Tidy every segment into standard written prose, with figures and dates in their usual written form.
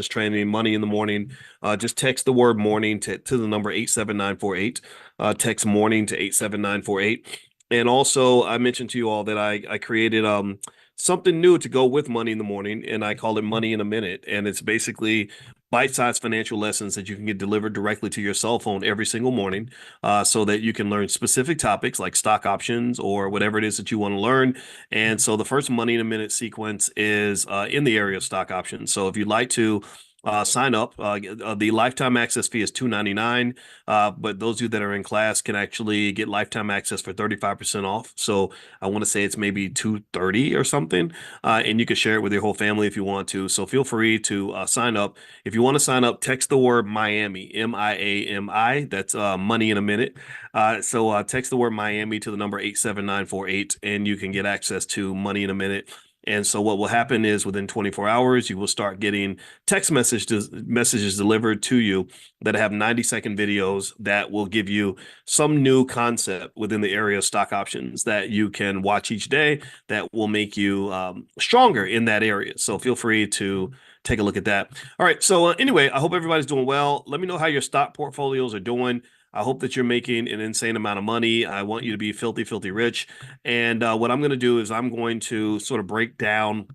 training, money in the morning, just text the word morning to the number 87948. Text morning to 87948. And also, I mentioned to you all that I created something new to go with money in the morning, and I call it money in a minute. And it's basically bite-sized financial lessons that you can get delivered directly to your cell phone every single morning, so that you can learn specific topics like stock options or whatever it is that you want to learn. And so the first money in a minute sequence is in the area of stock options. So if you'd like to sign up, the lifetime access fee is $2.99. But those of you that are in class can actually get lifetime access for 35% off. So I want to say it's maybe $230 or something. And you can share it with your whole family if you want to. So feel free to sign up. If you want to sign up, text the word Miami, Miami. That's money in a minute. So text the word Miami to the number 87948, and you can get access to money in a minute. And so what will happen is within 24 hours, you will start getting messages delivered to you that have 90-second videos that will give you some new concept within the area of stock options that you can watch each day that will make you stronger in that area. So feel free to take a look at that. All right. So anyway, I hope everybody's doing well. Let me know how your stock portfolios are doing. I hope that you're making an insane amount of money. I want you to be filthy, filthy rich. And what I'm going to do is I'm going to sort of break down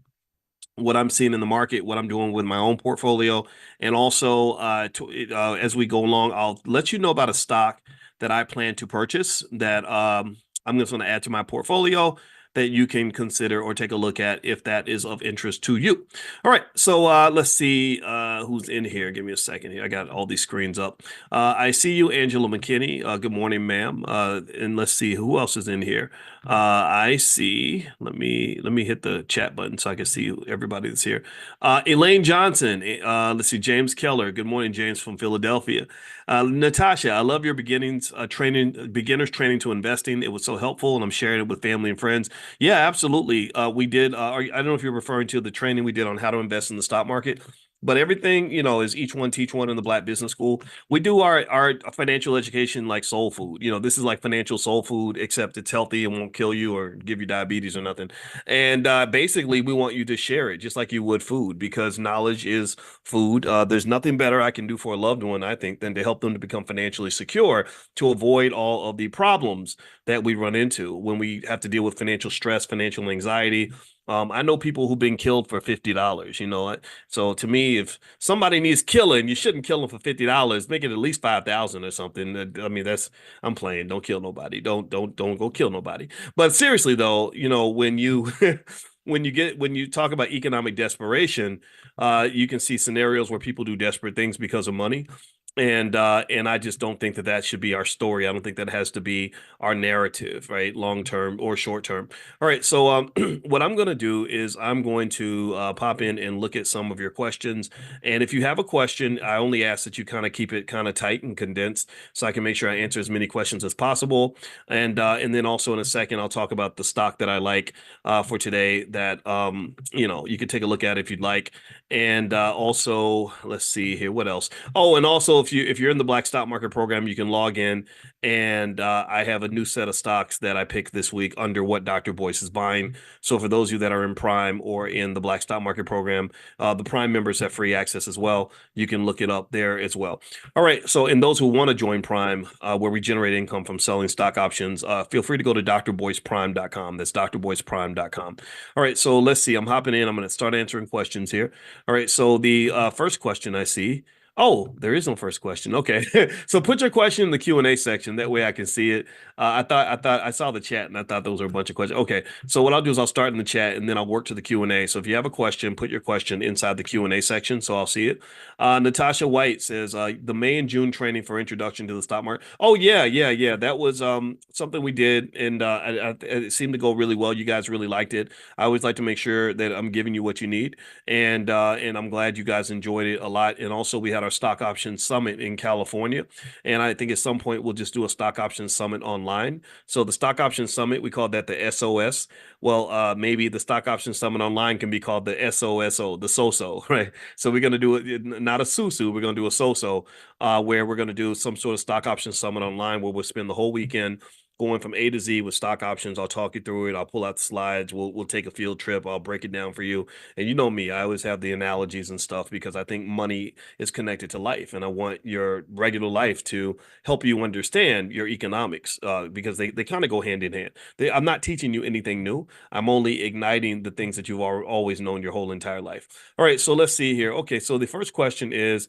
what I'm seeing in the market, what I'm doing with my own portfolio. And also, as we go along, I'll let you know about a stock that I plan to purchase that I'm just going to add to my portfolio that you can consider or take a look at if that is of interest to you. All right, so let's see who's in here. Give me a second here. I got all these screens up. I see you, Angela McKinney. Good morning, ma'am. And let's see who else is in here. I see. Let me hit the chat button so I can see everybody that's here. Elaine Johnson. Let's see. James Keller. Good morning, James from Philadelphia. Natasha, I love your beginners training to investing. It was so helpful, and I'm sharing it with family and friends. Yeah, absolutely. We did. I don't know if you're referring to the training we did on how to invest in the stock market. But everything, is each one teach one in the Black Business School. We do our financial education like soul food. This is like financial soul food, except it's healthy and won't kill you or give you diabetes or nothing. And basically, we want you to share it just like you would food, because knowledge is food. There's nothing better I can do for a loved one, I think, than to help them to become financially secure, to avoid all of the problems that we run into when we have to deal with financial stress, financial anxiety. I know people who've been killed for $50, So to me, if somebody needs killing, you shouldn't kill them for $50. Make it at least 5,000 or something. I mean, I'm playing. Don't kill nobody. Don't go kill nobody. But seriously though, when you when you talk about economic desperation, you can see scenarios where people do desperate things because of money. And I just don't think that that should be our story. I don't think that has to be our narrative, right? Long term or short term. All right. So what I'm going to do is I'm going to pop in and look at some of your questions. And if you have a question, I only ask that you kind of keep it kind of tight and condensed so I can make sure I answer as many questions as possible. And then also in a second, I'll talk about the stock that I like for today that you could take a look at if you'd like. And also, let's see here, what else? Oh, and also if you're in the Black Stock Market program, you can log in, and I have a new set of stocks that I picked this week under what Dr. Boyce is buying. So for those of you that are in Prime or in the Black Stock Market program, the Prime members have free access as well. You can look it up there as well. All right. So in those who want to join Prime, where we generate income from selling stock options, feel free to go to drboyceprime.com. That's drboyceprime.com. All right. So let's see. I'm hopping in. I'm going to start answering questions here. All right. So the first question I see. Oh, there is no first question. Okay. So put your question in the Q&A section. That way I can see it. I thought I saw the chat and I thought those were a bunch of questions. Okay. So what I'll do is I'll start in the chat and then I'll work to the Q&A. So if you have a question, put your question inside the Q&A section so I'll see it. Natasha White says the May and June training for introduction to the stock market. Oh yeah. That was something we did, and it seemed to go really well. You guys really liked it. I always like to make sure that I'm giving you what you need, and I'm glad you guys enjoyed it a lot. And also we had our stock options summit in California, and I think at some point we'll just do a stock options summit online. So the stock options summit, we call that the SOS. Well, maybe the stock options summit online can be called the SOSO, the SOSO, right? So we're going to do it, not a SUSU, we're going to do a SOSO, where we're going to do some sort of stock options summit online where we'll spend the whole weekend going from A to Z with stock options. I'll talk you through it. I'll pull out the slides. We'll take a field trip. I'll break it down for you. And you know me, I always have the analogies and stuff because I think money is connected to life, and I want your regular life to help you understand your economics because they kind of go hand in hand. I'm not teaching you anything new. I'm only igniting the things that you've always known your whole entire life. All right, so let's see here. Okay, so the first question is,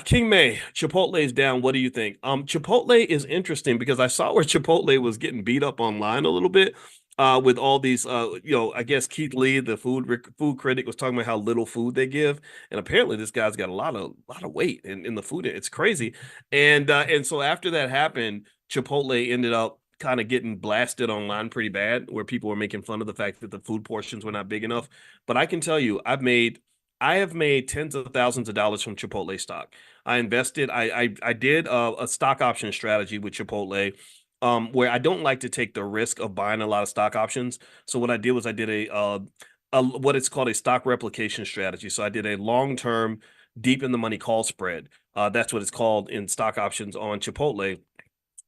King May, Chipotle is down. What do you think? Chipotle is interesting because I saw where Chipotle was getting beat up online a little bit, with all these, I guess Keith Lee, the food critic, was talking about how little food they give, and apparently this guy's got a lot of weight in the food. It's crazy, and so after that happened, Chipotle ended up kind of getting blasted online pretty bad, where people were making fun of the fact that the food portions were not big enough. But I can tell you, I have made tens of thousands of dollars from Chipotle stock. I invested. I did a stock option strategy with Chipotle, where I don't like to take the risk of buying a lot of stock options. So what I did was I did a what it's called a stock replication strategy. So I did a long term, deep in the money call spread. That's what it's called in stock options on Chipotle,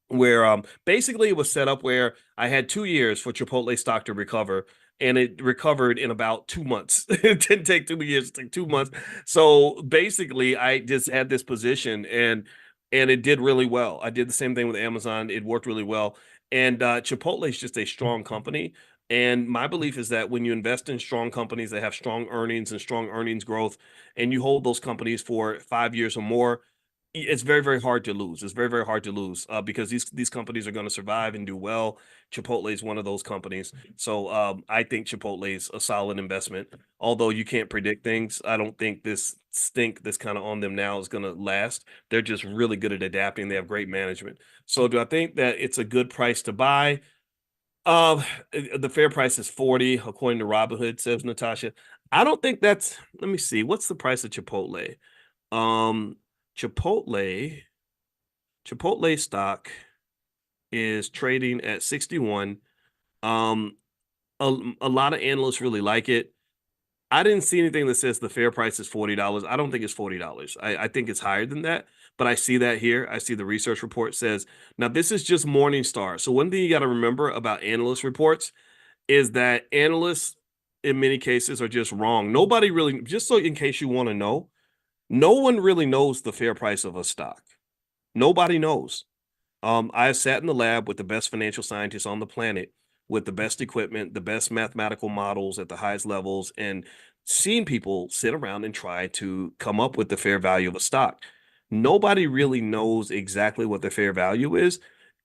where basically it was set up where I had 2 years for Chipotle stock to recover, and it recovered in about 2 months. It didn't take 2 years, it took 2 months. So basically I just had this position, and it did really well. I did the same thing with Amazon. It worked really well. And Chipotle is just a strong company. And my belief is that when you invest in strong companies that have strong earnings and strong earnings growth, and you hold those companies for 5 years or more, it's very, very hard to lose. It's very, very hard to lose because these companies are going to survive and do well. Chipotle is one of those companies. So I think Chipotle is a solid investment. Although you can't predict things, I don't think this stink that's kind of on them now is going to last. They're just really good at adapting. They have great management. So do I think that it's a good price to buy? The fair price is 40, according to Robinhood, says Natasha. I don't think that's, let me see, what's the price of Chipotle? Um, Chipotle, Chipotle stock is trading at 61. Um, a lot of analysts really like it. I didn't see anything that says the fair price is $40. I don't think it's $40. I think it's higher than that, but I see that here. I see the research report says, now this is just Morningstar. So one thing you got to remember about analyst reports is that analysts in many cases are just wrong. Nobody really, just so in case you want to know, no one really knows the fair price of a stock. Nobody knows. I sat in the lab with the best financial scientists on the planet, with the best equipment, the best mathematical models at the highest levels, and seen people sit around and try to come up with the fair value of a stock. Nobody really knows exactly what the fair value is,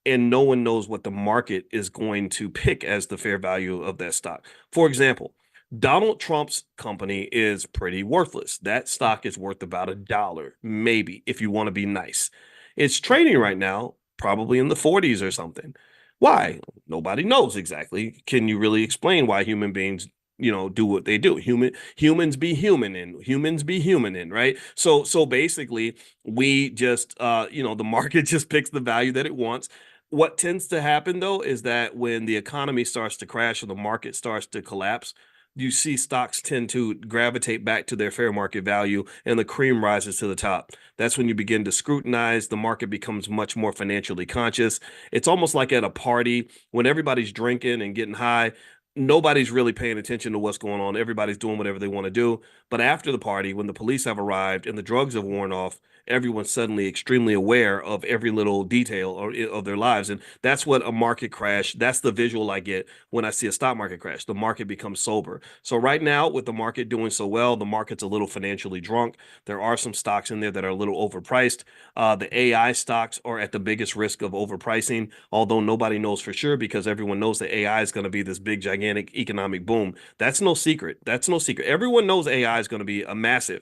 and no one knows what the market is going to pick as the fair value of that stock. For example, Donald Trump's company is pretty worthless. That stock is worth about $1, maybe, if you want to be nice. It's trading right now, probably in the 40s or something. Why? Nobody knows exactly. Can you really explain why human beings, do what they do? Humans be human and humans be human in, right? So basically, we just the market just picks the value that it wants. What tends to happen though is that when the economy starts to crash or the market starts to collapse, you see stocks tend to gravitate back to their fair market value and the cream rises to the top. That's when you begin to scrutinize. The market becomes much more financially conscious. It's almost like at a party when everybody's drinking and getting high. Nobody's really paying attention to what's going on. Everybody's doing whatever they want to do. But after the party, when the police have arrived and the drugs have worn off, everyone's suddenly extremely aware of every little detail of their lives. And that's what a market crash, that's the visual I get when I see a stock market crash. The market becomes sober. So right now, with the market doing so well, the market's a little financially drunk. There are some stocks in there that are a little overpriced. The AI stocks are at the biggest risk of overpricing, although nobody knows for sure because everyone knows that AI is going to be this big, gigantic economic boom. That's no secret. That's no secret. Everyone knows AI is going to be a massive.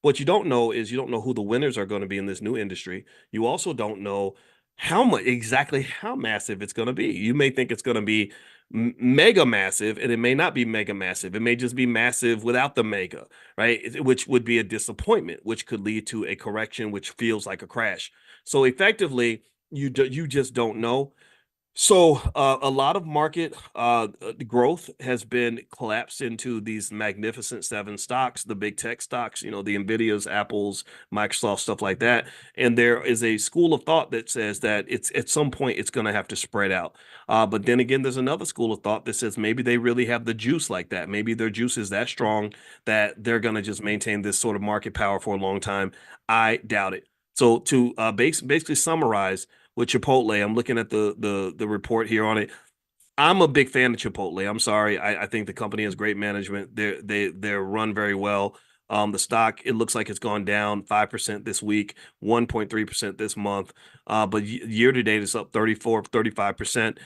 What you don't know is you don't know who the winners are going to be in this new industry. You also don't know exactly how massive it's going to be. You may think it's going to be mega massive, and it may not be mega massive. It may just be massive without the mega, right? Which would be a disappointment, which could lead to a correction, which feels like a crash. So effectively, you just don't know. So a lot of market growth has been collapsed into these magnificent seven stocks, the big tech stocks, the Nvidias, Apples, Microsoft, stuff like that. And there is a school of thought that says that it's at some point it's going to have to spread out. But then again, there's another school of thought that says maybe they really have the juice like that. Maybe their juice is that strong that they're going to just maintain this sort of market power for a long time. I doubt it. So to basically summarize with Chipotle. I'm looking at the report here on it. I'm a big fan of Chipotle. I'm sorry. I think the company has great management. They're run very well. The stock, it looks like it's gone down 5% this week, 1.3% this month. But year to date, it's up 34, 35%.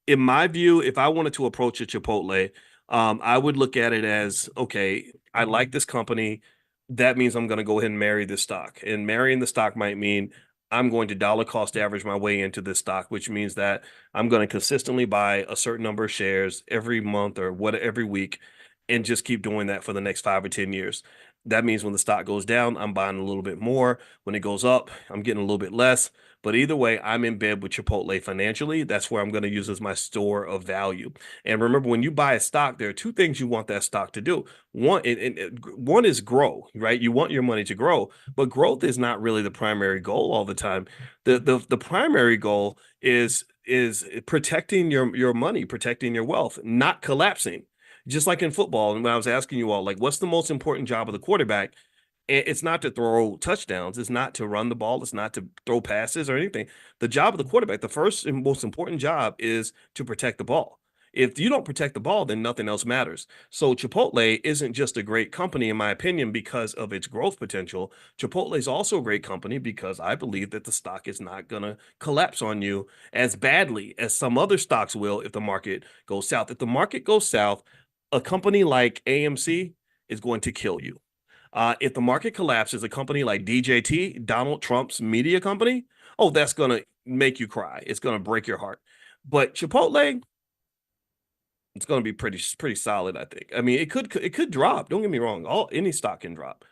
In my view, if I wanted to approach a Chipotle, I would look at it as, okay, I like this company. That means I'm going to go ahead and marry this stock. And marrying the stock might mean I'm going to dollar cost average my way into this stock, which means that I'm going to consistently buy a certain number of shares every month or what every week and just keep doing that for the next 5 or 10 years. That means when the stock goes down, I'm buying a little bit more. When it goes up, I'm getting a little bit less. But either way, I'm in bed with Chipotle financially. That's where I'm going to use as my store of value. And remember, when you buy a stock, there are two things you want that stock to do. One is grow, right? You want your money to grow, but growth is not really the primary goal all the time. The primary goal is protecting your money, protecting your wealth, not collapsing. Just like in football, and when I was asking you all, like, what's the most important job of the quarterback? It's not to throw touchdowns. It's not to run the ball. It's not to throw passes or anything. The job of the quarterback, the first and most important job is to protect the ball. If you don't protect the ball, then nothing else matters. So Chipotle isn't just a great company, in my opinion, because of its growth potential. Chipotle is also a great company because I believe that the stock is not going to collapse on you as badly as some other stocks will if the market goes south. If the market goes south, a company like AMC is going to kill you. If the market collapses, a company like DJT, Donald Trump's media company, oh, that's going to make you cry. It's going to break your heart. But Chipotle, it's going to be pretty solid, I think. I mean, it could drop. Don't get me wrong. Any stock can drop,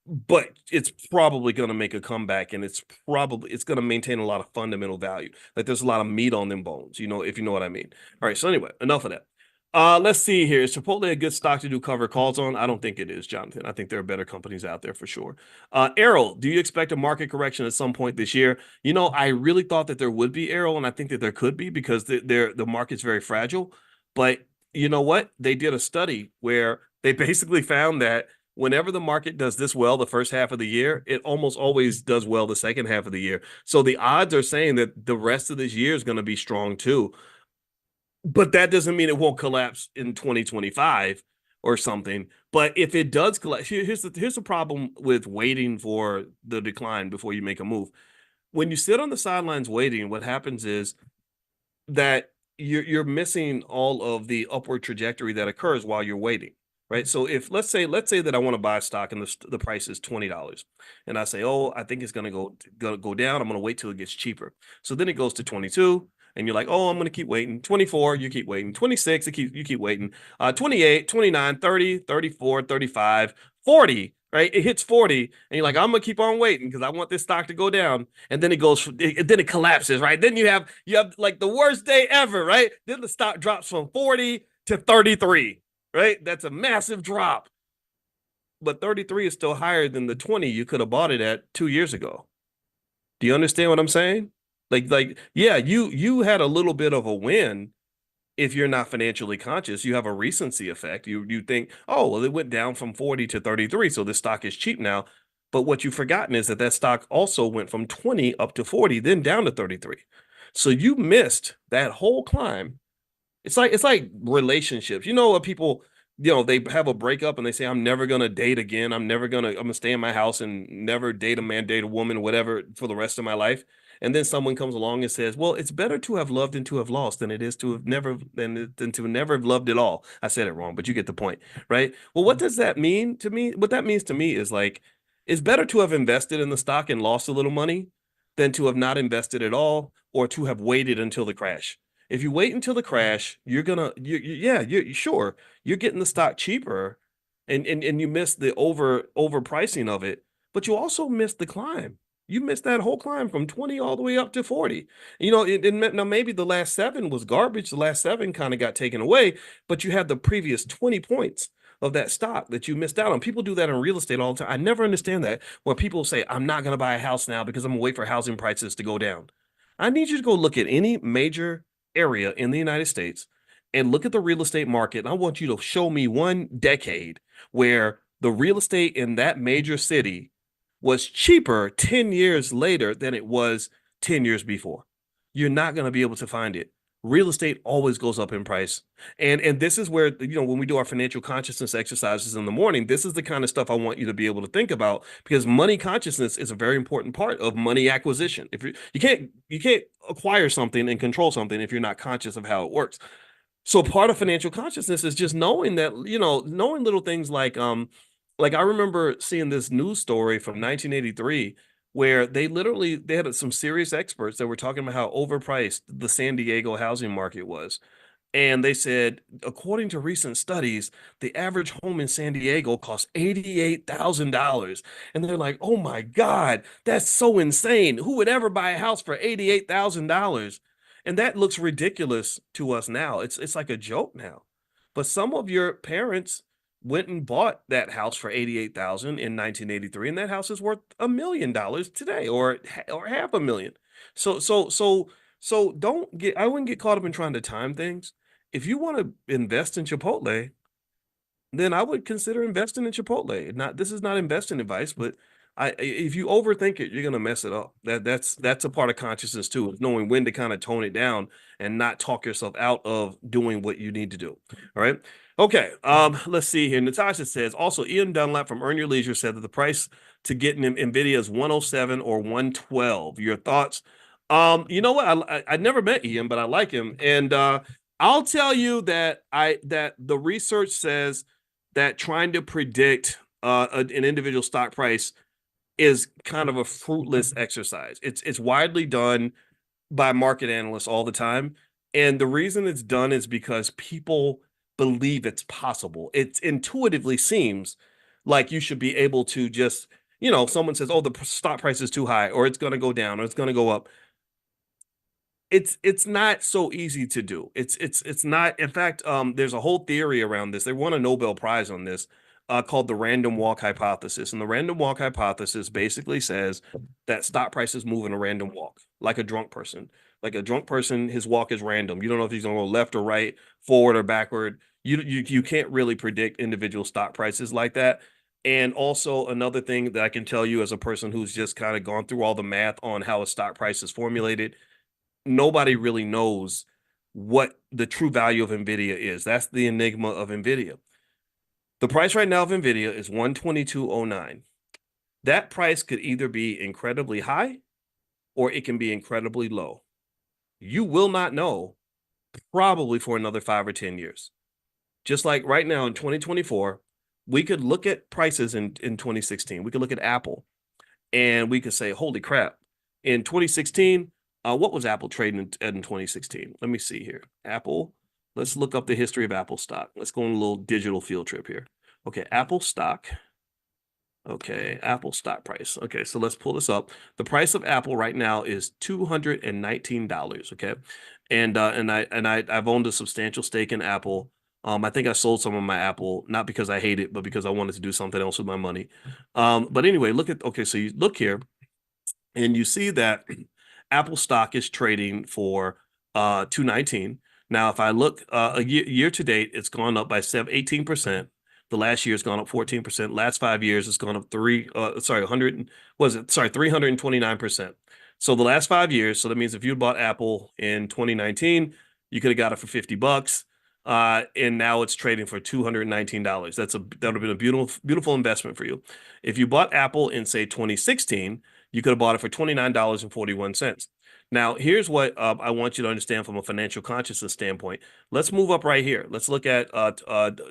but it's probably going to make a comeback, and it's going to maintain a lot of fundamental value. Like there's a lot of meat on them bones, if you know what I mean. All right, so anyway, enough of that. Let's see here. Is Chipotle a good stock to do cover calls on? I don't think it is, Jonathan. I think there are better companies out there for sure. Errol, do you expect a market correction at some point this year? I really thought that there would be, Errol, and I think that there could be because the market's very fragile. But you know what? They did a study where they basically found that whenever the market does this well the first half of the year, it almost always does well the second half of the year. So the odds are saying that the rest of this year is going to be strong too. But that doesn't mean it won't collapse in 2025 or something. But if it does collapse, here's the problem with waiting for the decline before you make a move. When you sit on the sidelines waiting, what happens is that you're missing all of the upward trajectory that occurs while you're waiting, right? So if let's say that I want to buy a stock and the price is $20, and I say, oh, I think it's gonna go down. I'm gonna wait till it gets cheaper. So then it goes to 22. And you're like, oh, I'm going to keep waiting. 24, you keep waiting. 26, you keep waiting. 28, 29, 30, 34, 35, 40, right? It hits 40, and you're like, I'm gonna keep on waiting because I want this stock to go down. And then then it collapses, right? Then you have like the worst day ever, right? Then the stock drops from 40 to 33, right? That's a massive drop. But 33 is still higher than the 20 you could have bought it at 2 years ago. Do you understand what I'm saying? Yeah, you had a little bit of a win if you're not financially conscious. You have a recency effect. You think, oh, well, it went down from 40 to 33, so this stock is cheap now. But what you've forgotten is that stock also went from 20 up to 40, then down to 33. So you missed that whole climb. It's like relationships. You know what people, they have a breakup and they say, I'm never gonna date again. I'm gonna stay in my house and never date a man, date a woman, whatever, for the rest of my life. And then someone comes along and says, well, it's better to have loved and to have lost than it is to have never than to never have loved at all. I said it wrong, but you get the point, right? Well, what does that mean to me? What that means to me is like it's better to have invested in the stock and lost a little money than to have not invested at all or to have waited until the crash. If you wait until the crash, you're sure you're getting the stock cheaper, and you miss the overpricing of it, but you also miss the climb. You missed that whole climb from 20 all the way up to 40. Now maybe the last seven was garbage. The last seven kind of got taken away, but you had the previous 20 points of that stock that you missed out on. People do that in real estate all the time. I never understand that when people say, I'm not going to buy a house now because I'm going to wait for housing prices to go down. I need you to go look at any major area in the United States and look at the real estate market. And I want you to show me one decade where the real estate in that major city was cheaper 10 years later than it was 10 years before. You're not going to be able to find it. Real estate always goes up in price. And this is where, when we do our financial consciousness exercises in the morning, this is the kind of stuff I want you to be able to think about, because money consciousness is a very important part of money acquisition. If you can't acquire something and control something if you're not conscious of how it works. So part of financial consciousness is just knowing that, knowing little things like I remember seeing this news story from 1983 where they had some serious experts that were talking about how overpriced the San Diego housing market was. And they said, according to recent studies, the average home in San Diego costs $88,000. And they're like, oh my God, that's so insane. Who would ever buy a house for $88,000? And that looks ridiculous to us now. It's like a joke now. But some of your parents went and bought that house for 88,000 in 1983, and that house is worth $1 million today, or half a million. So I wouldn't get caught up in trying to time things. If you want to invest in Chipotle, then I would consider investing in Chipotle. This is not investing advice, but if you overthink it, you're gonna mess it up. That's a part of consciousness too, knowing when to kind of tone it down and not talk yourself out of doing what you need to do. All right. Okay. Let's see here. Natasha says also Ian Dunlap from Earn Your Leisure said that the price to get an Nvidia is 107 or 112. Your thoughts? You know what? I never met Ian, but I like him, and I'll tell you that the research says that trying to predict an individual stock price is kind of a fruitless exercise. It's widely done by market analysts all the time, and the reason it's done is because people believe it's possible. It intuitively seems like you should be able to just, someone says, "Oh, the stock price is too high," or "It's going to go down," or "It's going to go up." It's not so easy to do. It's not. In fact, there's a whole theory around this. They won a Nobel Prize on this, called the random walk hypothesis. And the random walk hypothesis basically says that stock prices move in a random walk, like a drunk person. Like a drunk person, his walk is random. You don't know if he's going to go left or right, forward or backward. You can't really predict individual stock prices like that. And also another thing that I can tell you as a person who's just kind of gone through all the math on how a stock price is formulated, nobody really knows what the true value of Nvidia is. That's the enigma of Nvidia. The price right now of Nvidia is 122.09. That price could either be incredibly high or it can be incredibly low. You will not know probably for another 5 or 10 years. Just like right now in 2024, we could look at prices in 2016. We could look at Apple and we could say, holy crap, in 2016, what was Apple trading in 2016? Let me see here. Apple, let's look up the history of Apple stock. Let's go on a little digital field trip here. Okay, Apple stock. Okay, Apple stock price. Okay, so let's pull this up. The price of Apple right now is $219. Okay, and I've owned a substantial stake in Apple. I think I sold some of my Apple, not because I hate it, but because I wanted to do something else with my money. But anyway, so you look here, and you see that Apple stock is trading for 219. Now, if I look a year to date, it's gone up by 18%. The last year it's gone up 14%. Last 5 years it's gone up 329%. So the last 5 years, so that means if you bought Apple in 2019, you could have got it for $50. And now it's trading for $219. That would have been a beautiful investment for you. If you bought Apple in, say, 2016, you could have bought it for $29.41. Now, here's what I want you to understand from a financial consciousness standpoint. Let's move up right here. Let's look at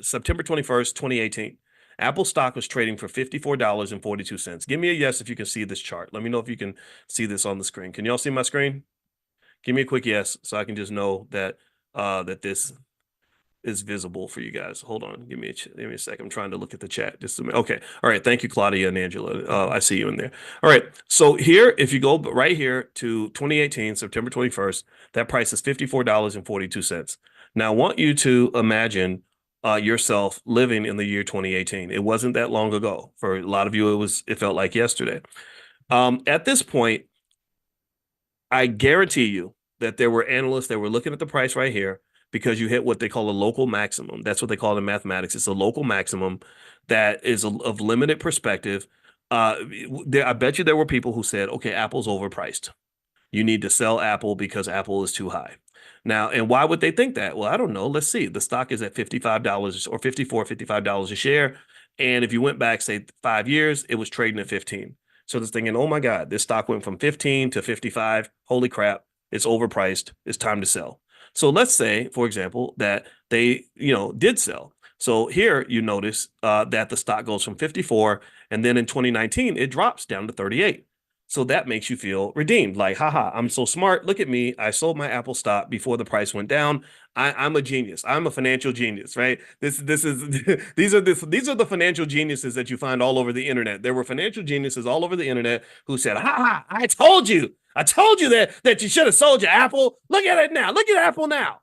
September 21st, 2018. Apple stock was trading for $54.42. Give me a yes if you can see this chart. Let me know if you can see this on the screen. Can y'all see my screen? Give me a quick yes so I can just know that this is visible for you guys. Hold on, give me a second. I'm trying to look at the chat. Just a minute. Okay, all right. Thank you, Claudia and Angela. I see you in there. All right. So here, if you go right here to 2018, September 21st, that price is $54.42. Now, I want you to imagine yourself living in the year 2018. It wasn't that long ago. For a lot of you, it felt like yesterday. At this point, I guarantee you that there were analysts that were looking at the price right here because you hit what they call a local maximum. That's what they call it in mathematics. It's a local maximum that is of limited perspective. I bet you there were people who said, okay, Apple's overpriced. You need to sell Apple because Apple is too high. Now, and why would they think that? Well, I don't know. Let's see. The stock is at $55 or $55 a share. And if you went back, say 5 years, it was trading at 15. So they're thinking, oh my God, this stock went from 15 to 55. Holy crap, it's overpriced. It's time to sell. So let's say, for example, that they, did sell. So here you notice that the stock goes from 54, and then in 2019, it drops down to 38. So that makes you feel redeemed. Like, haha, I'm so smart. Look at me. I sold my Apple stock before the price went down. I'm a genius. I'm a financial genius, right? This is these are the financial geniuses that you find all over the internet. There were financial geniuses all over the internet who said, "Ha ha! I told you. I told you that you should have sold your Apple. Look at it now. Look at Apple now."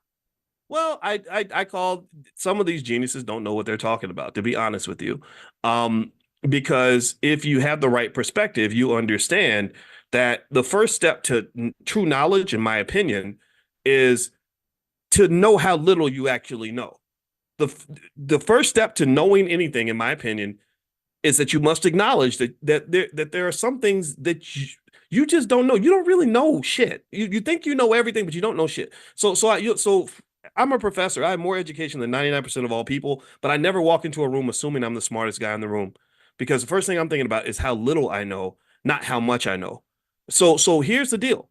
Well, I call some of these geniuses don't know what they're talking about, to be honest with you. Because if you have the right perspective, you understand that the first step to true knowledge, in my opinion, is to know how little you actually know. The first step to knowing anything, in my opinion, is that you must acknowledge that there are some things that you just don't know. You don't really know shit. You think you know everything, but you don't know shit. So I'm a professor. I have more education than 99% of all people, but I never walk into a room assuming I'm the smartest guy in the room, because the first thing I'm thinking about is how little I know, not how much I know. So here's the deal.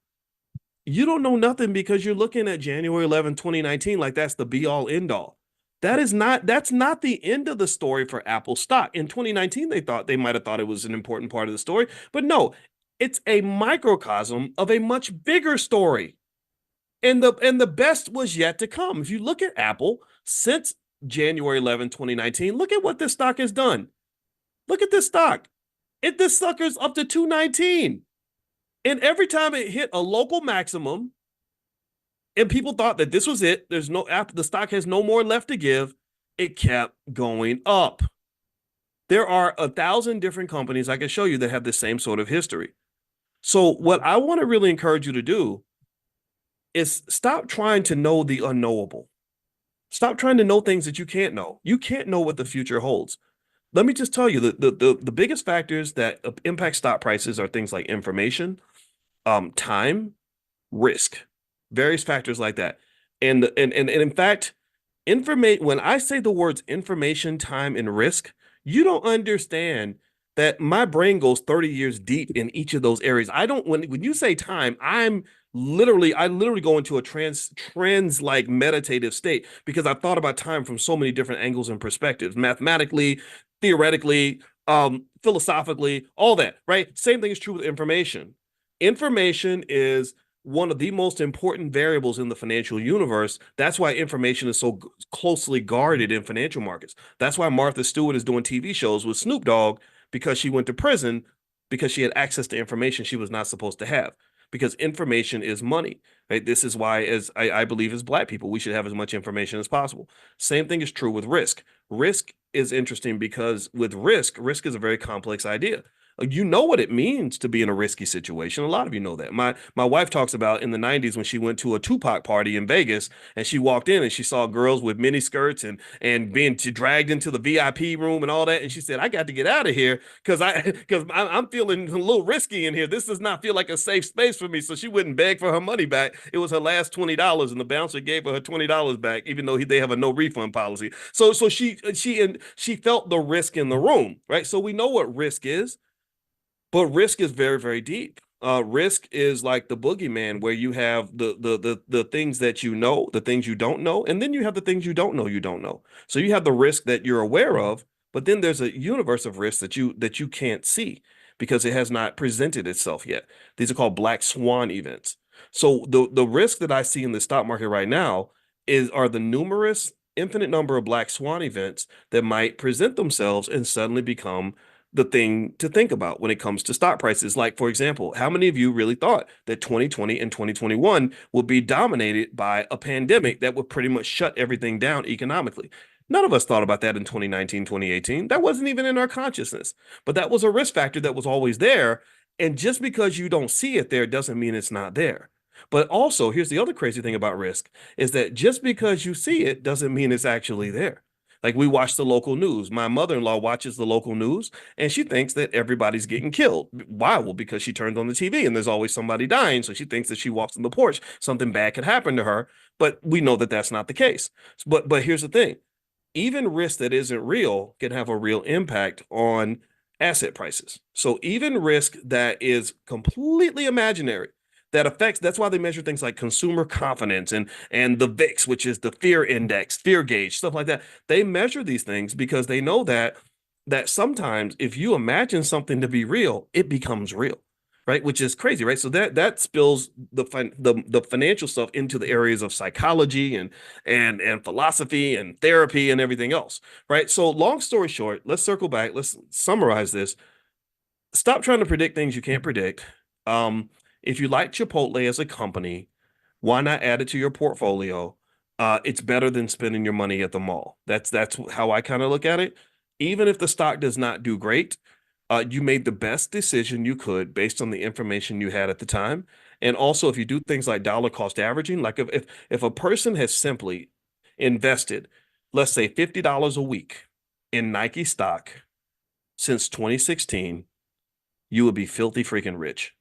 You don't know nothing because you're looking at January 2019, like that's the be all end all. That's not the end of the story for Apple stock. In 2019, they might have thought it was an important part of the story, but no, it's a microcosm of a much bigger story. And the best was yet to come. If you look at Apple since January 2019, look at what this stock has done. Look at this stock. This sucker's up to 219. And every time it hit a local maximum and people thought that this was it, the stock has no more left to give, it kept going up. There are 1,000 different companies I can show you that have the same sort of history. So what I want to really encourage you to do is stop trying to know the unknowable. Stop trying to know things that you can't know. You can't know what the future holds. Let me just tell you, the biggest factors that impact stock prices are things like information, time, risk, various factors like that. And in fact, when I say the words information, time, and risk, you don't understand that my brain goes 30 years deep in each of those areas. When you say time, I literally go into a trans like meditative state, because I've thought about time from so many different angles and perspectives, mathematically, theoretically, philosophically, all that, right? Same thing is true with information. Information is one of the most important variables in the financial universe. That's why information is so closely guarded in financial markets. That's why Martha Stewart is doing TV shows with Snoop Dogg, because she went to prison because she had access to information she was not supposed to have, because information is money, right? This is why, as I believe, as Black people, we should have as much information as possible. Same thing is true with risk. Risk is interesting because with risk is a very complex idea. You know what it means to be in a risky situation. A lot of you know that. My wife talks about in the 90s when she went to a Tupac party in Vegas, and she walked in and she saw girls with mini skirts and being dragged into the VIP room and all that. And she said, I got to get out of here because I'm feeling a little risky in here. This does not feel like a safe space for me. So she wouldn't beg for her money back. It was her last $20, and the bouncer gave her $20 back, even though they have a no refund policy. So she felt the risk in the room, right? So we know what risk is. But risk is very, very deep. Risk is like the boogeyman, where you have the things that you know, the things you don't know, and then you have the things you don't know you don't know. So you have the risk that you're aware of, but then there's a universe of risks that you can't see because it has not presented itself yet. These are called black swan events. So the risk that I see in the stock market right now are the numerous infinite number of black swan events that might present themselves and suddenly become the thing to think about when it comes to stock prices. Like, for example, how many of you really thought that 2020 and 2021 would be dominated by a pandemic that would pretty much shut everything down economically? None of us thought about that in 2019, 2018. That wasn't even in our consciousness, but that was a risk factor that was always there. And just because you don't see it there doesn't mean it's not there. But also, here's the other crazy thing about risk is that just because you see it doesn't mean it's actually there. Like, we watch the local news. My mother-in-law watches the local news and she thinks that everybody's getting killed. Why? Well, because she turned on the TV and there's always somebody dying. So she thinks that she walks on the porch, something bad could happen to her. But we know that that's not the case. But here's the thing. Even risk that isn't real can have a real impact on asset prices. So even risk that is completely imaginary that affects, that's why they measure things like consumer confidence and the VIX, which is the fear index, fear gauge, stuff like that. They measure these things because they know that sometimes if you imagine something to be real, it becomes real. Right, which is crazy, right? So that spills the financial stuff into the areas of psychology and philosophy and therapy and everything else, right? So long story short, let's circle back. Let's summarize this. Stop trying to predict things you can't predict. If you like Chipotle as a company, why not add it to your portfolio? It's better than spending your money at the mall. That's how I kind of look at it. Even if the stock does not do great, you made the best decision you could based on the information you had at the time. And also, if you do things like dollar cost averaging, like if a person has simply invested, let's say $50 a week in Nike stock since 2016, you would be filthy freaking rich.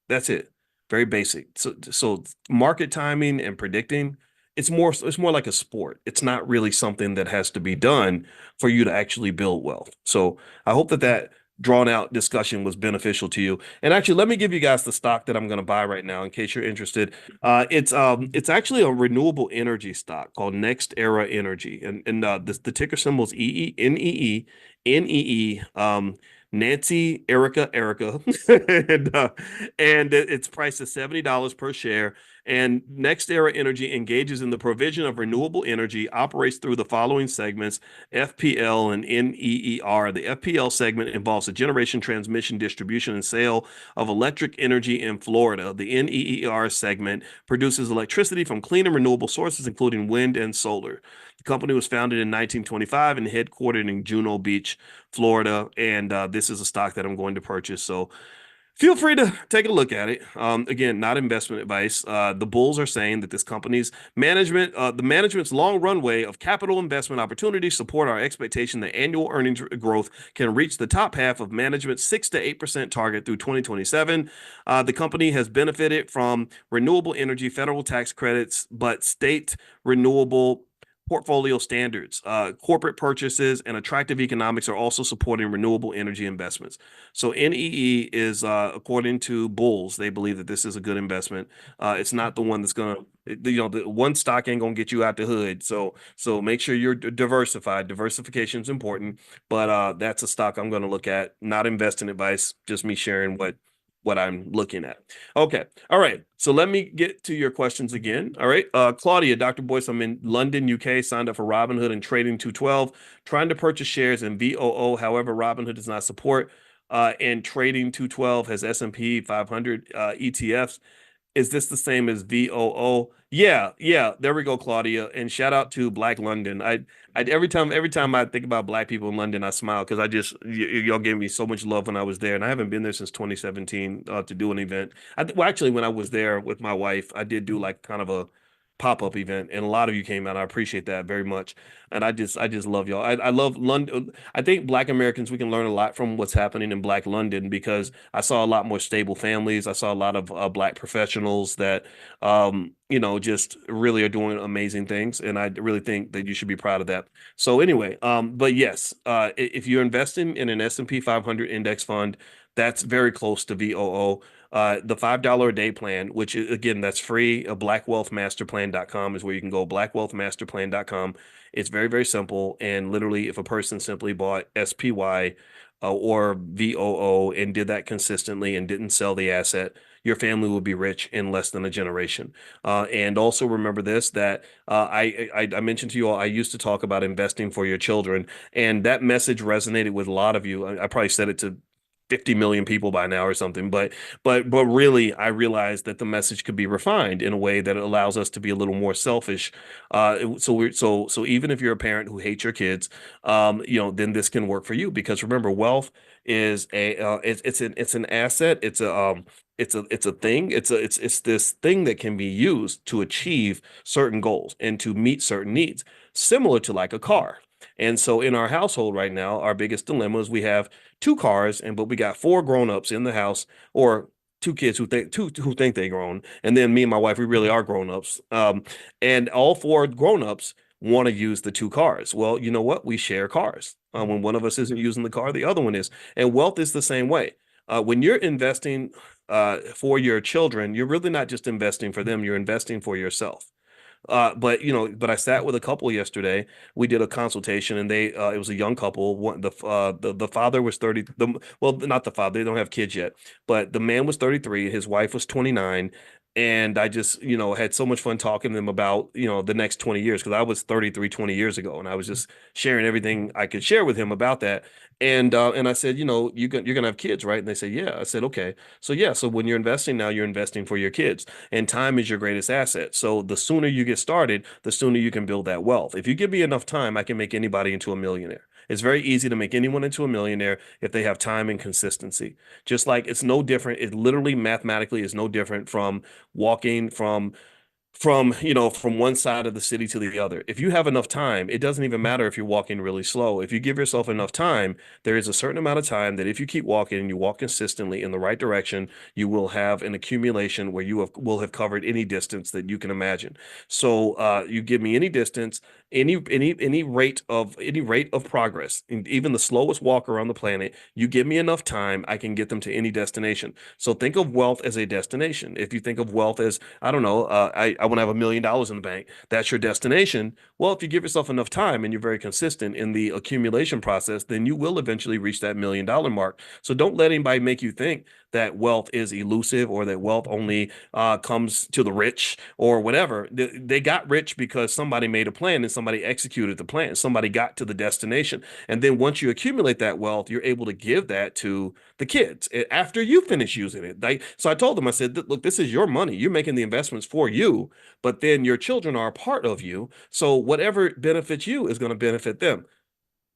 That's it. Very basic. So market timing and predicting, it's more like a sport. It's not really something that has to be done for you to actually build wealth. So I hope that drawn out discussion was beneficial to you. And actually, let me give you guys the stock that I'm going to buy right now in case you're interested. It's actually a renewable energy stock called Next Era Energy, and the ticker symbol is NEE. Nancy, Erica, and it's priced at $70 per share. And Next Era Energy engages in the provision of renewable energy, operates through the following segments: FPL and NEER. The FPL segment involves the generation, transmission, distribution, and sale of electric energy in Florida. The NEER segment produces electricity from clean and renewable sources, including wind and solar. The company was founded in 1925 and headquartered in Juno Beach, Florida. And this is a stock that I'm going to purchase. So feel free to take a look at it. Again, not investment advice. The bulls are saying that this company's management, the management's long runway of capital investment opportunities support our expectation that annual earnings growth can reach the top half of management's 6 to 8% target through 2027. The company has benefited from renewable energy federal tax credits, but state renewable portfolio standards, corporate purchases, and attractive economics are also supporting renewable energy investments. So NEE is, according to bulls, they believe that this is a good investment. It's not the one that's gonna, the one stock ain't gonna get you out the hood. So make sure you're diversified. Diversification is important, but that's a stock I'm gonna look at. Not investing advice, just me sharing what I'm looking at. Okay. All right. So let me get to your questions again. All right. Claudia, Dr. Boyce, I'm in London, UK, signed up for Robinhood and Trading 212, trying to purchase shares in VOO. However, Robinhood does not support, and Trading 212 has S&P 500 ETFs. Is this the same as VOO? Yeah. There we go, Claudia. And shout out to Black London. I every time I think about Black people in London, I smile because y'all gave me so much love when I was there, and I haven't been there since 2017 to do an event. Well, actually, when I was there with my wife, I did do like kind of a pop-up event, and a lot of you came out. I appreciate that very much, and I just love y'all. I love London. I think Black Americans, we can learn a lot from what's happening in Black London because I saw a lot more stable families. I saw a lot of Black professionals that just really are doing amazing things, and I really think that you should be proud of that. So anyway, but yes, if you're investing in an S&P 500 index fund, that's very close to VOO. The $5 a day plan, which is, again, that's free. Blackwealthmasterplan.com is where you can go. Blackwealthmasterplan.com. It's very, very simple. And literally, if a person simply bought SPY or VOO and did that consistently and didn't sell the asset, your family will be rich in less than a generation. And also remember this, that I mentioned to you all, I used to talk about investing for your children, and that message resonated with a lot of you. I probably said it to 50 million people by now or something, but really I realized that the message could be refined in a way that allows us to be a little more selfish. So even if you're a parent who hates your kids, then this can work for you, because remember, wealth is it's an asset. It's a thing. It's this thing that can be used to achieve certain goals and to meet certain needs, similar to like a car. And so in our household right now, our biggest dilemma is we have two cars, but we got four grown-ups in the house, or two kids who think they're grown, and then me and my wife, we really are grown-ups. And all four grown-ups want to use the two cars. Well, you know what? We share cars. When one of us isn't using the car, the other one is. And wealth is the same way. When you're investing for your children, you're really not just investing for them, you're investing for yourself. But I sat with a couple yesterday. We did a consultation, and it was a young couple. The father was 30. Well, not the father. They don't have kids yet, but the man was 33. His wife was 29. And I just, had so much fun talking to them about, the next 20 years, because I was 33 20 years ago, and I was just sharing everything I could share with him about that. And I said, you're gonna have kids, right? And they said, yeah. I said, okay. So yeah, so when you're investing now, you're investing for your kids, and time is your greatest asset. So the sooner you get started, the sooner you can build that wealth. If you give me enough time, I can make anybody into a millionaire. It's very easy to make anyone into a millionaire if they have time and consistency. Just like it's no different. It literally mathematically is no different from walking from one side of the city to the other. If you have enough time, it doesn't even matter if you're walking really slow. If you give yourself enough time, there is a certain amount of time that if you keep walking and you walk consistently in the right direction, you will have an accumulation where will have covered any distance that you can imagine. So you give me any distance, any rate of progress, and even the slowest walker on the planet, you give me enough time, I can get them to any destination. So think of wealth as a destination. If you think of wealth as, I don't know, I want to have $1 million in the bank. That's your destination. Well, if you give yourself enough time and you're very consistent in the accumulation process, then you will eventually reach that $1 million mark. So don't let anybody make you think that wealth is elusive, or that wealth only comes to the rich or whatever. They got rich because somebody made a plan and somebody executed the plan. Somebody got to the destination. And then once you accumulate that wealth, you're able to give that to the kids after you finish using it. So I told them, I said, look, this is your money. You're making the investments for you, but then your children are a part of you. So whatever benefits you is going to benefit them.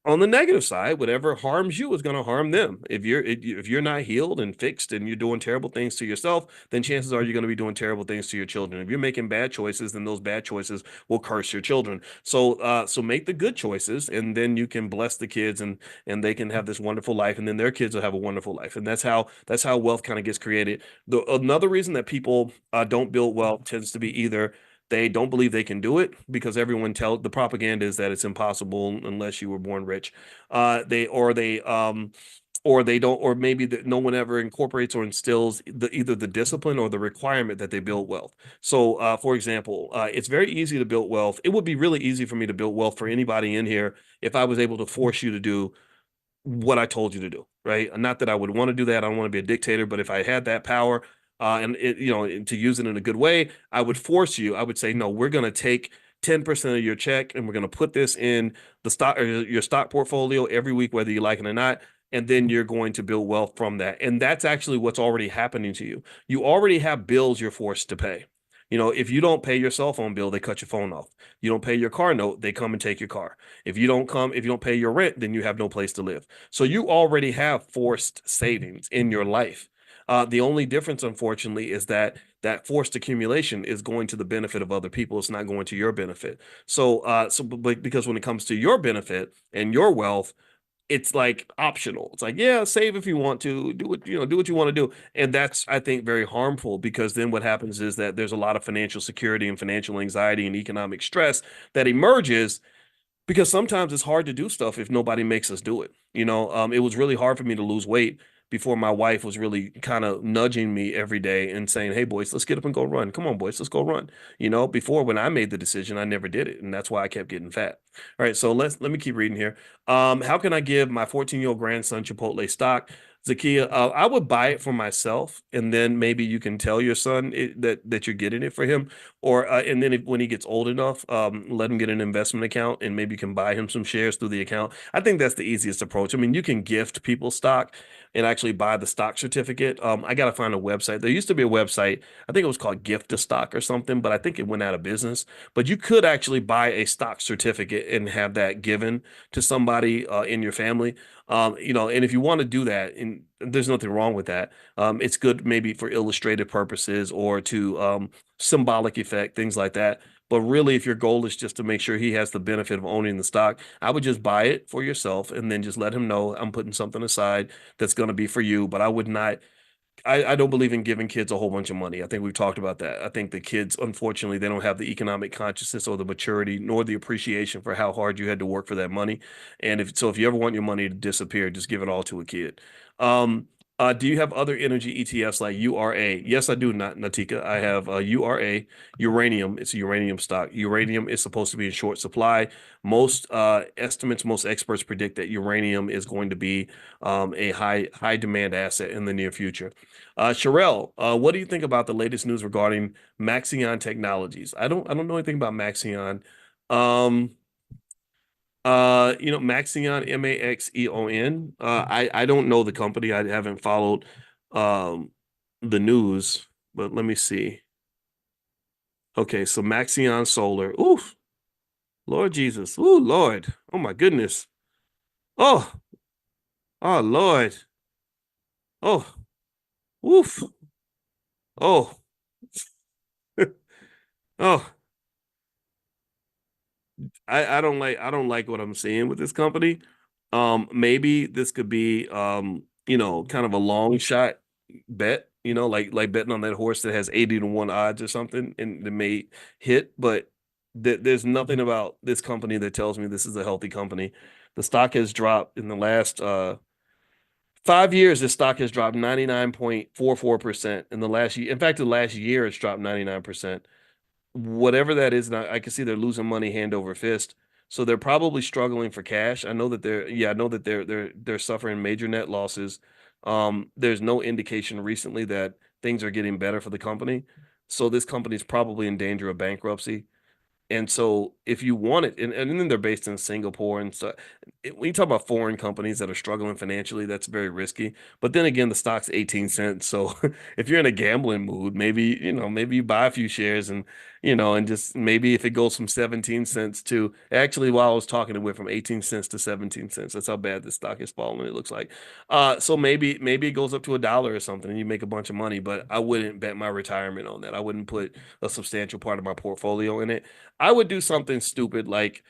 On the negative side, whatever harms you is going to harm them. If you're not healed and fixed and you're doing terrible things to yourself, then chances are you're going to be doing terrible things to your children. If you're making bad choices, then those bad choices will curse your children. So make the good choices, and then you can bless the kids, and they can have this wonderful life, and then their kids will have a wonderful life. And that's how wealth kind of gets created. Another reason that people don't build wealth tends to be either they don't believe they can do it, because the propaganda is that it's impossible unless you were born rich. They don't, or maybe that no one ever incorporates or instills either the discipline or the requirement that they build wealth. So, for example, it's very easy to build wealth. It would be really easy for me to build wealth for anybody in here if I was able to force you to do what I told you to do, right? Not that I would want to do that. I don't want to be a dictator, but if I had that power, and to use it in a good way, I would force you. I would say, no, we're going to take 10% of your check, and we're going to put this in the stock or your stock portfolio every week, whether you like it or not. And then you're going to build wealth from that. And that's actually what's already happening to you. You already have bills you're forced to pay. If you don't pay your cell phone bill, they cut your phone off. You don't pay your car note, they come and take your car. If you don't pay your rent, then you have no place to live. So you already have forced savings in your life. The only difference, unfortunately, is that forced accumulation is going to the benefit of other people. It's not going to your benefit. But because when it comes to your benefit and your wealth, it's like optional. It's like, yeah, save if you want to, do what you want to do. And that's, I think, very harmful, because then what happens is that there's a lot of financial security and financial anxiety and economic stress that emerges, because sometimes it's hard to do stuff if nobody makes us do it. It was really hard for me to lose weight before my wife was really kind of nudging me every day and saying, "Hey, boys, let's get up and go run. Come on, boys, let's go run." Before when I made the decision, I never did it, and that's why I kept getting fat. All right, so let me keep reading here. How can I give my 14-year-old grandson Chipotle stock? Zakia, I would buy it for myself, and then maybe you can tell your son that you're getting it for him, or and then when he gets old enough, let him get an investment account, and maybe you can buy him some shares through the account. I think that's the easiest approach. I mean, you can gift people stock and actually buy the stock certificate. I got to find a website. There used to be a website, I think it was called Gift a Stock or something, but I think it went out of business. But you could actually buy a stock certificate and have that given to somebody in your family. And if you want to do that, and there's nothing wrong with that, it's good maybe for illustrative purposes or to symbolic effect, things like that. But really, if your goal is just to make sure he has the benefit of owning the stock, I would just buy it for yourself and then just let him know I'm putting something aside that's going to be for you. But I would not I don't believe in giving kids a whole bunch of money. I think we've talked about that. I think the kids, unfortunately, they don't have the economic consciousness or the maturity nor the appreciation for how hard you had to work for that money. And if you ever want your money to disappear, just give it all to a kid. Um, do you have other energy ETFs like URA? Yes, I do, not Natika. I have URA, uranium. It's a uranium stock. Uranium is supposed to be in short supply. Most estimates, most experts predict that uranium is going to be a high demand asset in the near future. Sherelle, what do you think about the latest news regarding Maxion Technologies? I don't know anything about Maxion. Um, Maxion, Maxeon. I don't know the company. I haven't followed um the news, but let me see. Okay, so Maxion Solar. Oof, Lord Jesus. Ooh, Lord. Oh my goodness. Oh, oh Lord. Oh, oof. Oh, oh. I don't like what I'm seeing with this company. Maybe this could be kind of a long shot bet, like betting on that horse that has 80 to 1 odds or something and it may hit, but there's nothing about this company that tells me this is a healthy company. The stock has dropped in the last 5 years, the stock has dropped 99.44% in the last year. In fact, the last year it's dropped 99%. Whatever that is, and I can see they're losing money hand over fist. So they're probably struggling for cash. I know that they're suffering major net losses. There's no indication recently that things are getting better for the company. So this company is probably in danger of bankruptcy. And so if you want it, and then they're based in Singapore and so when you talk about foreign companies that are struggling financially, that's very risky. But then again, the stock's 18 cents. So if you're in a gambling mood, maybe you buy a few shares and just maybe if it goes from 17 cents to actually while I was talking, it went from 18 cents to 17 cents. That's how bad this stock is falling, it looks like. So maybe it goes up to $1 or something and you make a bunch of money, but I wouldn't bet my retirement on that. I wouldn't put a substantial part of my portfolio in it. I would do something stupid like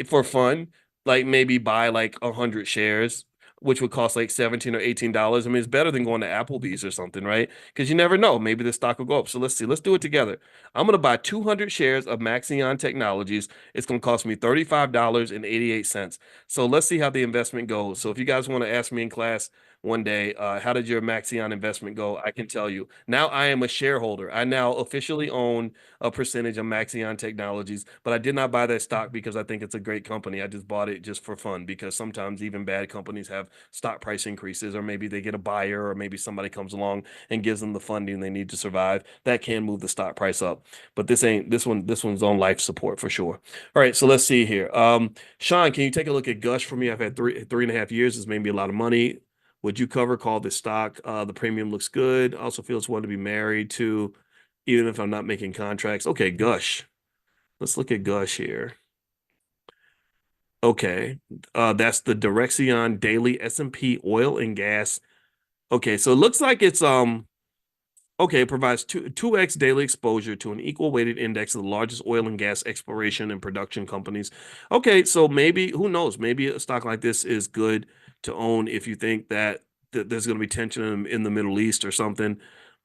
for fun, like maybe buy like 100 shares, which would cost like 17 or $18. I mean, it's better than going to Applebee's or something, right? Because you never know. Maybe the stock will go up. So let's see. Let's do it together. I'm gonna buy 200 shares of Maxion Technologies. It's gonna cost me $35.88. So let's see how the investment goes. So if you guys want to ask me in class one day, how did your Maxion investment go? I can tell you. Now I am a shareholder. I now officially own a percentage of Maxion Technologies, but I did not buy that stock because I think it's a great company. I just bought it just for fun because sometimes even bad companies have stock price increases, or maybe they get a buyer, or maybe somebody comes along and gives them the funding they need to survive. That can move the stock price up. But this one's on life support for sure. All right, so let's see here. Sean, can you take a look at Gush for me? I've had three and a half years. This made me a lot of money. Would you call this stock? The premium looks good. Also feels one to be married to even if I'm not making contracts. Okay, Gush. Let's look at Gush here. Okay. That's the Direxion Daily S&P Oil and Gas. Okay, so it looks like it's okay, it provides 2x daily exposure to an equal weighted index of the largest oil and gas exploration and production companies. Okay, so maybe who knows? Maybe a stock like this is good to own if you think that there's going to be tension in the Middle East or something.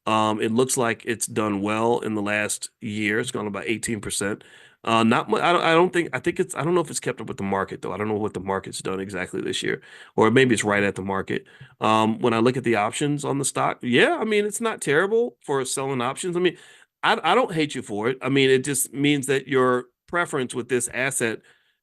It looks like it's done well in the last year. It's gone about 18%. Not much. I don't think. I think it's. I don't know if it's kept up with the market though. I don't know what the market's done exactly this year, or maybe it's right at the market. When I look at the options on the stock, yeah, I mean it's not terrible for selling options. I mean, I don't hate you for it. I mean, it just means that your preference with this asset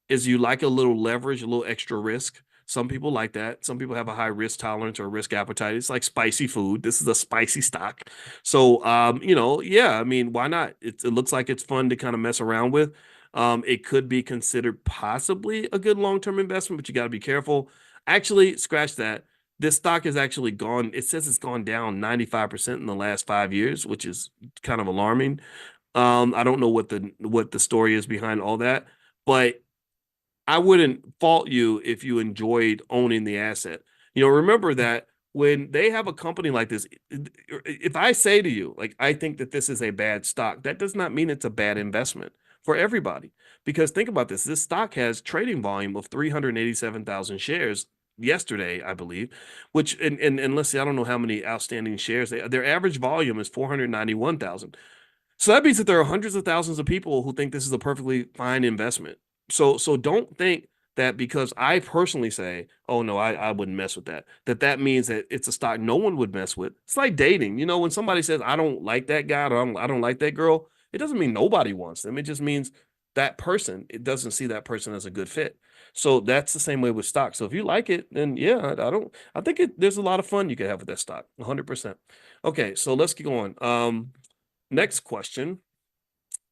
is you like a little leverage, a little extra risk. Some people like that. Some people have a high risk tolerance or risk appetite. It's like spicy food. This is a spicy stock. So, yeah, I mean, why not? It looks like it's fun to kind of mess around with. It could be considered possibly a good long-term investment, but you got to be careful. Actually, scratch that. This stock has actually gone, it says it's gone down 95% in the last 5 years, which is kind of alarming. I don't know what the story is behind all that, but I wouldn't fault you if you enjoyed owning the asset. Remember that when they have a company like this, if I say to you, like, I think that this is a bad stock, that does not mean it's a bad investment for everybody. Because think about this stock has trading volume of 387,000 shares yesterday, I believe, which, and let's see, I don't know how many outstanding shares their average volume is 491,000. So that means that there are hundreds of thousands of people who think this is a perfectly fine investment. So don't think that because I personally say, oh no, I wouldn't mess with that, that means that it's a stock no one would mess with. It's like dating. When somebody says, I don't like that guy or I don't like that girl, it doesn't mean nobody wants them. It just means that person, it doesn't see that person as a good fit. So that's the same way with stock. So if you like it, then yeah, I think there's a lot of fun you could have with that stock. 100%. Okay, so let's keep going. Next question.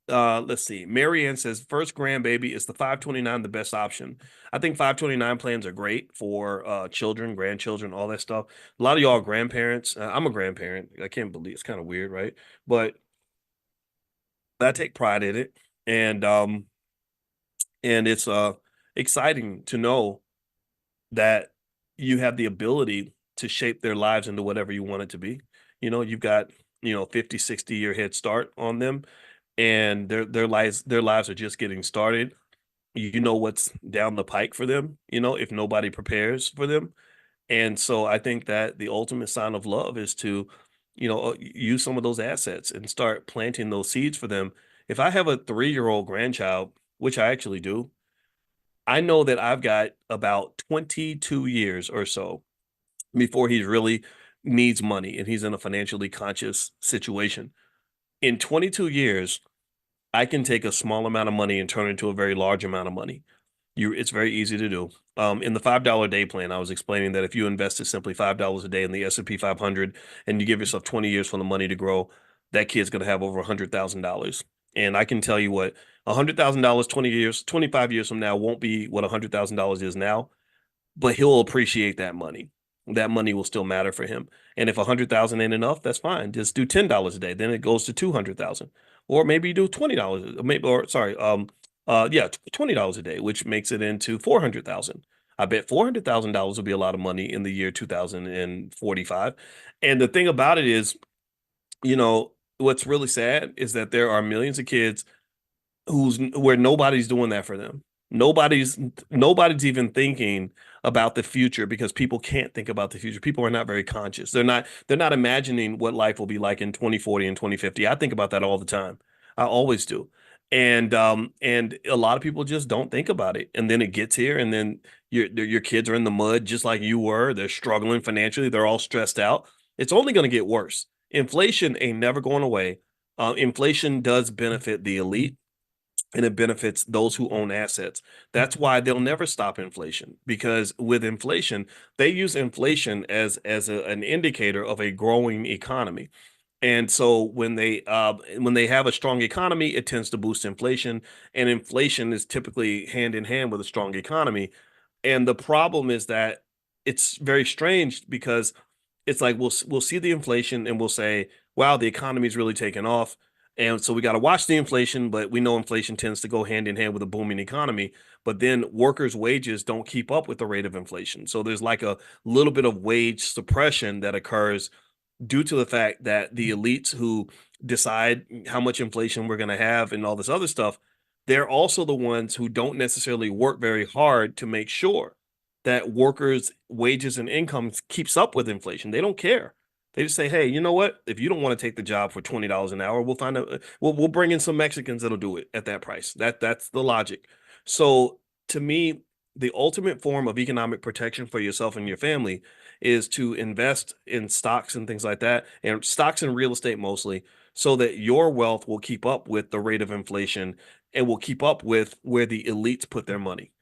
Let's see. Marianne says first grandbaby is the 529 the best option. I think 529 plans are great for children, grandchildren, all that stuff. A lot of y'all are grandparents. I'm a grandparent. I can't believe it's kind of weird, right? But I take pride in it, and it's exciting to know that you have the ability to shape their lives into whatever you want it to be. You've got 50, 60 year head start on them, and their lives are just getting started. You know what's down the pike for them, if nobody prepares for them. And so I think that the ultimate sign of love is to, use some of those assets and start planting those seeds for them. If I have a 3-year-old grandchild, which I actually do, I know that I've got about 22 years or so before he really needs money and he's in a financially conscious situation. In 22 years, I can take a small amount of money and turn it into a very large amount of money. It's very easy to do. In the $5 day plan, I was explaining that if you invested simply $5 a day in the S&P 500 and you give yourself 20 years for the money to grow, that kid's going to have over $100,000. And I can tell you what, $100,000, 20 years, 25 years from now won't be what $100,000 is now, but he'll appreciate that money. That money will still matter for him. And if 100,000 ain't enough, that's fine. Just do $10 a day. Then it goes to 200,000. Or maybe you do $20, maybe, or sorry, yeah, $20 a day, which makes it into 400,000. I bet $400,000 will be a lot of money in the year 2045. And the thing about it is, what's really sad is that there are millions of kids where nobody's doing that for them. Nobody's nobody's even thinking about the future because people can't think about the future. People are not very conscious. They're not imagining what life will be like in 2040 and 2050. I think about that all the time. I always do. And a lot of people just don't think about it. And then it gets here and then your kids are in the mud just like you were. They're struggling financially. They're all stressed out. It's only going to get worse. Inflation ain't never going away. Inflation does benefit the elite and it benefits those who own assets. That's why they'll never stop inflation because with inflation, they use inflation as an indicator of a growing economy. And so when they have a strong economy, it tends to boost inflation, and inflation is typically hand in hand with a strong economy. And the problem is that it's very strange because it's like we'll see the inflation and we'll say, "Wow, the economy's really taken off." And so we got to watch the inflation, but we know inflation tends to go hand in hand with a booming economy. But then workers' wages don't keep up with the rate of inflation. So there's like a little bit of wage suppression that occurs due to the fact that the elites who decide how much inflation we're going to have and all this other stuff, they're also the ones who don't necessarily work very hard to make sure that workers' wages and incomes keeps up with inflation. They don't care. They just say, hey, you know what? If you don't want to take the job for $20 an hour, we'll find a we'll bring in some Mexicans that'll do it at that price. That's the logic. So to me, the ultimate form of economic protection for yourself and your family is to invest in stocks and things like that, and stocks and real estate mostly, so that your wealth will keep up with the rate of inflation and will keep up with where the elites put their money.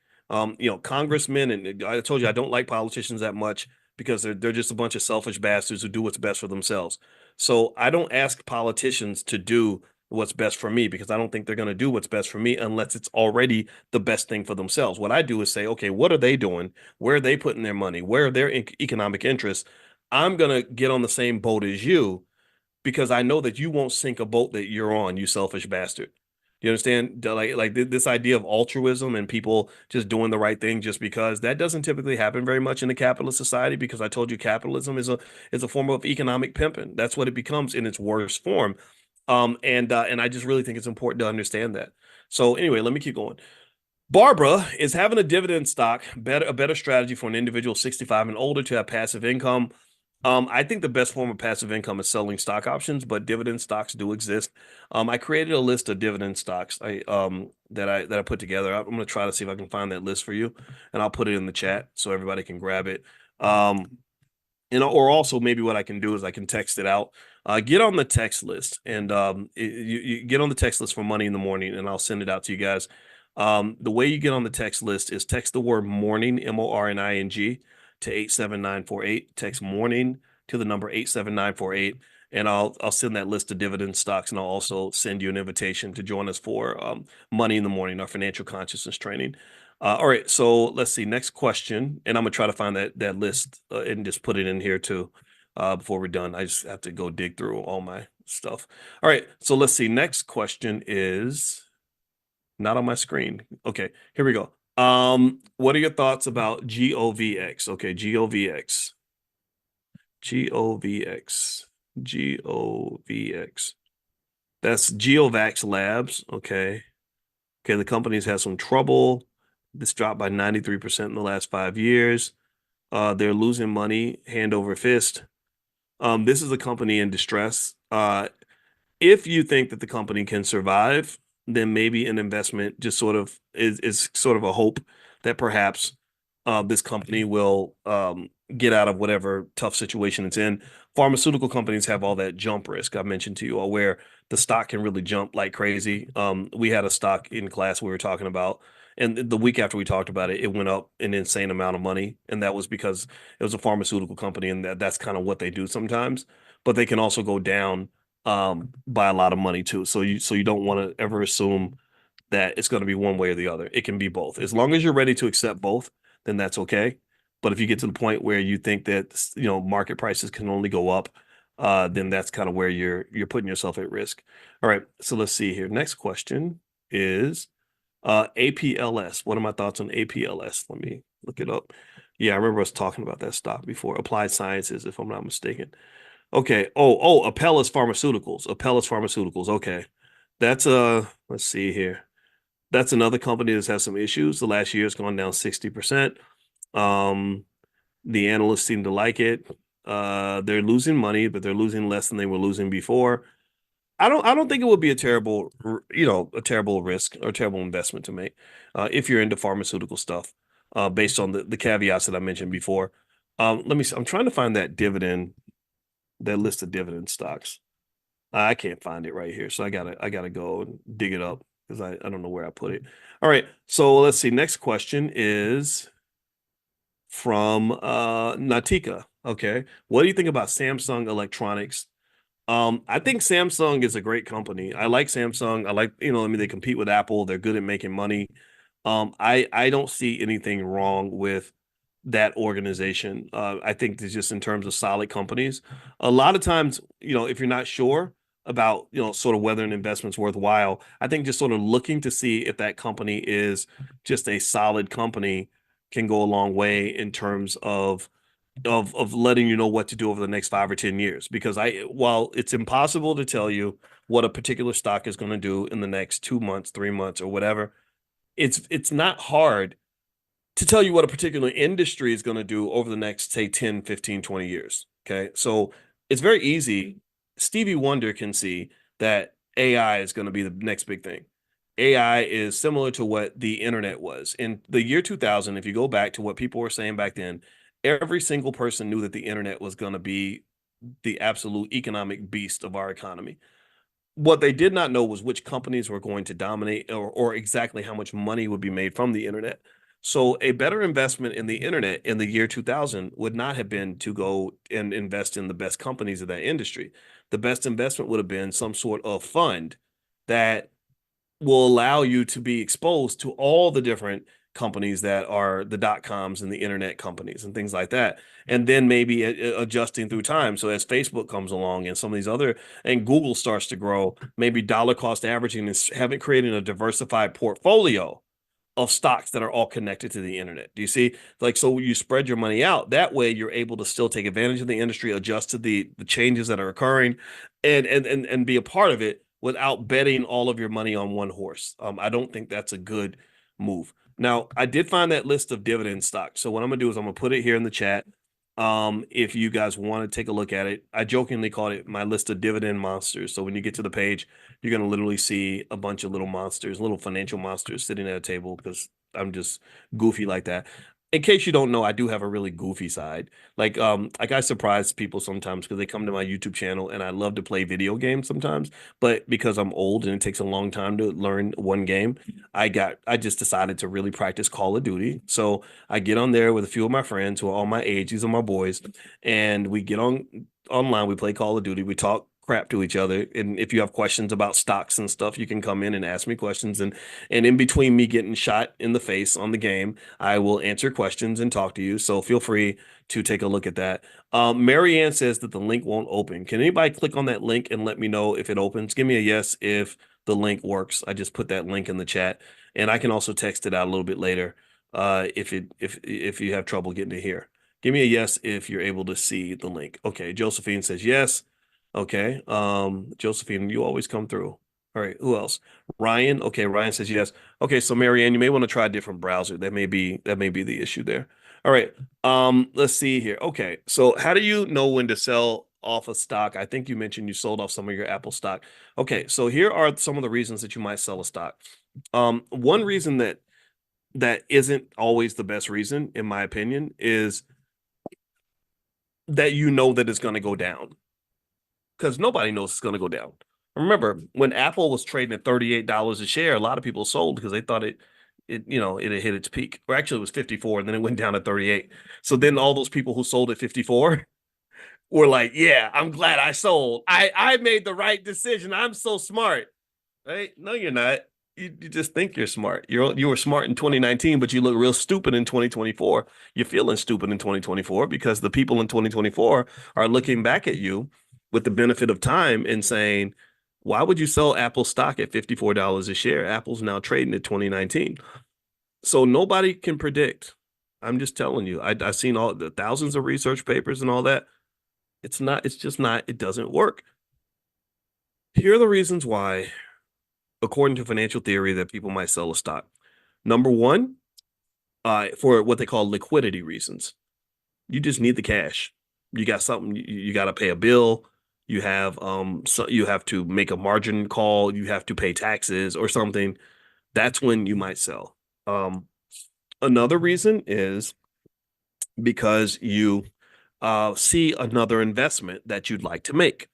Congressmen, and I told you I don't like politicians that much because they're just a bunch of selfish bastards who do what's best for themselves. So I don't ask politicians to do what's best for me because I don't think they're going to do what's best for me unless it's already the best thing for themselves. What I do is say, okay, what are they doing? Where are they putting their money? Where are their economic interests? I'm going to get on the same boat as you because I know that you won't sink a boat that you're on, you selfish bastard. You understand? Like this idea of altruism and people just doing the right thing just because that doesn't typically happen very much in a capitalist society because I told you capitalism is a form of economic pimping. That's what it becomes in its worst form. And I just really think it's important to understand that. So anyway, let me keep going. Barbara is having a dividend stock a better strategy for an individual 65 and older to have passive income. I think the best form of passive income is selling stock options, but dividend stocks do exist. I created a list of dividend stocks that I put together. I'm going to try to see if I can find that list for you, and I'll put it in the chat so everybody can grab it. Or also maybe what I can do is I can text it out. Get on the text list, and you get on the text list for Money in the Morning, and I'll send it out to you guys. The way you get on the text list is text the word morning, MORNING, to 87948. Text morning to the number 87948, and I'll send that list of dividend stocks, and I'll also send you an invitation to join us for Money in the Morning, our financial consciousness training. All right, so let's see. Next question, and I'm gonna try to find that list and just put it in here too before we're done. I just have to go dig through all my stuff. All right, so let's see. Next question is not on my screen. Okay, here we go. What are your thoughts about GOVX? Okay, GOVX, GOVX, GOVX. That's GeoVax Labs. Okay. Okay, the company's had some trouble. This dropped by 93% in the last 5 years. They're losing money hand over fist. This is a company in distress. If you think that the company can survive, then maybe an investment just sort of is sort of a hope that perhaps this company will get out of whatever tough situation it's in. Pharmaceutical companies have all that jump risk I mentioned to you, where the stock can really jump like crazy. We had a stock in class we were talking about, and the week after we talked about it, it went up an insane amount of money, and that was because it was a pharmaceutical company, and that's kind of what they do sometimes. But they can also go down by a lot of money too. So you don't want to ever assume that it's going to be one way or the other. It can be both. As long as you're ready to accept both, then that's okay. But if you get to the point where you think that market prices can only go up, then that's kind of where you're putting yourself at risk. All right, so let's see here. Next question is APLS. What are my thoughts on APLS? Let me look it up. Yeah, I remember us talking about that stock before. Applied Sciences, if I'm not mistaken. Okay. Oh, Apellis Pharmaceuticals. Apellis Pharmaceuticals. Okay. That's let's see here. That's another company that's had some issues. The last year has gone down 60%. Um, the analysts seem to like it. They're losing money, but they're losing less than they were losing before. I don't think it would be a terrible risk or terrible investment to make if you're into pharmaceutical stuff, based on the caveats that I mentioned before. Let me see. I'm trying to find that list of dividend stocks. I can't find it right here, so I gotta go and dig it up because I don't know where I put it. All right, so let's see. Next question is from Natika. Okay, what do you think about Samsung Electronics? I think Samsung is a great company. I like Samsung. I like, I mean, they compete with Apple. They're good at making money. I don't see anything wrong with that organization. I think it's just in terms of solid companies. A lot of times, if you're not sure about, sort of whether an investment's worthwhile, I think just sort of looking to see if that company is just a solid company can go a long way in terms of letting you know what to do over the next 5 or 10 years. Because while it's impossible to tell you what a particular stock is going to do in the next 2 months, 3 months, or whatever, it's not hard to tell you what a particular industry is going to do over the next, say, 10, 15, 20 years. Okay. So It's very easy. Stevie Wonder can see that AI is going to be the next big thing. AI is similar to what the internet was. In the year 2000, if you go back to what people were saying back then, every single person knew that the internet was going to be the absolute economic beast of our economy. What they did not know was which companies were going to dominate, or exactly how much money would be made from the internet. So a better investment in the internet in the year 2000 would not have been to go and invest in the best companies of that industry. The best investment would have been some sort of fund that will allow you to be exposed to all the different companies that are the dot coms and the internet companies and things like that. And then maybe adjusting through time. So as Facebook comes along and some of these other, and Google starts to grow, maybe dollar cost averaging is having creating a diversified portfolio of stocks that are all connected to the internet. Do you see? Like, so you spread your money out. That way you're able to still take advantage of the industry, adjust to the changes that are occurring, and be a part of it without betting all of your money on one horse. I don't think that's a good move. Now, I did find that list of dividend stocks. So what I'm gonna do is I'm gonna put it here in the chat. If you guys want to take a look at it, I jokingly called it my list of dividend monsters. So when you get to the page, you're going to literally see a bunch of little monsters, little financial monsters sitting at a table because I'm just goofy like that. In case you don't know, I do have a really goofy side. Like I surprise people sometimes because they come to my YouTube channel and I love to play video games sometimes. But because I'm old and it takes a long time to learn one game, I just decided to really practice Call of Duty. So I get on there with a few of my friends who are all my age. These are my boys, and we get on online. We play Call of Duty. We talk crap to each other. And if you have questions about stocks and stuff, you can come in and ask me questions. And in between me getting shot in the face on the game, I will answer questions and talk to you. So feel free to take a look at that. Marianne says that the link won't open. Can anybody click on that link and let me know if it opens? Give me a yes if the link works. I just put that link in the chat, and I can also text it out a little bit later if you have trouble getting to here. Give me a yes if you're able to see the link. Okay, Josephine says yes. Okay. Josephine, you always come through. All right, who else? Ryan. Okay, Ryan says yes. Okay, so Marianne, you may want to try a different browser. That may be the issue there. All right. Let's see here. Okay, so how do you know when to sell off a stock? I think you mentioned you sold off some of your Apple stock. Okay, so here are some of the reasons that you might sell a stock. One reason that isn't always the best reason, in my opinion, is that you know that it's going to go down because nobody knows it's going to go down. Remember, when Apple was trading at $38 a share, a lot of people sold because they thought it had hit its peak. Or actually, it was 54, and then it went down to 38. So then all those people who sold at 54 were like, "Yeah, I'm glad I sold. I made the right decision. I'm so smart." Right? No, you're not. You just think you're smart. You were smart in 2019, but you look real stupid in 2024. You're feeling stupid in 2024 because the people in 2024 are looking back at you with the benefit of time and saying, "Why would you sell Apple stock at $54 a share? Apple's now trading at 2019." So nobody can predict. I'm just telling you. I've seen all the thousands of research papers and all that. It's not. It's just not. It doesn't work. Here are the reasons why, according to financial theory, that people might sell a stock. Number one, for what they call liquidity reasons. You just need the cash. You got something, you got to pay a bill. You have to make a margin call. You have to pay taxes or something. That's when you might sell. Another reason is because you see another investment that you'd like to make.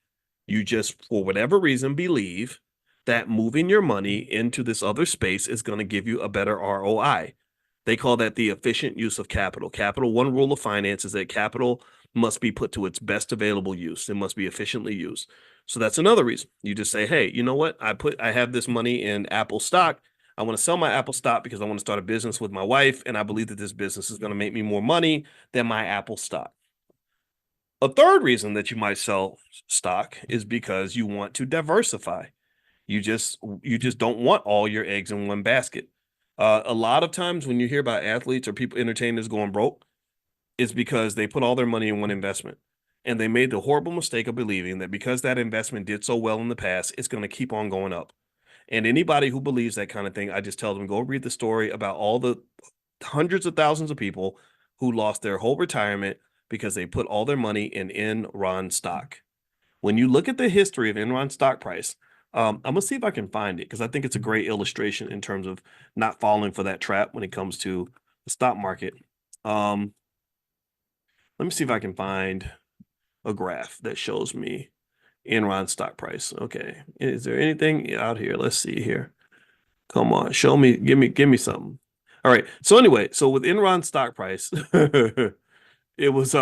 You just, for whatever reason, believe that moving your money into this other space is going to give you a better ROI. They call that the efficient use of capital. Capital, one rule of finance is that capital must be put to its best available use. It must be efficiently used. So that's another reason. You just say, hey, you know what? I have this money in Apple stock. I want to sell my Apple stock because I want to start a business with my wife, and I believe that this business is going to make me more money than my Apple stock. A third reason that you might sell stock is because you want to diversify. You just don't want all your eggs in one basket. A lot of times when you hear about athletes or people entertainers going broke, it's because they put all their money in one investment. And they made the horrible mistake of believing that because that investment did so well in the past, it's going to keep on going up. And anybody who believes that kind of thing, I just tell them, go read the story about all the hundreds of thousands of people who lost their whole retirement because they put all their money in Enron stock. When you look at the history of Enron stock price, I'm gonna see if I can find it because I think it's a great illustration in terms of not falling for that trap when it comes to the stock market. Um, Let me see if I can find a graph that shows me Enron stock price. Okay, is there anything out here? Let's see here. Come on, show me, give me something. All right. So anyway, so with Enron stock price, it was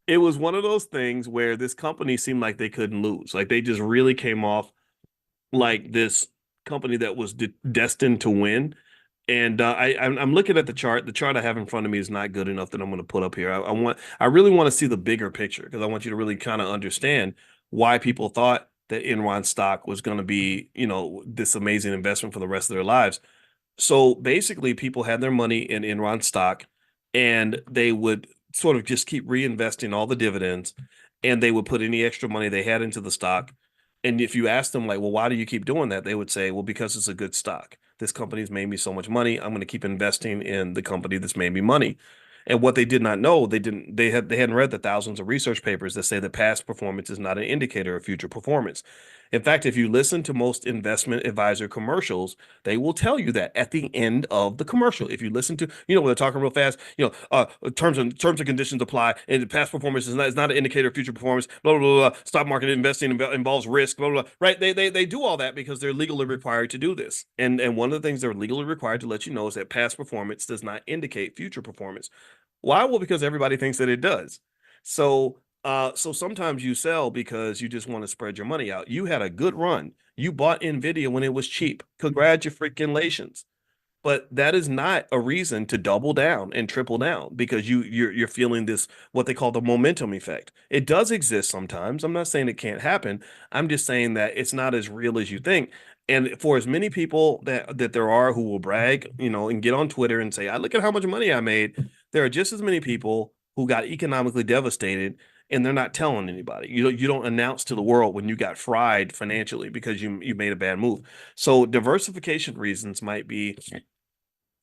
it was one of those things where this company seemed like they couldn't lose. Like they just really came off like this company that was destined to win. And I'm looking at the chart. The chart I have in front of me is not good enough that I'm going to put up here. I really want to see the bigger picture because I want you to really kind of understand why people thought that Enron stock was going to be, this amazing investment for the rest of their lives. So basically, people had their money in Enron stock and they would sort of just keep reinvesting all the dividends and they would put any extra money they had into the stock. And if you ask them, like, well, why do you keep doing that? They would say, well, because it's a good stock. This company's made me so much money. I'm going to keep investing in the company that's made me money. And what they did not know, they hadn't read the thousands of research papers that say that past performance is not an indicator of future performance. In fact, if you listen to most investment advisor commercials, they will tell you that at the end of the commercial. If you listen to, when they're talking real fast, terms and conditions apply, and past performance is not an indicator of future performance. Blah blah blah. Blah. Stock market investing involves risk. Blah blah. Blah. Right? They do all that because they're legally required to do this. And one of the things they're legally required to let you know is that past performance does not indicate future performance. Why? Well, because everybody thinks that it does. So sometimes you sell because you just want to spread your money out. You had a good run. You bought Nvidia when it was cheap. Congratulations. But that is not a reason to double down and triple down because you're feeling this what they call the momentum effect. It does exist sometimes. I'm not saying it can't happen. I'm just saying that it's not as real as you think. And for as many people that there are who will brag, and get on Twitter and say, "I look at how much money I made," there are just as many people who got economically devastated and they're not telling anybody. You don't announce to the world when you got fried financially because you made a bad move. So diversification reasons might be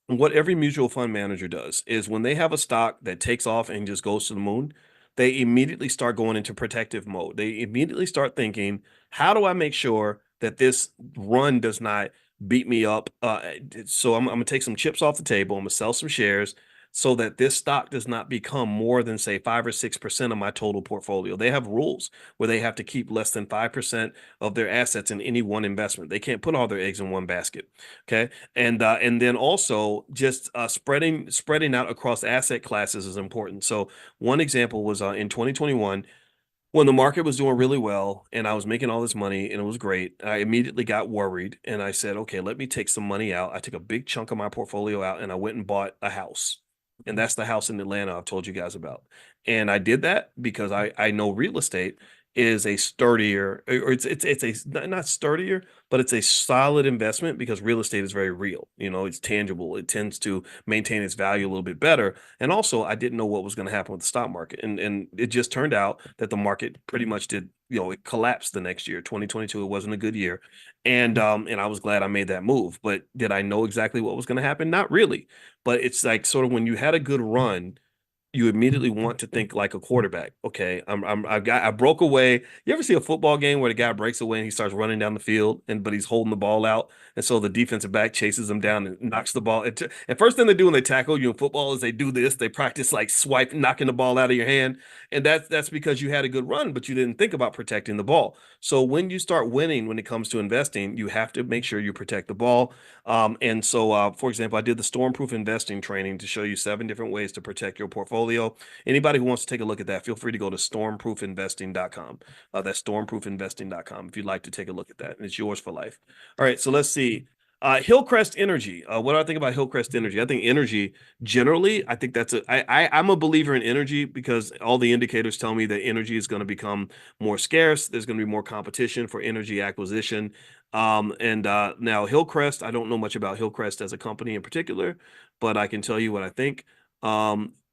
what every mutual fund manager does is when they have a stock that takes off and just goes to the moon, they immediately start going into protective mode. They immediately start thinking, how do I make sure that this run does not beat me up? So I'm going to take some chips off the table. I'm going to sell some shares so that this stock does not become more than, say, 5 or 6% of my total portfolio. They have rules where they have to keep less than 5% of their assets in any one investment. They can't put all their eggs in one basket. Okay. And then also just spreading out across asset classes is important. So one example was in 2021 when the market was doing really well and I was making all this money and it was great. I immediately got worried and I said, okay, let me take some money out. I took a big chunk of my portfolio out and I went and bought a house. And that's the house in Atlanta I've told you guys about. And I did that because I know real estate is a sturdier, or it's a not sturdier, but it's a solid investment because real estate is very real. It's tangible. It tends to maintain its value a little bit better. And also, I didn't know what was going to happen with the stock market, and it just turned out that the market pretty much did. It collapsed the next year. 2022, it wasn't a good year, and I was glad I made that move. But did I know exactly what was going to happen? Not really. But it's like sort of when you had a good run you immediately want to think like a quarterback. Okay, I broke away. You ever see a football game where the guy breaks away and he starts running down the field but he's holding the ball out, and so the defensive back chases him down and knocks the ball. And first thing they do when they tackle you in football is they do this. They practice like swipe, knocking the ball out of your hand, and that's because you had a good run, but you didn't think about protecting the ball. So when you start winning when it comes to investing, you have to make sure you protect the ball. And so, for example, I did the stormproof investing training to show you 7 different ways to protect your portfolio. Anybody who wants to take a look at that, feel free to go to stormproofinvesting.com. That's stormproofinvesting.com if you'd like to take a look at that. And it's yours for life. All right, so let's see. Hillcrest Energy. What do I think about Hillcrest Energy? I think energy generally, I think I'm a believer in energy because all the indicators tell me that energy is going to become more scarce. There's going to be more competition for energy acquisition. And now Hillcrest, I don't know much about Hillcrest as a company in particular, but I can tell you what I think.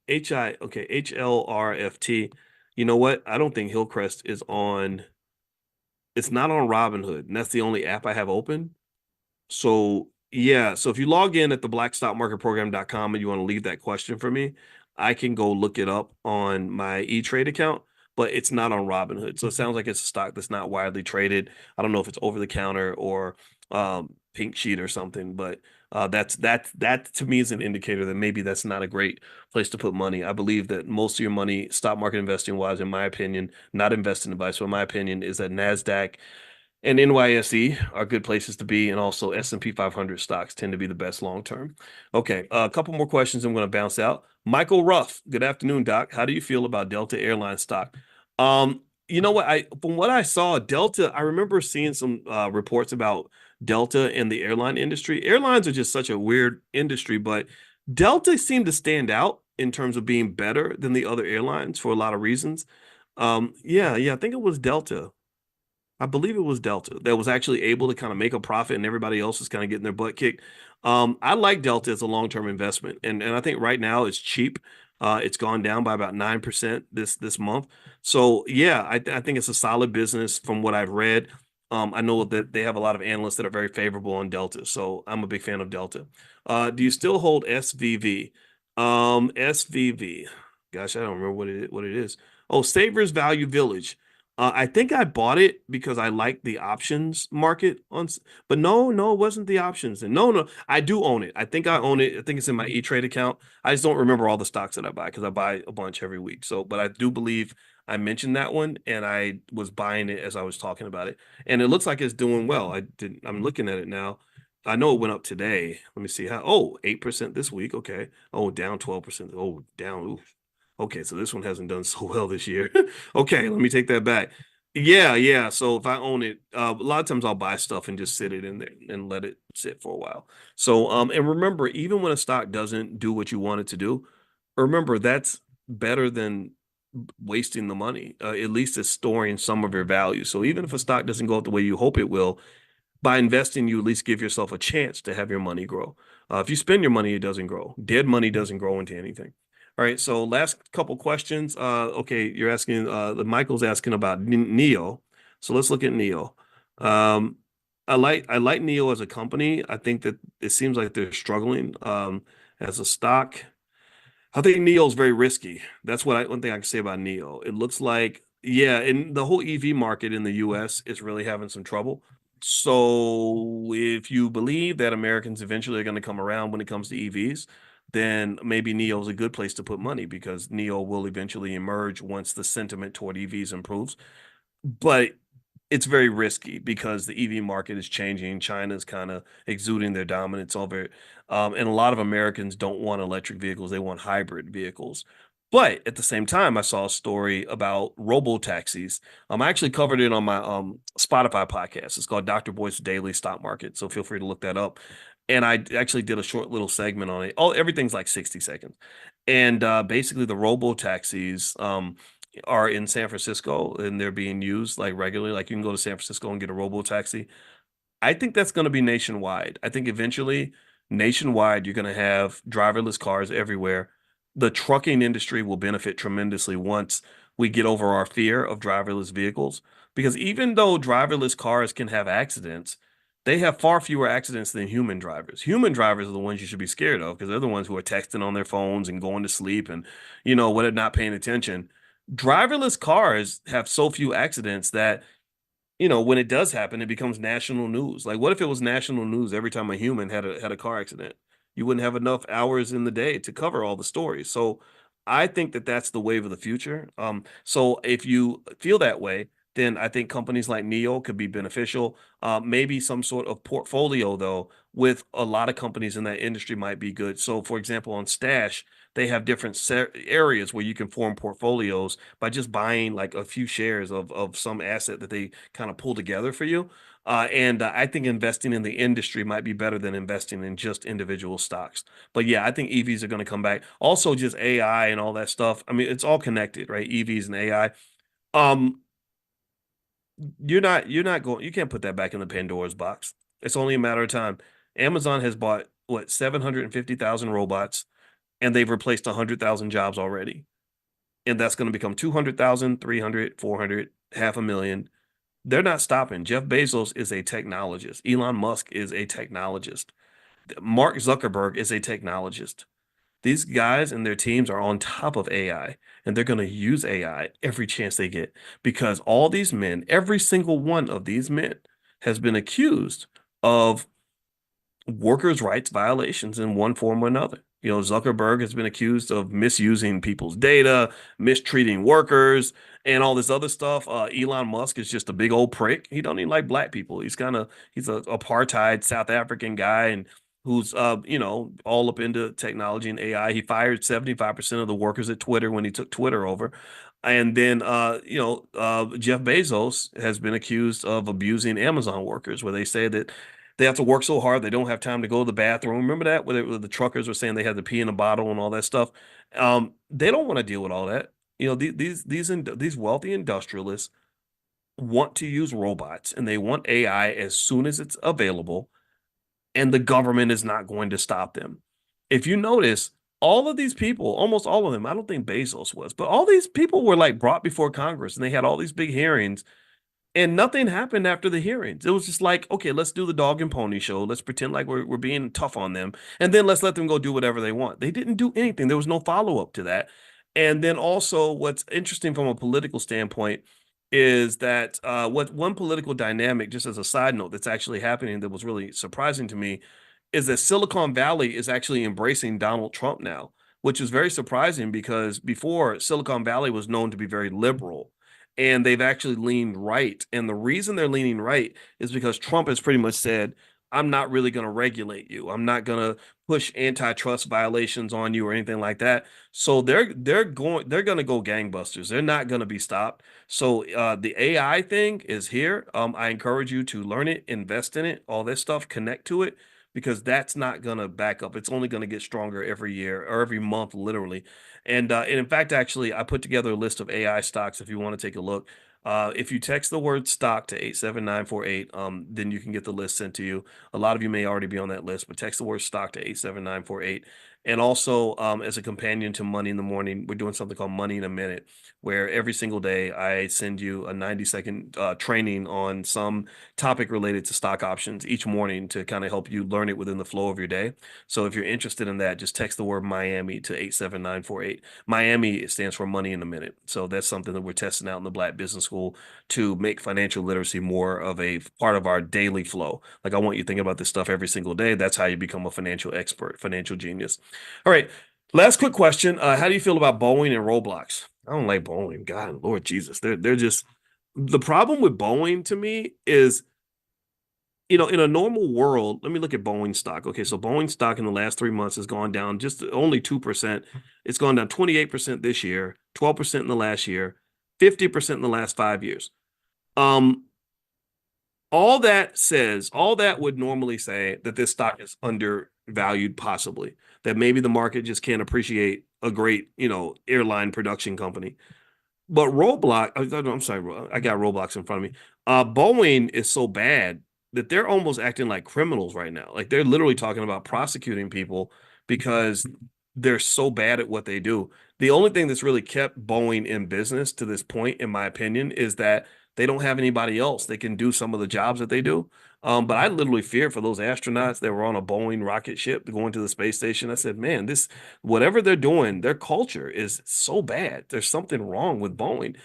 HLRFT. You know what? I don't think Hillcrest is on, it's not on Robinhood, and that's the only app I have open. So yeah, so if you log in at the blackstockmarketprogram.com and you want to leave that question for me, I can go look it up on my E-Trade account. but it's not on Robinhood. So it sounds like it's a stock that's not widely traded. I don't know if it's over the counter or pink sheet or something, but that to me is an indicator that maybe that's not a great place to put money. I believe that most of your money, stock market investing wise, in my opinion, not investing advice, but in my opinion, is that NASDAQ and NYSE are good places to be, and also S&P 500 stocks tend to be the best long term. Okay, a couple more questions I'm going to bounce out. Michael Ruff, good afternoon, Doc. How do you feel about Delta Airlines stock? You know what? From what I saw, Delta, I remember seeing some reports about Delta and the airline industry. Airlines are just such a weird industry, but Delta seemed to stand out in terms of being better than the other airlines for a lot of reasons. Yeah, I think it was Delta. I believe it was Delta that was actually able to kind of make a profit and everybody else is kind of getting their butt kicked. I like Delta as a long-term investment. And I think right now it's cheap. It's gone down by about 9% this month. So yeah, I think it's a solid business from what I've read. I know that they have a lot of analysts that are very favorable on Delta. So I'm a big fan of Delta. Do you still hold SVV? SVV. Gosh, I don't remember what it is. Oh, Savers Value Village. I think I bought it because I like the options market but no, it wasn't the options. And no, I do own it. I think I own it. I think it's in my E-Trade account. I just don't remember all the stocks that I buy because I buy a bunch every week. So, but I do believe I mentioned that one and I was buying it as I was talking about it. And it looks like it's doing well. I'm looking at it now. I know it went up today. Let me see how. Oh, 8% this week. Okay. Oh, down 12%. Oh, down. Ooh. Okay, so this one hasn't done so well this year. Okay, let me take that back. Yeah. So if I own it, a lot of times I'll buy stuff and just sit it in there and let it sit for a while. So, and remember, even when a stock doesn't do what you want it to do, remember that's better than wasting the money. At least it's storing some of your value. So even if a stock doesn't go up the way you hope it will, by investing, you at least give yourself a chance to have your money grow. If you spend your money, it doesn't grow. Dead money doesn't grow into anything. All right. So last couple questions. Okay, you're asking. Michael's asking about Neo. So let's look at Neo. Um, I like Neo as a company. I think that it seems like they're struggling as a stock. I think Neo is very risky. That's one thing I can say about Neo. It looks like, yeah, and the whole EV market in the US is really having some trouble. So if you believe that Americans eventually are going to come around when it comes to EVs, then maybe Neo is a good place to put money because Neo will eventually emerge once the sentiment toward EVs improves. But it's very risky because the EV market is changing. China's kind of exuding their dominance over it. And a lot of Americans don't want electric vehicles, they want hybrid vehicles. But at the same time, I saw a story about robo taxis. I actually covered it on my Spotify podcast. It's called Dr. Boyce Daily Stock Market. So feel free to look that up. And I actually did a short little segment on it. Oh, everything's like 60 seconds. And basically, the robo taxis are in San Francisco and they're being used like regularly. Like you can go to San Francisco and get a robo taxi. I think that's going to be nationwide. I think eventually, nationwide, you're going to have driverless cars everywhere. The trucking industry will benefit tremendously once we get over our fear of driverless vehicles. Because even though driverless cars can have accidents, they have far fewer accidents than human drivers. Human drivers are the ones you should be scared of because they're the ones who are texting on their phones and going to sleep and, what are not paying attention. Driverless cars have so few accidents that when it does happen, it becomes national news. Like, what if it was national news every time a human had a car accident? You wouldn't have enough hours in the day to cover all the stories. So, I think that that's the wave of the future. So if you feel that way, then I think companies like Neo could be beneficial. Maybe some sort of portfolio though with a lot of companies in that industry might be good. So, for example, on Stash, they have different areas where you can form portfolios by just buying like a few shares of some asset that they kind of pull together for you. And I think investing in the industry might be better than investing in just individual stocks. But yeah, I think EVs are going to come back. Also, just AI and all that stuff. I mean, it's all connected, right? EVs and AI. Um, you're not going. You can't put that back in the Pandora's box. It's only a matter of time. Amazon has bought what 750,000 robots, and they've replaced 100,000 jobs already. And that's going to become 200,000, 300, 400, 500,000. They're not stopping. Jeff Bezos is a technologist. Elon Musk is a technologist. Mark Zuckerberg is a technologist. These guys and their teams are on top of AI, and they're going to use AI every chance they get because all these men, every single one of these men, has been accused of workers' rights violations in one form or another. You know, Zuckerberg has been accused of misusing people's data, mistreating workers, and all this other stuff. Elon Musk is just a big old prick. He don't even like black people. He's a apartheid South African guy and who's all up into technology and AI. He fired 75% of the workers at Twitter when he took Twitter over. And then Jeff Bezos has been accused of abusing Amazon workers, where they say that they have to work so hard they don't have time to go to the bathroom. Remember that where the truckers were saying they had to pee in a bottle and all that stuff. They don't want to deal with all that. You know, these wealthy industrialists want to use robots and they want AI as soon as it's available, and the government is not going to stop them. If you notice, all of these people, almost all of them, I don't think Bezos was, but all these people were like brought before Congress and they had all these big hearings and nothing happened after the hearings. It was just like, okay, let's do the dog and pony show. Let's pretend like we're being tough on them. And then let's let them go do whatever they want. They didn't do anything. There was no follow-up to that. And then also, what's interesting from a political standpoint is that what one political dynamic, just as a side note, that's actually happening that was really surprising to me is that Silicon Valley is actually embracing Donald Trump now, which is very surprising because before Silicon Valley was known to be very liberal and they've actually leaned right. And the reason they're leaning right is because Trump has pretty much said, I'm not really going to regulate you. I'm not going to push antitrust violations on you or anything like that. So they're going to go gangbusters. They're not going to be stopped. So the AI thing is here. I encourage you to learn it, invest in it, all this stuff, connect to it because that's not going to back up. It's only going to get stronger every year or every month, literally. And in fact, actually, I put together a list of AI stocks if you want to take a look. If you text the word stock to 87948, then you can get the list sent to you. A lot of you may already be on that list, but text the word stock to 87948. And also, as a companion to Money in the Morning, we're doing something called Money in a Minute, where every single day I send you a 90-second training on some topic related to stock options each morning to kind of help you learn it within the flow of your day. So if you're interested in that, just text the word Miami to 87948. Miami stands for Money in a Minute. So that's something that we're testing out in the Black Business School to make financial literacy more of a part of our daily flow. Like I want you thinking about this stuff every single day. That's how you become a financial expert, financial genius. All right. Last quick question. How do you feel about Boeing and Roblox? I don't like Boeing. God, Lord Jesus. They're just the problem with Boeing to me is, in a normal world, let me look at Boeing stock. Okay, so Boeing stock in the last 3 months has gone down just only 2%. It's gone down 28% this year, 12% in the last year, 50% in the last 5 years. Um, all that would normally say that this stock is undervalued, possibly, that maybe the market just can't appreciate a great, airline production company. But Roblox, I'm sorry, I got Roblox in front of me. Boeing is so bad that they're almost acting like criminals right now. Like they're literally talking about prosecuting people because they're so bad at what they do. The only thing that's really kept Boeing in business to this point, in my opinion, is that they don't have anybody else that can do some of the jobs that they do. But I literally fear for those astronauts that were on a Boeing rocket ship going to the space station. I said, man, whatever they're doing, their culture is so bad. There's something wrong with Boeing.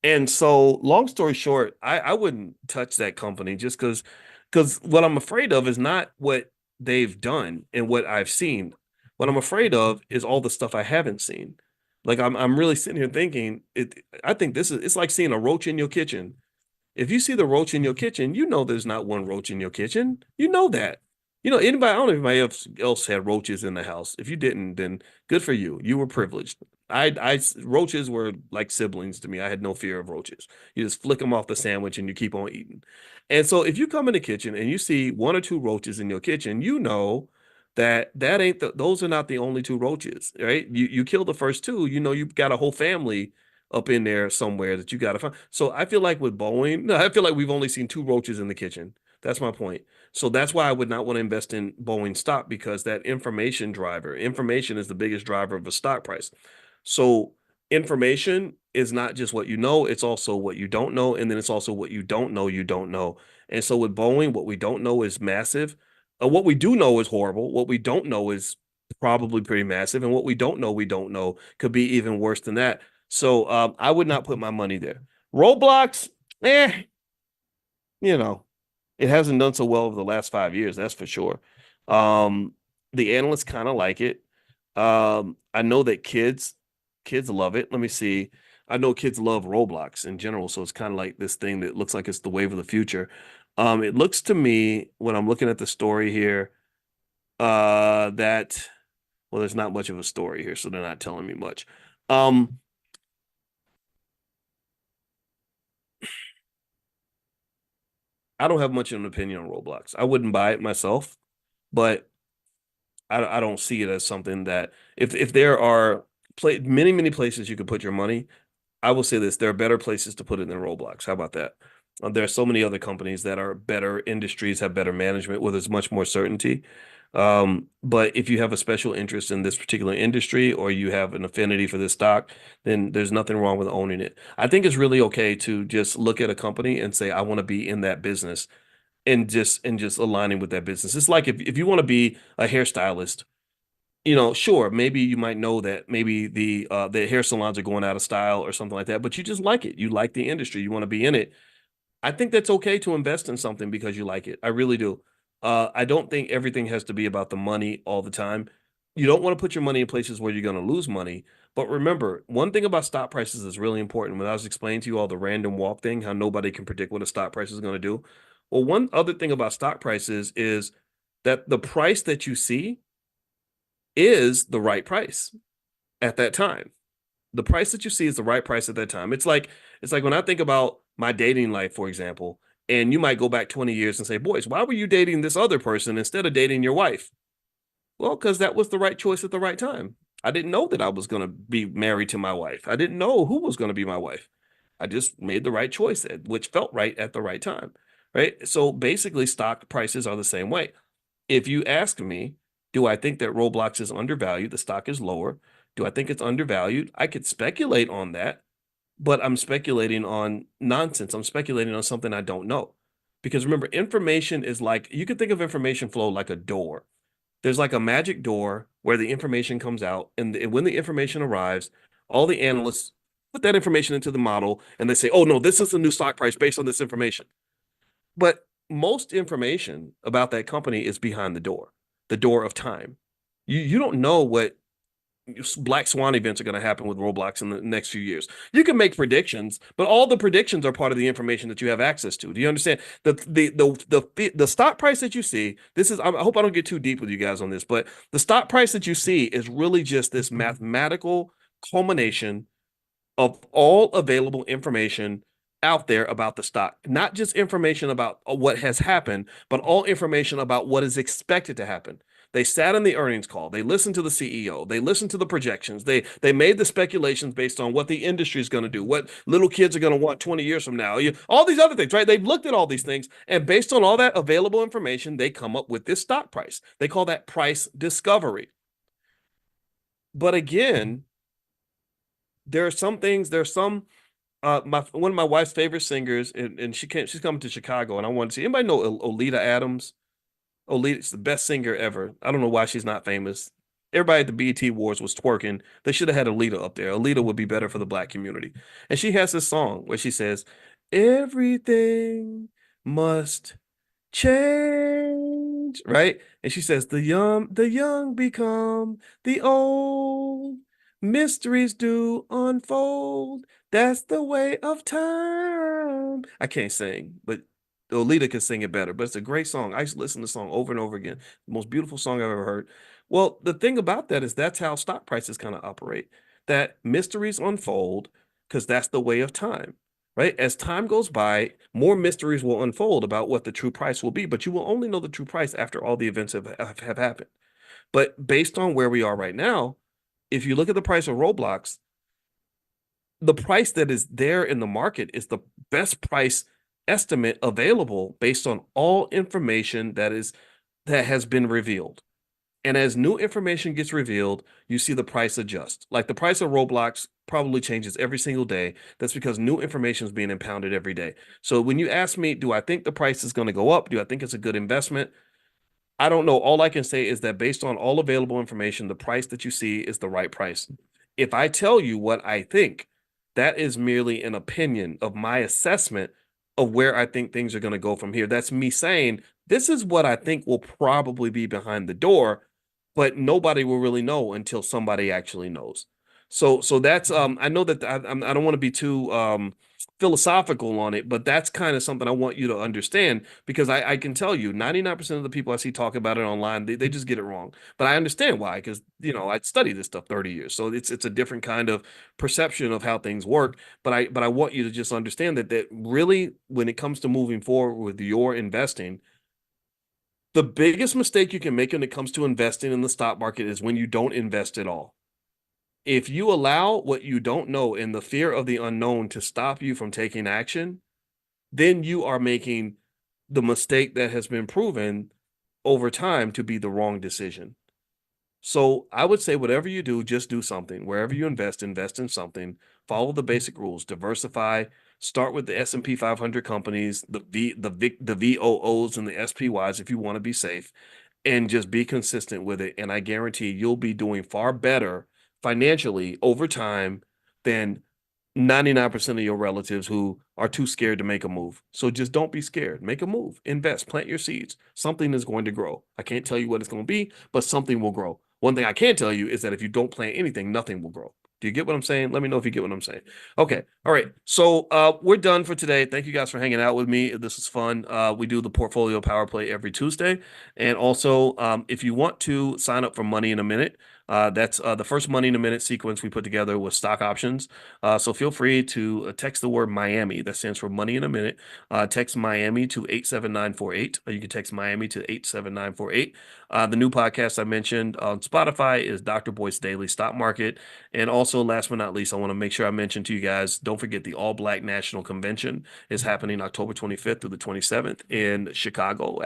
And so, long story short, I wouldn't touch that company just because what I'm afraid of is not what they've done and what I've seen. What I'm afraid of is all the stuff I haven't seen. Like I'm really sitting here thinking I think it's like seeing a roach in your kitchen. If you see the roach in your kitchen, you know there's not one roach in your kitchen. You know that. Anybody, I don't know if anybody else had roaches in the house. If you didn't, then good for you. You were privileged. Roaches were like siblings to me. I had no fear of roaches. You just flick them off the sandwich and you keep on eating. And so if you come in the kitchen and you see one or two roaches in your kitchen, you know that ain't those are not the only two roaches, right? You kill the first two, you've got a whole family up in there somewhere that you got to find. So I feel like with Boeing, no, I feel like we've only seen two roaches in the kitchen. That's my point. So that's why I would not want to invest in Boeing stock because that information is the biggest driver of a stock price. So information is not just what you know, it's also what you don't know. And then it's also what you don't know. And so with Boeing, what we don't know is massive. What we do know is horrible. What we don't know is Probably pretty massive. And what we don't know could be even worse than that. So I would not put my money there. Roblox, eh, you know, it hasn't done so well over the last 5 years, that's for sure. Um, the analysts kind of like it. I know that kids love it. Let me see. I know kids love Roblox in general, so it's kind of like this thing that looks like it's the wave of the future. It looks to me when I'm looking at the story here, that well, there's not much of a story here, so they're not telling me much. Um, I don't have much of an opinion on Roblox. I wouldn't buy it myself, but I don't see it as something that if there are many places you could put your money, I will say this: there are better places to put it than Roblox. How about that? There are so many other companies that are better industries, have better management, where there's much more certainty. But if you have a special interest in this particular industry or you have an affinity for this stock, then there's nothing wrong with owning it. I think it's really okay to just look at a company and say, I want to be in that business and just aligning with that business. It's like if you want to be a hairstylist, sure, maybe you might know that maybe the hair salons are going out of style or something like that, but you just like it. You like the industry. You want to be in it. I think that's okay to invest in something because you like it. I really do. I don't think everything has to be about the money all the time. You don't want to put your money in places where you're going to lose money. But remember, one thing about stock prices is really important. When I was explaining to you all the random walk thing, how nobody can predict what a stock price is going to do. Well, one other thing about stock prices is that the price that you see is the right price at that time. The price that you see is the right price at that time. It's like when I think about my dating life, for example, and you might go back 20 years and say, "Boys, why were you dating this other person instead of dating your wife?" Well, because that was the right choice at the right time. I didn't know that I was going to be married to my wife. I didn't know who was going to be my wife. I just made the right choice, which felt right at the right time. Right. So basically, stock prices are the same way. If you ask me, do I think that Roblox is undervalued? The stock is lower. Do I think it's undervalued? I could speculate on that, but I'm speculating on nonsense. I'm speculating on something I don't know. Because remember, information is like you could think of information flow like a door. There's like a magic door where the information comes out, and when the information arrives, all the analysts put that information into the model and they say, oh, no, this is the new stock price based on this information. But most information about that company is behind the door of time. You don't know what black swan events are going to happen with Roblox in the next few years. You can make predictions, but all the predictions are part of the information that you have access to. Do you understand? The stock price that you see, this is I hope I don't get too deep with you guys on this, but the stock price that you see is really just this mathematical culmination of all available information out there about the stock, not just information about what has happened, but all information about what is expected to happen. They sat in the earnings call. They listened to the CEO. They listened to the projections. They made the speculations based on what the industry is going to do, what little kids are going to want 20 years from now, all these other things, right? They've looked at all these things, and based on all that available information, they come up with this stock price. They call that price discovery. But again, there are some things. There's some my one of my wife's favorite singers, and she's coming to Chicago, and I want to see anybody know Olita Adams. Olita's the best singer ever. I don't know why she's not famous. Everybody at the BET Awards was twerking. They should have had Alita up there. Alita would be better for the black community. And she has this song where she says, "Everything must change," right? And she says, the young become the old, mysteries do unfold. That's the way of time. I can't sing, but Olita can sing it better. But it's a great song. I used to listen to the song over and over again. The most beautiful song I've ever heard. Well, the thing about that is that's how stock prices kind of operate. That mysteries unfold because that's the way of time, right? As time goes by, more mysteries will unfold about what the true price will be, but you will only know the true price after all the events have happened. But based on where we are right now, if you look at the price of Roblox, the price that is there in the market is the best price estimate available based on all information that has been revealed. And as new information gets revealed, you see the price adjust. Like the price of Roblox probably changes every single day. That's because new information is being impounded every day. So when you ask me, do I think the price is going to go up? Do I think it's a good investment? I don't know. All I can say is that based on all available information, the price that you see is the right price. If I tell you what I think, that is merely an opinion of my assessment of where I think things are going to go from here. That's me saying, this is what I think will probably be behind the door, but nobody will really know until somebody actually knows. So that's I know that I don't want to be too philosophical on it, but that's kind of something I want you to understand because I can tell you 99% of the people I see talk about it online, they just get it wrong. But I understand why, because I studied this stuff 30 years. So it's a different kind of perception of how things work. But I want you to just understand that really when it comes to moving forward with your investing, the biggest mistake you can make when it comes to investing in the stock market is when you don't invest at all. If you allow what you don't know and the fear of the unknown to stop you from taking action, then you are making the mistake that has been proven over time to be the wrong decision. So I would say whatever you do, just do something. Wherever you invest, invest in something. Follow the basic rules. Diversify. Start with the S&P 500 companies, the VOOs and the SPYs if you want to be safe, and just be consistent with it. And I guarantee you'll be doing far better financially over time than 99% of your relatives who are too scared to make a move. So just don't be scared. Make a move. Invest. Plant your seeds. Something is going to grow. I can't tell you what it's going to be, but something will grow. One thing I can tell you is that if you don't plant anything, nothing will grow. Do you get what I'm saying? Let me know if you get what I'm saying. Okay. All right. So we're done for today. Thank you guys for hanging out with me. This is fun. We do the portfolio power play every Tuesday. And also, if you want to sign up for Money in a Minute, that's the first Money in a Minute sequence we put together with stock options. So feel free to text the word Miami. That stands for Money in a Minute. Text Miami to 87948. You can text Miami to 87948. The new podcast I mentioned on Spotify is Dr. Boyce Daily Stock Market. And also, last but not least, I want to make sure I mention to you guys, don't forget the All Black National Convention is happening October 25th through the 27th in Chicago,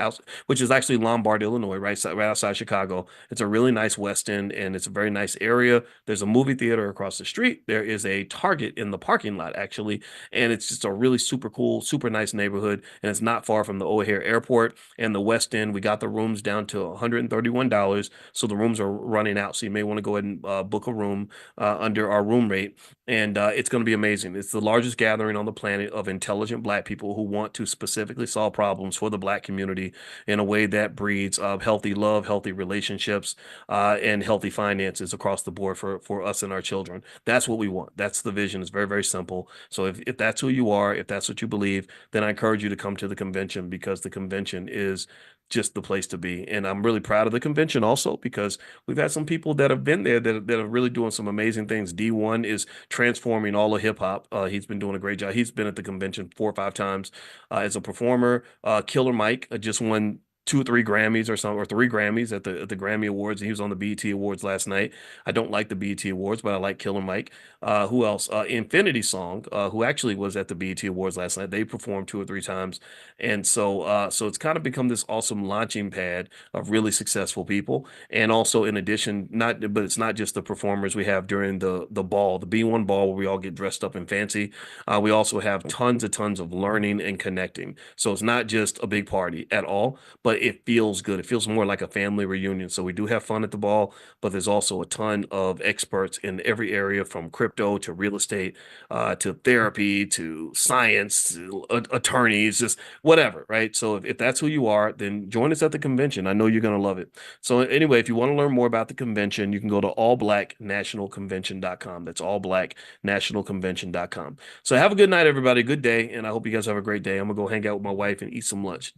which is actually Lombard, Illinois, right outside Chicago. It's a really nice West End, and it's a very nice area. There's a movie theater across the street. There is a Target in the parking lot, actually, and it's just a really super cool, super nice neighborhood, and it's not far from the O'Hare Airport and the West End. We got the rooms down to $131, so the rooms are running out, so you may want to go ahead and book a room under our room rate, and it's going to be amazing. It's the largest gathering on the planet of intelligent Black people who want to specifically solve problems for the Black community in a way that breeds healthy love, healthy relationships, and healthy finances across the board for us and our children. That's what we want. That's the vision. It's very, very simple. So if that's who you are, if that's what you believe, then I encourage you to come to the convention because the convention is just the place to be. And I'm really proud of the convention also because we've had some people that have been there that are really doing some amazing things. D1 is transforming all of hip hop. He's been doing a great job. He's been at the convention 4 or 5 times as a performer. Killer Mike just won 2 or 3 Grammys or something, or 3 Grammys at the Grammy Awards. And he was on the BET Awards last night. I don't like the BET Awards, but I like Killer Mike. Who else? Infinity Song, who actually was at the BET Awards last night. They performed 2 or 3 times, and so it's kind of become this awesome launching pad of really successful people. And also, in addition, but it's not just the performers we have during the ball, the B1 ball, where we all get dressed up and fancy. We also have tons of learning and connecting. So it's not just a big party at all, but it feels good. It feels more like a family reunion. So we do have fun at the ball, but there's also a ton of experts in every area from crypto to real estate, to therapy to science, to attorneys, just whatever, right? So if that's who you are, then join us at the convention. I know you're going to love it. So anyway, if you want to learn more about the convention, you can go to allblacknationalconvention.com. That's allblacknationalconvention.com. So have a good night, everybody. Good day. And I hope you guys have a great day. I'm going to go hang out with my wife and eat some lunch.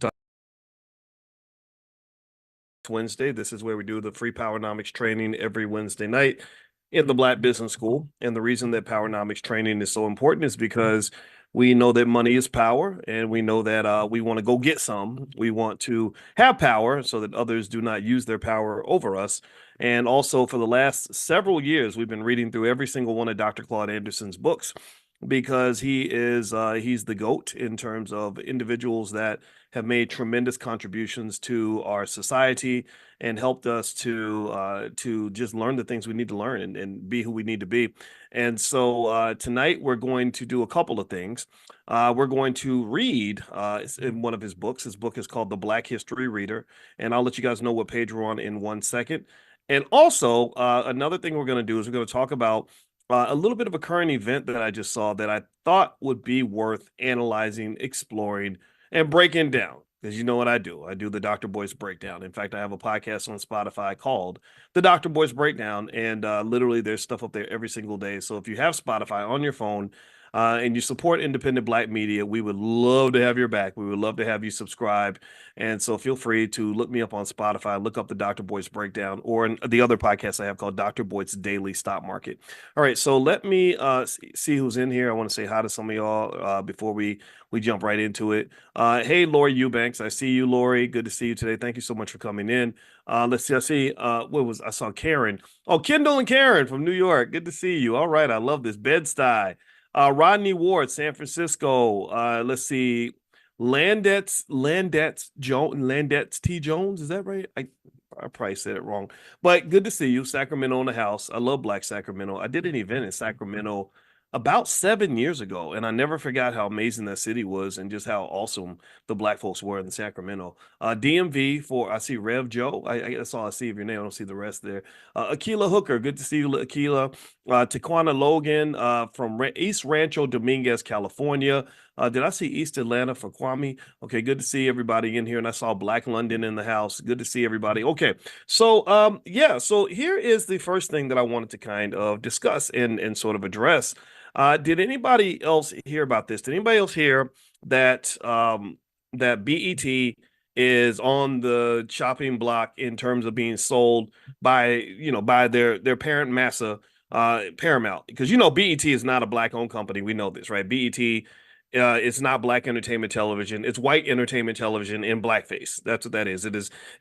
Wednesday. This is where we do the free Powernomics training every Wednesday night in the Black Business School. And the reason that Powernomics training is so important is because we know that money is power, and we know that we want to go get some. We want to have power so that others do not use their power over us. And also, for the last several years, we've been reading through every single one of Dr. Claude Anderson's books. because he's the GOAT in terms of individuals that have made tremendous contributions to our society and helped us to just learn the things we need to learn and be who we need to be. And so tonight we're going to do a couple of things. We're going to read in one of his books. His book is called The Black History Reader, and I'll let you guys know what page we're on in 1 second. And also, another thing we're going to do is we're going to talk about a little bit of a current event that I just saw that I thought would be worth analyzing, exploring, and breaking down. Because you know what I do? I do the Dr. Boyce Breakdown. In fact, I have a podcast on Spotify called the Dr. Boyce Breakdown, and literally there's stuff up there every single day. So if you have Spotify on your phone, and you support independent Black media, we would love to have your back. We would love to have you subscribe. And so feel free to look me up on Spotify, look up the Dr. Boyce Breakdown, or the other podcast I have called Dr. Boyce Daily Stock Market. All right, so let me see who's in here. I want to say hi to some of y'all before we jump right into it. Hey, Lori Eubanks, I see you, Lori. Good to see you today. Thank you so much for coming in. Let's see. I see. I saw Karen. Oh, Kendall and Karen from New York. Good to see you. All right, I love this. Bed-Stuy. Rodney Ward, San Francisco. Let's see. Landetz T. Jones. Is that right? I probably said it wrong, but good to see you. Sacramento in the house. I love Black Sacramento. I did an event in Sacramento about 7 years ago, and I never forgot how amazing that city was and just how awesome the Black folks were in Sacramento. DMV I see Rev Joe. That's all I see of your name. I don't see the rest there. Akila Hooker. Good to see you, Akila. Taquana Logan from East Rancho Dominguez, California. Did I see East Atlanta for Kwame? Okay, good to see everybody in here. And I saw Black London in the house. Good to see everybody. Okay, so yeah, so here is the first thing that I wanted to kind of discuss and sort of address. Did anybody else hear about this? Did anybody else hear that that BET is on the chopping block in terms of being sold by their parent massa, Paramount? Because BET is not a Black owned company. We know this, right? BET it's not Black entertainment television. It's white entertainment television in blackface. That's what that is.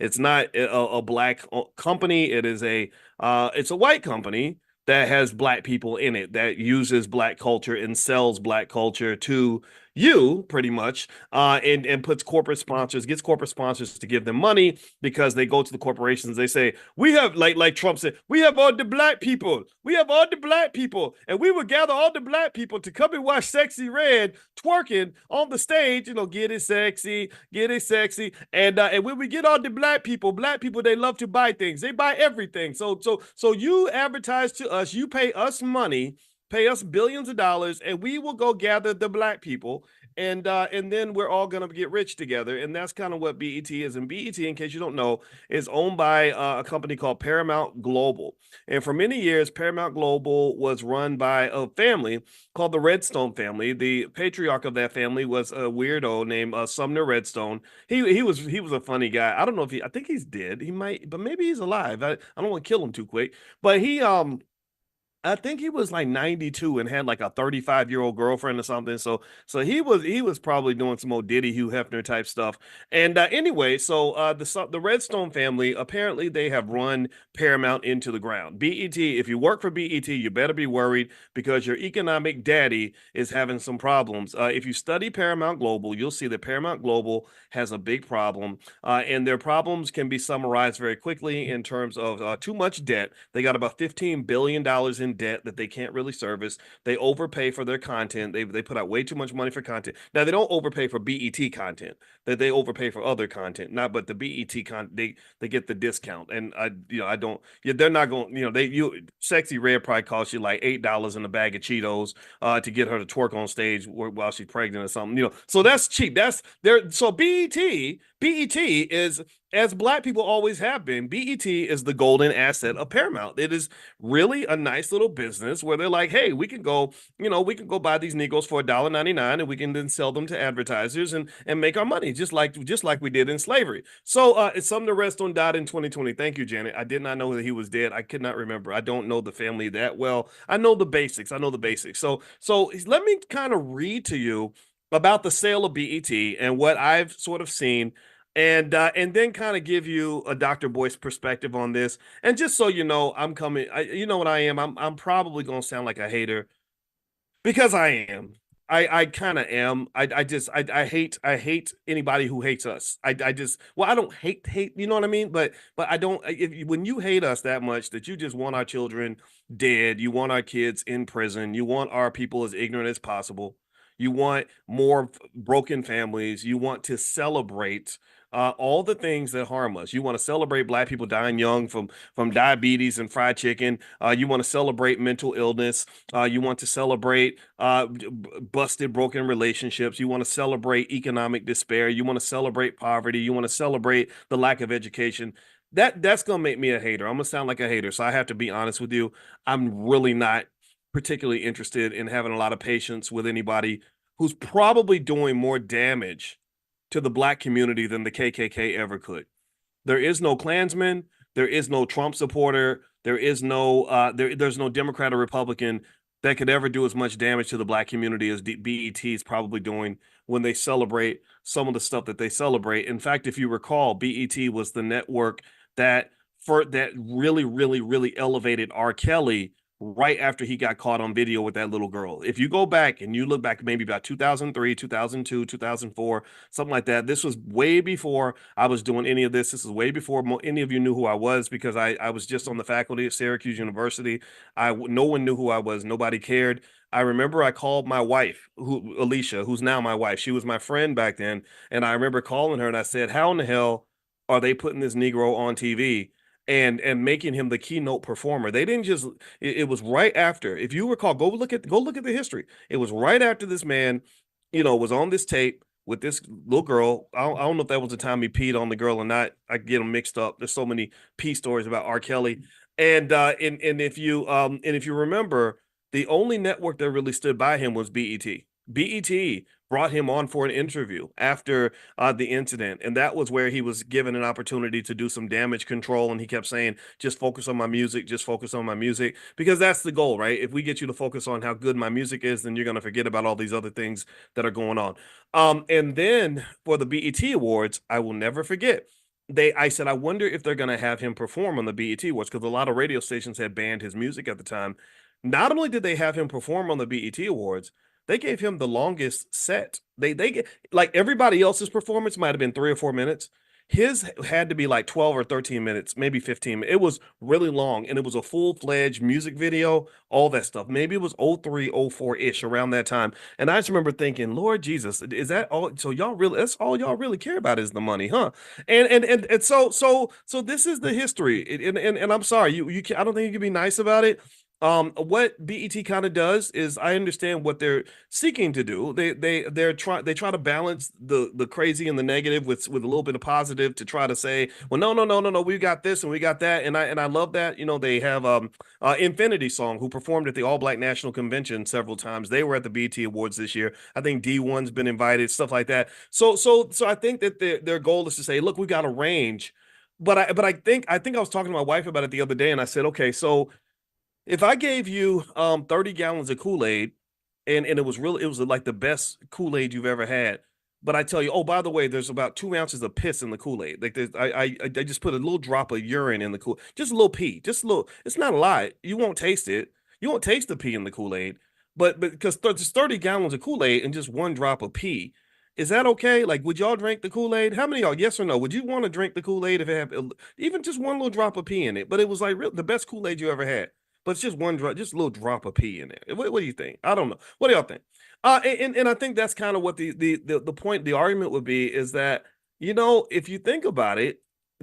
It's not a Black company. It's a white company that has Black people in it, that uses Black culture and sells Black culture to you pretty much, and gets corporate sponsors to give them money because they go to the corporations. They say, we have, like Trump said, we have all the Black people. We have all the Black people, and we will gather all the Black people to come and watch Sexy Red twerking on the stage. Get it sexy, get it sexy. And when we get all the Black people, they love to buy things. They buy everything. So you advertise to us, you pay us money, pay us billions of dollars, and we will go gather the Black people, and then we're all gonna get rich together. And that's kind of what BET is. And BET, in case you don't know, is owned by a company called Paramount Global. And for many years, Paramount Global was run by a family called the Redstone family. The patriarch of that family was a weirdo named Sumner Redstone. He was a funny guy. I don't know if I think he's dead. He might, but maybe he's alive. I don't want to kill him too quick. But I think he was like 92 and had like a 35-year-old girlfriend or something. So he was probably doing some old Diddy Hugh Hefner type stuff. And anyway, so the Redstone family, apparently they have run Paramount into the ground. BET, if you work for BET, you better be worried because your economic daddy is having some problems. If you study Paramount Global, you'll see that Paramount Global has a big problem, and their problems can be summarized very quickly in terms of too much debt. They got about $15 billion in debt that they can't really service. They overpay for their content. They put out way too much money for content. Now they don't overpay for BET content. That they overpay for other content. Not but the BET content they get the discount. And I don't. Yeah, they're not going. Sexy Red probably costs you like $8 in a bag of Cheetos to get her to twerk on stage while she's pregnant or something. So that's cheap. That's there. So BET is, as Black people always have been, BET is the golden asset of Paramount. It is really a nice little business where they're like, hey, we can go buy these Negroes for $1.99 and we can then sell them to advertisers and make our money just like we did in slavery. So it's something the rest on died in 2020. Thank you, Janet. I did not know that he was dead. I could not remember. I don't know the family that well. I know the basics. So let me kind of read to you about the sale of BET and what I've sort of seen, and then kind of give you a Dr. Boyce perspective on this. And just so you know, I'm coming. You know what I am. I'm probably gonna sound like a hater. Because I am. I kind of am. I hate anybody who hates us. I just well I don't hate, you know what I mean? But I don't if when you hate us that much that you just want our children dead, you want our kids in prison, you want our people as ignorant as possible. You want more broken families. You want to celebrate all the things that harm us. You want to celebrate black people dying young from diabetes and fried chicken. You want to celebrate mental illness. You want to celebrate busted, broken relationships. You want to celebrate economic despair. You want to celebrate poverty. You want to celebrate the lack of education. That's gonna make me a hater. I'm gonna sound like a hater, so I have to be honest with you. I'm really not particularly interested in having a lot of patience with anybody who's probably doing more damage to the black community than the KKK ever could. There is no Klansman. There is no Trump supporter. There's no Democrat or Republican that could ever do as much damage to the black community as BET is probably doing when they celebrate some of the stuff that they celebrate. In fact, if you recall, BET was the network that that really elevated R. Kelly right after he got caught on video with that little girl. If you go back and you look back maybe about 2003, 2002, 2004, something like that, this was way before I was doing any of this. This is way before any of you knew who I was because I was just on the faculty at Syracuse University. No one knew who I was. Nobody cared. I remember I called my wife, Alicia, who's now my wife. She was my friend back then, and I remember calling her and I said, "How in the hell are they putting this Negro on TV?" And making him the keynote performer. They didn't just it was right after. If you recall, go look at the history. It was right after this man, was on this tape with this little girl. I don't know if that was the time he peed on the girl or not. I get them mixed up. There's so many pee stories about R. Kelly. And if you remember, the only network that really stood by him was BET. BET brought him on for an interview after the incident, and that was where he was given an opportunity to do some damage control. And he kept saying, "Just focus on my music, just focus on my music," because that's the goal, right? If we get you to focus on how good my music is, then you're going to forget about all these other things that are going on. And then for the BET Awards, I will never forget. I said, I wonder if they're going to have him perform on the BET Awards because a lot of radio stations had banned his music at the time. Not only did they have him perform on the BET Awards, they gave him the longest set. They like everybody else's performance might have been 3 or 4 minutes. His had to be like 12 or 13 minutes, maybe 15. It was really long and it was a full-fledged music video, all that stuff. Maybe it was 03, 04-ish around that time. And I just remember thinking, Lord Jesus, is that all? So y'all really, that's all y'all really care about is the money, huh? And so this is the history. And I'm sorry, I don't think you can be nice about it. What BET kind of does is I understand what they're seeking to do. They try to balance the crazy and the negative with a little bit of positive to try to say, well, no, we got this and we got that, and I love that. They have Infinity Song who performed at the All Black National Convention several times. They were at the BET Awards this year. I think D1's been invited, stuff like that. So I think that their goal is to say, look, we got a range. But I think I was talking to my wife about it the other day, and I said, okay, so if I gave you 30 gallons of Kool-Aid and it was like the best Kool-Aid you've ever had, but I tell you, oh, by the way, there's about 2 ounces of piss in the Kool-Aid. Like I just put a little drop of urine in the Kool, just a little pee, just a little. It's not a lot. You won't taste it. You won't taste the pee in the Kool-Aid, but because there's 30 gallons of Kool-Aid and just one drop of pee. Is that okay? Like, would y'all drink the Kool-Aid? How many of y'all, yes or no? Would you want to drink the Kool-Aid if it had even just one little drop of pee in it? But it was like the best Kool-Aid you ever had, but it's just one drop, just a little drop of pee in there. What do you think? I don't know. What do y'all think? And I think that's kind of what the point, the argument would be is that, if you think about it,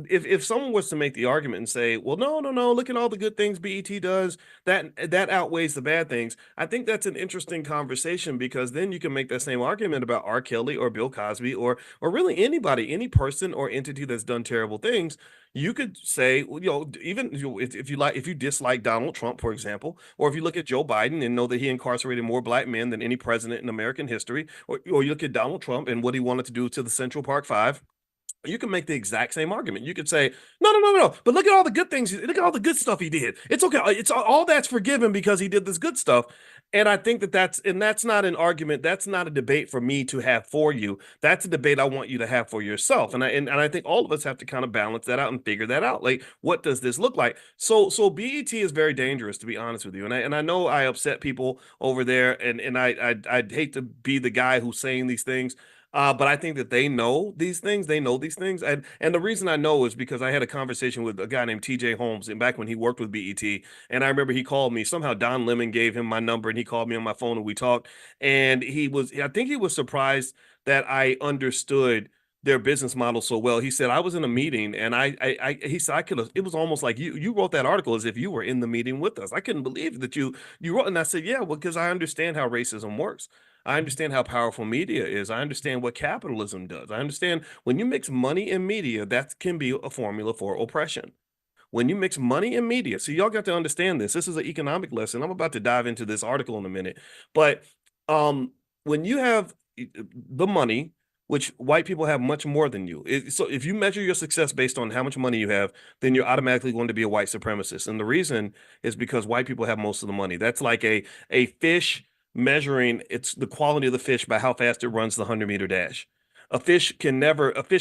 if someone was to make the argument and say, well, no, look at all the good things BET does, that outweighs the bad things. I think that's an interesting conversation because then you can make that same argument about R. Kelly or Bill Cosby or really anybody, any person or entity that's done terrible things. You could say, well, even if you dislike Donald Trump, for example, or if you look at Joe Biden and know that he incarcerated more black men than any president in American history, or you look at Donald Trump and what he wanted to do to the Central Park Five, You can make the exact same argument. You could say, no, no, no, no. But look at all the good things. Look at all the good stuff he did. It's okay. It's all that's forgiven because he did this good stuff. And I think that that's not an argument. That's not a debate for me to have for you. That's a debate I want you to have for yourself. And I think all of us have to kind of balance that out and figure that out. Like, what does this look like? So BET is very dangerous, to be honest with you. And I know I upset people over there, and I'd hate to be the guy who's saying these things. But I think that they know these things. They know these things, and the reason I know is because I had a conversation with a guy named T.J. Holmes, and back when he worked with BET, and I remember he called me. Somehow Don Lemon gave him my number, and he called me on my phone, and we talked. And I think he was surprised that I understood their business model so well. He said I was in a meeting, and he said I could have. It was almost like you wrote that article as if you were in the meeting with us. I couldn't believe that you wrote, and I said, yeah, well, because I understand how racism works. I understand how powerful media is. I understand what capitalism does. I understand when you mix money and media, that can be a formula for oppression. When you mix money and media, so y'all got to understand this. This is an economic lesson. I'm about to dive into this article in a minute, but um, when you have the money, which white people have much more than you, so if you measure your success based on how much money you have, then you're automatically going to be a white supremacist. And the reason is because white people have most of the money. That's like a fish measuring it's the quality of the fish by how fast it runs the 100-meter dash. A fish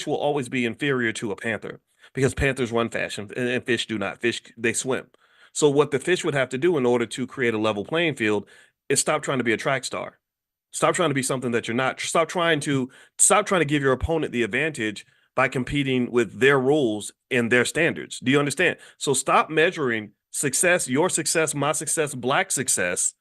will always be inferior to a panther because panthers run fast and fish do not. Fish, they swim. So what the fish would have to do in order to create a level playing field is stop trying to be a track star. Stop trying to be something that you're not. Stop trying to give your opponent the advantage by competing with their rules and their standards. Do you understand? So stop measuring success, your success, my success, black success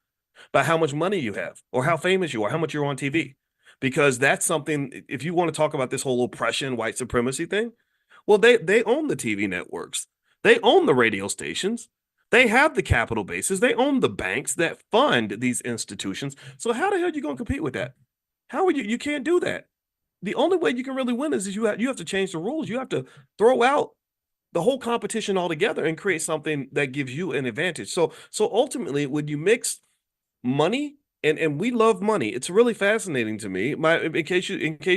by how much money you have or how famous you are, how much you're on TV. Because that's something, if you want to talk about this whole oppression, white supremacy thing, well, they own the TV networks, they own the radio stations, they have the capital bases, they own the banks that fund these institutions. So how the hell are you going to compete with that? How are you? You can't do that. The only way you can really win is you have to change the rules. You have to throw out the whole competition altogether and create something that gives you an advantage. So ultimately, when you mix money and we love money. It's really fascinating to me. In case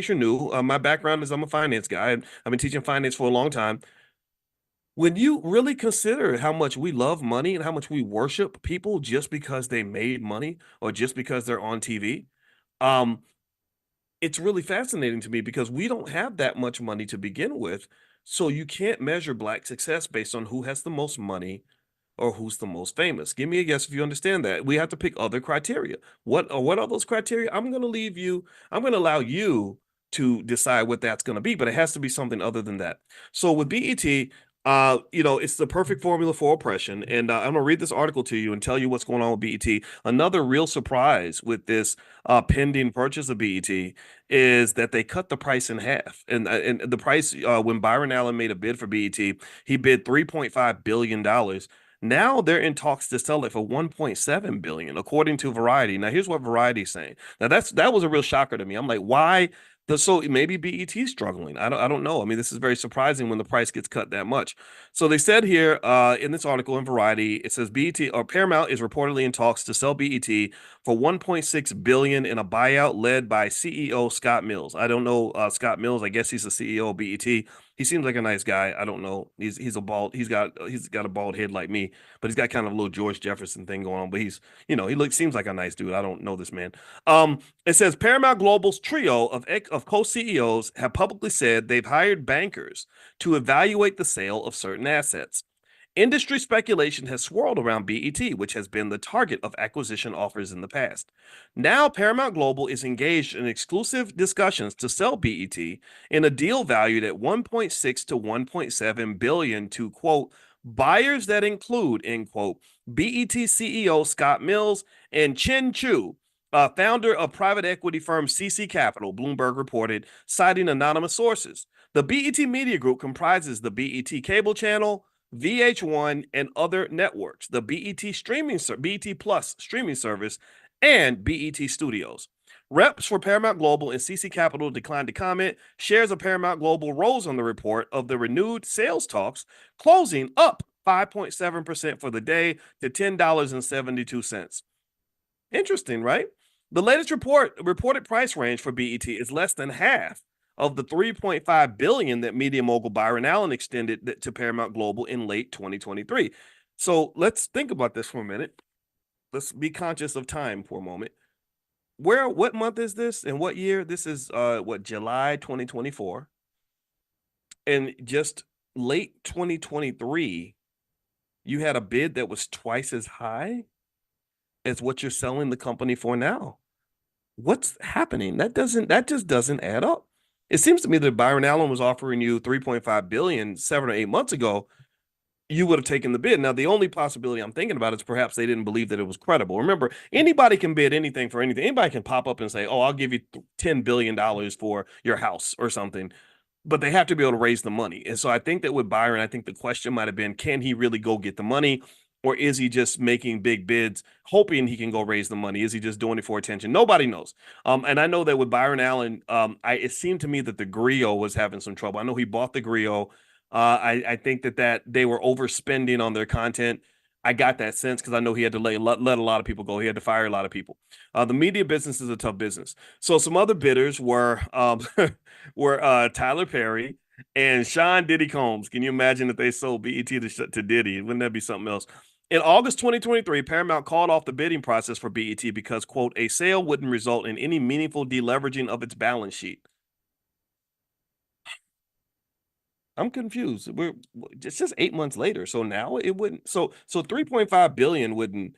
you're new, my background is I'm a finance guy. I've been teaching finance for a long time. When you really consider how much we love money and how much we worship people just because they made money or just because they're on TV, um, it's really fascinating to me because we don't have that much money to begin with. So you can't measure black success based on who has the most money or who's the most famous. Give me a guess if you understand that. We have to pick other criteria. What are those criteria? I'm going to allow you to decide what that's going to be, but it has to be something other than that. So with BET, it's the perfect formula for oppression. And I'm going to read this article to you and tell you what's going on with BET. Another real surprise with this pending purchase of BET is that they cut the price in half. And the price, when Byron Allen made a bid for BET, he bid $3.5 billion. Now they're in talks to sell it for 1.7 billion, according to Variety. Now here's what Variety's saying. Now that was a real shocker to me. I'm like, why? So maybe BET's struggling. I don't know. I mean, this is very surprising when the price gets cut that much. So they said here in this article in Variety, it says BET or Paramount is reportedly in talks to sell BET for 1.6 billion in a buyout led by CEO Scott Mills. I don't know Scott Mills. I guess he's the CEO of BET. He seems like a nice guy. I don't know. He's got a bald head like me, but he's got kind of a little George Jefferson thing going on. But seems like a nice dude. I don't know this man. It says Paramount Global's trio of co-CEOs have publicly said they've hired bankers to evaluate the sale of certain assets. Industry speculation has swirled around BET, which has been the target of acquisition offers in the past. Now, Paramount Global is engaged in exclusive discussions to sell BET in a deal valued at 1.6 to 1.7 billion to quote buyers that include end quote BET CEO Scott Mills and Chen Chu, founder of private equity firm CC Capital, Bloomberg reported, citing anonymous sources. The BET Media Group comprises the BET cable channel, VH1, and other networks, the BET Plus streaming service, and BET Studios. Reps for Paramount Global and CC Capital declined to comment. Shares of Paramount Global rose on the report of the renewed sales talks, closing up 5.7% for the day to $10.72. Interesting, right? The latest reported price range for BET is less than half of the 3.5 billion that media mogul Byron Allen extended to Paramount Global in late 2023. So let's think about this for a minute. Let's be conscious of time for a moment. What month is this and what year? This is what, July 2024. And just late 2023, you had a bid that was twice as high as what you're selling the company for now. What's happening? That just doesn't add up. It seems to me that Byron Allen was offering you 3.5 billion 7 or 8 months ago. You would have taken the bid. Now, the only possibility I'm thinking about is perhaps they didn't believe that it was credible. Remember, anybody can bid anything for anything. Anybody can pop up and say, "Oh, I'll give you $10 billion for your house or something," but they have to be able to raise the money. And so I think that with Byron, I think the question might have been, can he really go get the money? Or is he just making big bids, hoping he can go raise the money? Is he just doing it for attention? Nobody knows. And I know that with Byron Allen, it seemed to me that the Griot was having some trouble. I know he bought the Griot. I think that they were overspending on their content. I got that sense because I know he had to let a lot of people go. He had to fire a lot of people. The media business is a tough business. So some other bidders were were Tyler Perry and Sean Diddy Combs. Can you imagine if they sold BET to Diddy? Wouldn't that be something else? In August 2023, Paramount called off the bidding process for BET because, quote, a sale wouldn't result in any meaningful deleveraging of its balance sheet. I'm confused. It's just 8 months later. So now it wouldn't. So 3.5 billion wouldn't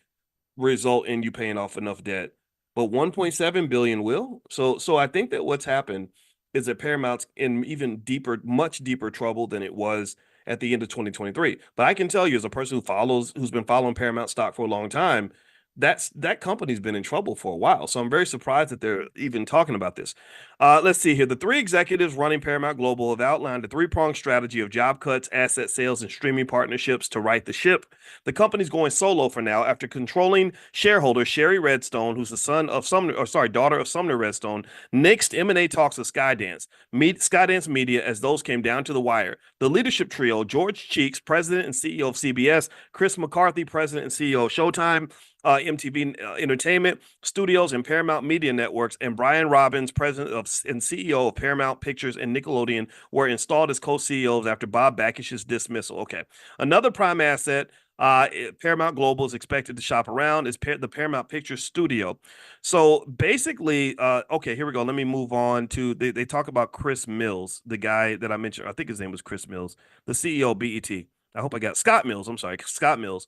result in you paying off enough debt, but 1.7 billion will. So I think that what's happened is that Paramount's in even deeper, much deeper trouble than it was at the end of 2023. But I can tell you, as a person who's been following Paramount stock for a long time, that company's been in trouble for a while. So I'm very surprised that they're even talking about this. Let's see here. The three executives running Paramount Global have outlined a three-pronged strategy of job cuts, asset sales, and streaming partnerships to right the ship. The company's going solo for now after controlling shareholder Sherry Redstone, who's the daughter of Sumner Redstone, nixed M&A talks with Skydance Media as those came down to the wire. The leadership trio, George Cheeks, president and CEO of CBS, Chris McCarthy, president and CEO of Showtime, MTV Entertainment Studios and Paramount Media Networks, and Brian Robbins, president and CEO of Paramount Pictures and Nickelodeon, were installed as co-CEOs after Bob Bakish's dismissal. Okay. Another prime asset Paramount Global is expected to shop around is the Paramount Pictures Studio. So basically, okay, here we go. Let me move on to, they talk about Chris Mills, the guy that I mentioned. I think his name was Chris Mills, the CEO of BET. I hope I got Scott Mills. I'm sorry, Scott Mills.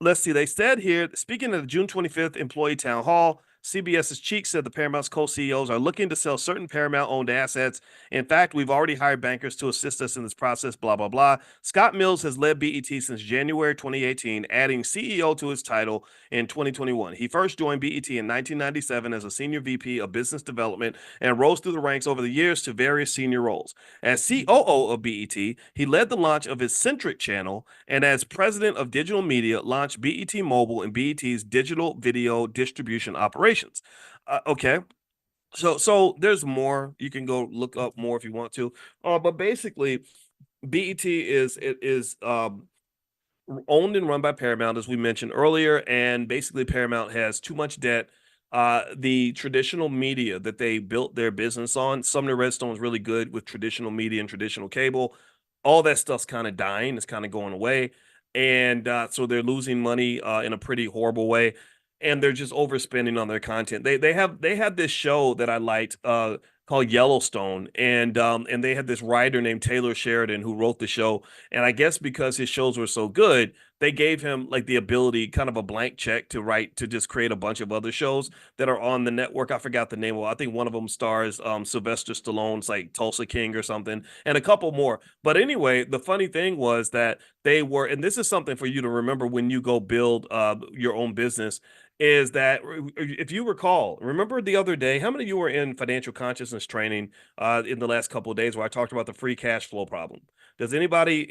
Let's see. They said here, speaking of the June 25th employee town hall, CBS's Cheek said the Paramount's co-CEOs are looking to sell certain Paramount-owned assets. In fact, we've already hired bankers to assist us in this process, blah, blah, blah. Scott Mills has led BET since January 2018, adding CEO to his title in 2021. He first joined BET in 1997 as a senior VP of business development and rose through the ranks over the years to various senior roles. As COO of BET, he led the launch of his Centric channel, and as president of digital media, launched BET Mobile and BET's digital video distribution operations. Okay. So there's more. You can go look up more if you want to. But basically, BET is owned and run by Paramount, as we mentioned earlier, and basically Paramount has too much debt. The traditional media that they built their business on, Sumner Redstone is really good with traditional media and traditional cable. All that stuff's kind of dying. It's kind of going away, and so they're losing money in a pretty horrible way, and they're just overspending on their content. They had this show that I liked called Yellowstone, and they had this writer named Taylor Sheridan who wrote the show, and I guess because his shows were so good, they gave him like the ability, kind of a blank check to just create a bunch of other shows that are on the network. I forgot the name of it. I think one of them stars Sylvester Stallone's like Tulsa King or something, and a couple more. But anyway, the funny thing was that they were, and this is something for you to remember when you go build your own business, is that if you recall, remember the other day, how many of you were in financial consciousness training in the last couple of days where I talked about the free cash flow problem? Does anybody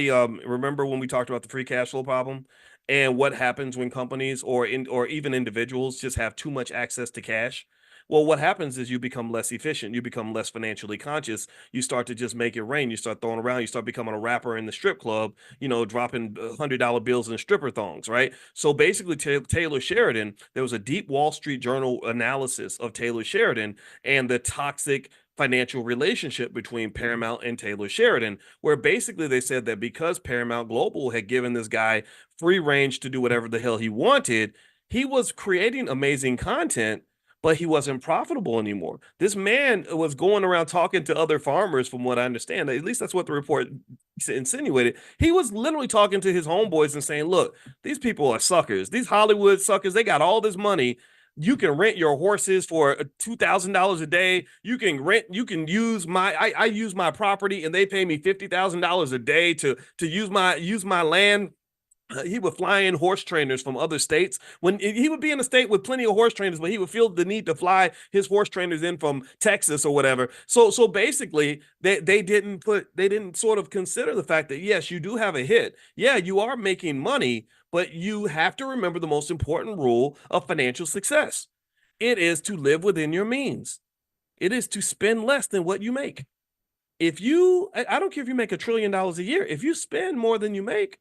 remember when we talked about the free cash flow problem and what happens when companies or even individuals just have too much access to cash? Well, what happens is you become less efficient, you become less financially conscious, you start to just make it rain, you start throwing around, you start becoming a rapper in the strip club, dropping $100 bills in stripper thongs, right? So basically, Taylor Sheridan, there was a deep Wall Street Journal analysis of Taylor Sheridan and the toxic financial relationship between Paramount and Taylor Sheridan, where basically they said that because Paramount Global had given this guy free range to do whatever the hell he wanted, he was creating amazing content, but he wasn't profitable anymore. This man was going around talking to other farmers, from what I understand. At least that's what the report insinuated. He was literally talking to his homeboys and saying, look, these people are suckers. These Hollywood suckers, they got all this money. You can rent your horses for $2,000 a day. You can use I use my property and they pay me $50,000 a day to use my land. He would fly in horse trainers from other states. When he would be in a state with plenty of horse trainers, but he would feel the need to fly his horse trainers in from Texas or whatever. So basically, they didn't sort of consider the fact that yes, you do have a hit. Yeah, you are making money, but you have to remember the most important rule of financial success. It is to live within your means. It is to spend less than what you make. If you, I don't care if you make $1 trillion a year, if you spend more than you make,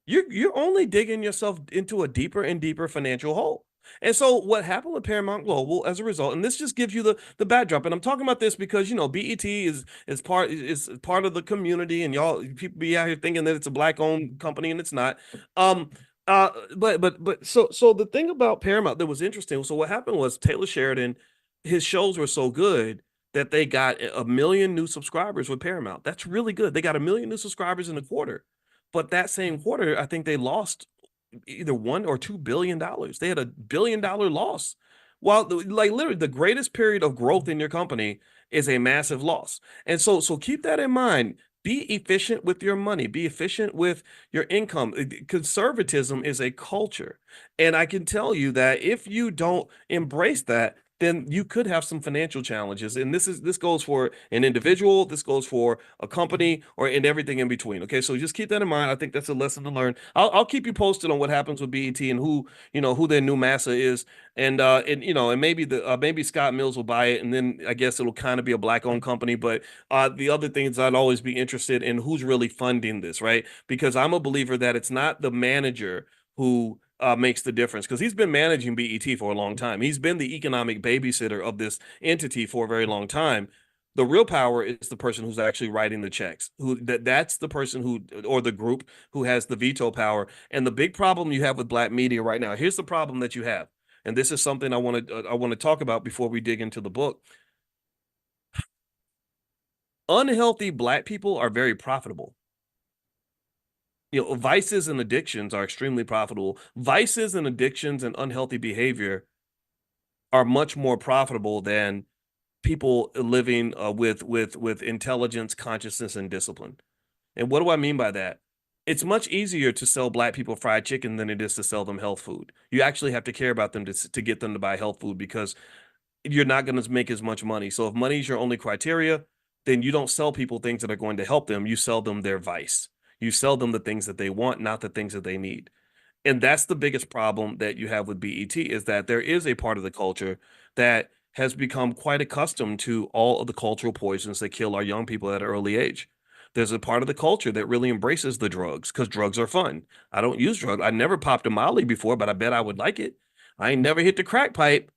you're only digging yourself into a deeper and deeper financial hole. And so what happened with Paramount Global as a result, and this just gives you the backdrop. And I'm talking about this because BET is part of the community, and y'all people be out here thinking that it's a black owned company, and it's not. Um, but so the thing about Paramount that was interesting. So what happened was Taylor Sheridan, his shows were so good that they got a million new subscribers with Paramount. That's really good. They got a million new subscribers in a quarter. But that same quarter, I think they lost either $1 or $2 billion. They had $1 billion loss. While like literally the greatest period of growth in your company is a massive loss. And so keep that in mind. Be efficient with your money. Be efficient with your income. Conservatism is a culture. And I can tell you that if you don't embrace that, then you could have some financial challenges. And this goes for an individual, this goes for a company, or and everything in between. Okay, so just keep that in mind. I think that's a lesson to learn. I'll keep you posted on what happens with BET and who their new massa is, and maybe maybe Scott Mills will buy it, and then I guess it'll kind of be a black owned company. But the other things I'd always be interested in who's really funding this, right? Because I'm a believer that it's not the manager who makes the difference, because he's been managing BET for a long time. He's been the economic babysitter of this entity for a very long time. The real power is the person who's actually writing the checks. That's the person who, or the group who has the veto power. And the big problem you have with black media right now, here's the problem that you have. And this is something I want to talk about before we dig into the book. Unhealthy black people are very profitable. Vices and addictions are extremely profitable. Vices and addictions and unhealthy behavior are much more profitable than people living with intelligence, consciousness, and discipline. And what do I mean by that? It's much easier to sell black people fried chicken than it is to sell them health food. You actually have to care about them to get them to buy health food, because you're not going to make as much money. So if money is your only criteria, then you don't sell people things that are going to help them. You sell them their vice. You sell them the things that they want, not the things that they need. And that's the biggest problem that you have with BET, is that there is a part of the culture that has become quite accustomed to all of the cultural poisons that kill our young people at an early age. There's a part of the culture that really embraces the drugs because drugs are fun. I don't use drugs. I never popped a Molly before, but I bet I would like it. I ain't never hit the crack pipe.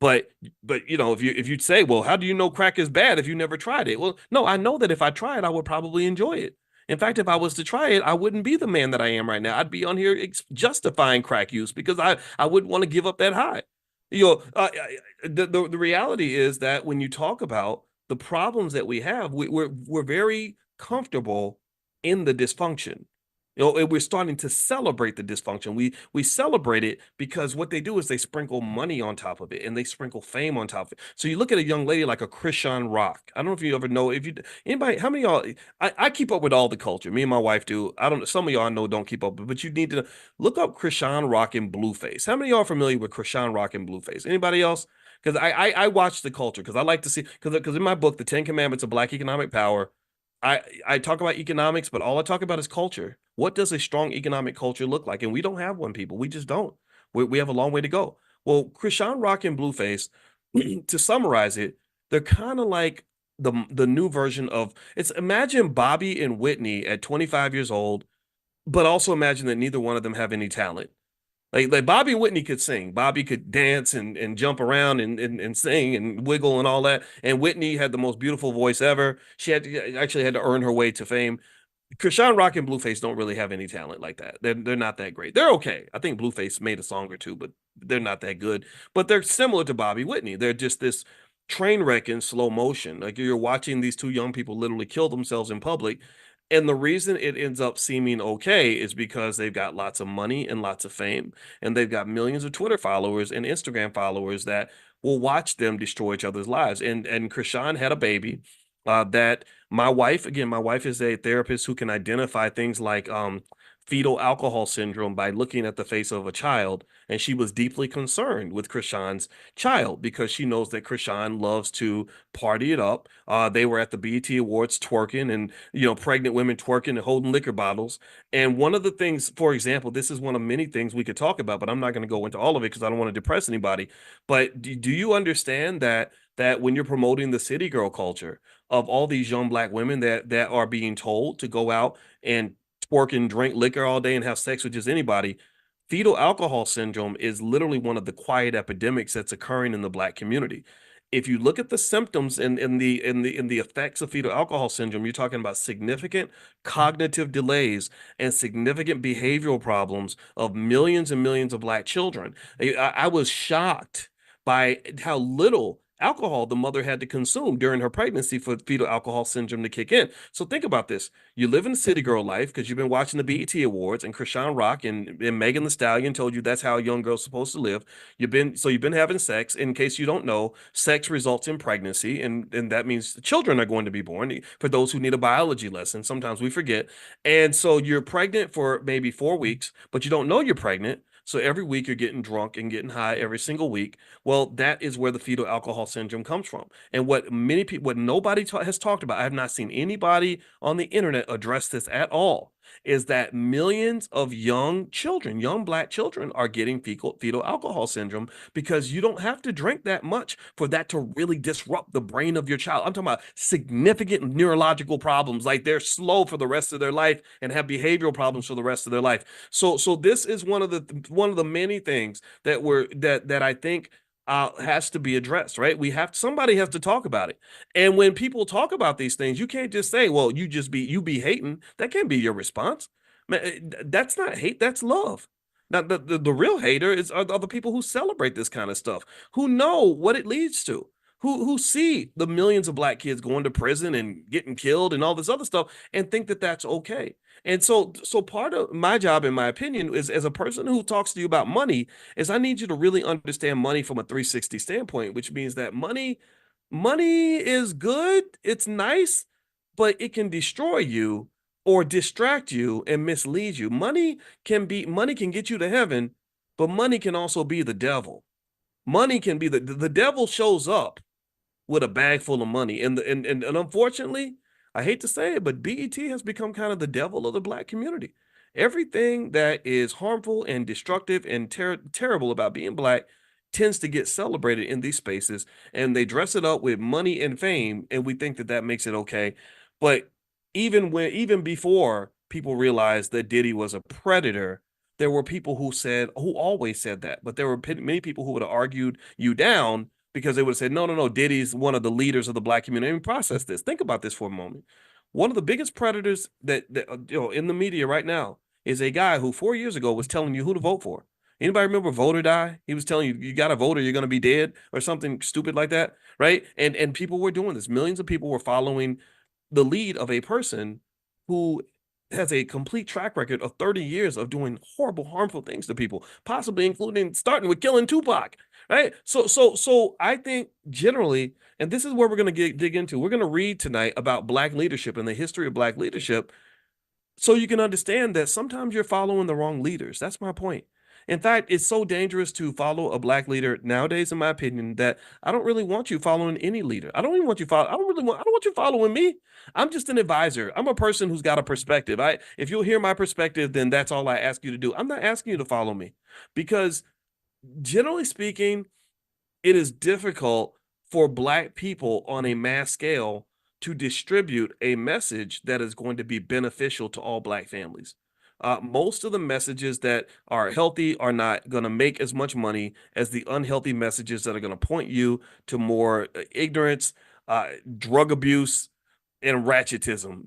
But if you'd say, well, how do you know crack is bad if you never tried it? Well, no, I know that if I tried, I would probably enjoy it. In fact, if I was to try it, I wouldn't be the man that I am right now. I'd be on here justifying crack use because I wouldn't want to give up that high. The reality is that when you talk about the problems that we have, we're very comfortable in the dysfunction. We're starting to celebrate the dysfunction. We celebrate it because what they do is they sprinkle money on top of it, and they sprinkle fame on top of it. So you look at a young lady like a Krishan Rock. I don't know if you ever know, if you anybody, how many of y'all, I keep up with all the culture. Me and my wife do. I don't know, some of y'all I know don't keep up, but you need to look up Krishan Rock and Blueface. How many of y'all are familiar with Krishan Rock and Blueface? Anybody else? Because I watch the culture, because I like to see, because in my book, The 10 Commandments of Black Economic Power, I talk about economics, but all I talk about is culture. What does a strong economic culture look like? And we don't have one, people. We just don't. We have a long way to go. Well, Krishan Rock and Blueface, to summarize it, they're kind of like the new version of it's imagine Bobby and Whitney at 25 years old, but also imagine that neither one of them have any talent. Like Bobby and Whitney could sing. Bobby could dance and jump around and sing and wiggle and all that. And Whitney had the most beautiful voice ever. She actually had to earn her way to fame. Krishan Rock and Blueface don't really have any talent like that. They're not that great. They're okay. I think Blueface made a song or two, but they're not that good. But they're similar to Bobby Whitney. They're just this train wreck in slow motion. Like you're watching these two young people literally kill themselves in public. And the reason it ends up seeming okay is because they've got lots of money and lots of fame, and they've got millions of Twitter followers and Instagram followers that will watch them destroy each other's lives. And Krishan had a baby that my wife, again, my wife is a therapist who can identify things like fetal alcohol syndrome by looking at the face of a child. And she was deeply concerned with Krishan's child because she knows that Krishan loves to party it up. They were at the BET Awards twerking and, pregnant women twerking and holding liquor bottles. And one of the things, for example, this is one of many things we could talk about, but I'm not going to go into all of it because I don't want to depress anybody. But do you understand that when you're promoting the city girl culture of all these young black women that are being told to go out and twerk and drink liquor all day and have sex with just anybody, fetal alcohol syndrome is literally one of the quiet epidemics that's occurring in the black community. If you look at the symptoms and in the effects of fetal alcohol syndrome, you're talking about significant cognitive delays and significant behavioral problems of millions and millions of black children. I was shocked by how little alcohol the mother had to consume during her pregnancy for fetal alcohol syndrome to kick in. So think about this. You live in city girl life because you've been watching the BET Awards and Krishan Rock and Megan Thee Stallion told you that's how a young girl's supposed to live. You've been having sex. In case you don't know, sex results in pregnancy, and that means children are going to be born. For those who need a biology lesson, sometimes we forget. And so you're pregnant for maybe 4 weeks, but you don't know you're pregnant. So every week you're getting drunk and getting high every single week. Well, that is where the fetal alcohol syndrome comes from. And what many people, what nobody has talked about, I have not seen anybody on the internet address this at all, is that millions of young children, young black children, are getting fetal alcohol syndrome because you don't have to drink that much for that to really disrupt the brain of your child. I'm talking about significant neurological problems, like they're slow for the rest of their life and have behavioral problems for the rest of their life. So this is one of the many things that I think has to be addressed, right? Somebody has to talk about it. And when people talk about these things, you can't just say, well, you be hating. That can't be your response. Man, that's not hate, that's love. Now, the real hater are the people who celebrate this kind of stuff, who know what it leads to, who see the millions of black kids going to prison and getting killed and all this other stuff and think that that's okay. And so part of my job, in my opinion, is as a person who talks to you about money, is I need you to really understand money from a 360 standpoint, which means that money is good, it's nice, but it can destroy you or distract you and mislead you. Money can get you to heaven, but money can also be the devil. Money can be the devil shows up with a bag full of money. And unfortunately, I hate to say it, but BET has become kind of the devil of the black community. Everything that is harmful and destructive and terrible about being black tends to get celebrated in these spaces, and they dress it up with money and fame, and we think that that makes it okay. But even before people realized that Diddy was a predator, there were people who always said that, but there were many people who would have argued you down because they would have said, no, no, no, Diddy's one of the leaders of the black community. I mean, process this. Think about this for a moment. One of the biggest predators that in the media right now is a guy who 4 years ago was telling you who to vote for. Anybody remember Vote or Die? He was telling you you got to vote or you're going to be dead or something stupid like that, right? And people were doing this. Millions of people were following the lead of a person who has a complete track record of 30 years of doing horrible, harmful things to people, possibly including starting with killing Tupac, right? So I think generally, and this is where we're going to dig into, we're going to read tonight about black leadership and the history of black leadership so you can understand that sometimes you're following the wrong leaders. That's my point. In fact, it's so dangerous to follow a black leader nowadays, in my opinion, that I don't really want you following any leader. I don't even want you follow. I don't want you following me. I'm just an advisor. I'm a person who's got a perspective. If you'll hear my perspective, then that's all I ask you to do. I'm not asking you to follow me because generally speaking, it is difficult for Black people on a mass scale to distribute a message that is going to be beneficial to all Black families. Most of the messages that are healthy are not going to make as much money as the unhealthy messages that are going to point you to more ignorance, drug abuse, and ratchetism.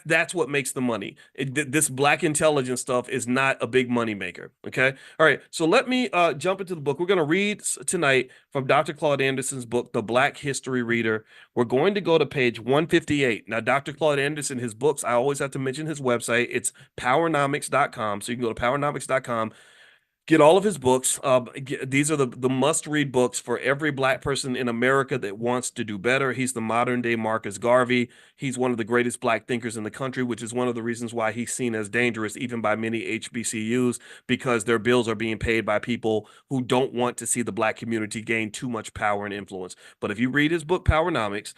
That's what makes the money. This Black intelligence stuff is not a big money maker. Okay. All right. So let me jump into the book. We're going to read tonight from Dr. Claude Anderson's book, The Black History Reader. We're going to go to page 158. Now, Dr. Claude Anderson, his books, I always have to mention his website. It's powernomics.com. So you can go to powernomics.com. Get all of his books. These are the must-read books for every Black person in America that wants to do better. He's the modern-day Marcus Garvey. He's one of the greatest Black thinkers in the country, which is one of the reasons why he's seen as dangerous even by many HBCUs, because their bills are being paid by people who don't want to see the Black community gain too much power and influence. But if you read his book, Powernomics,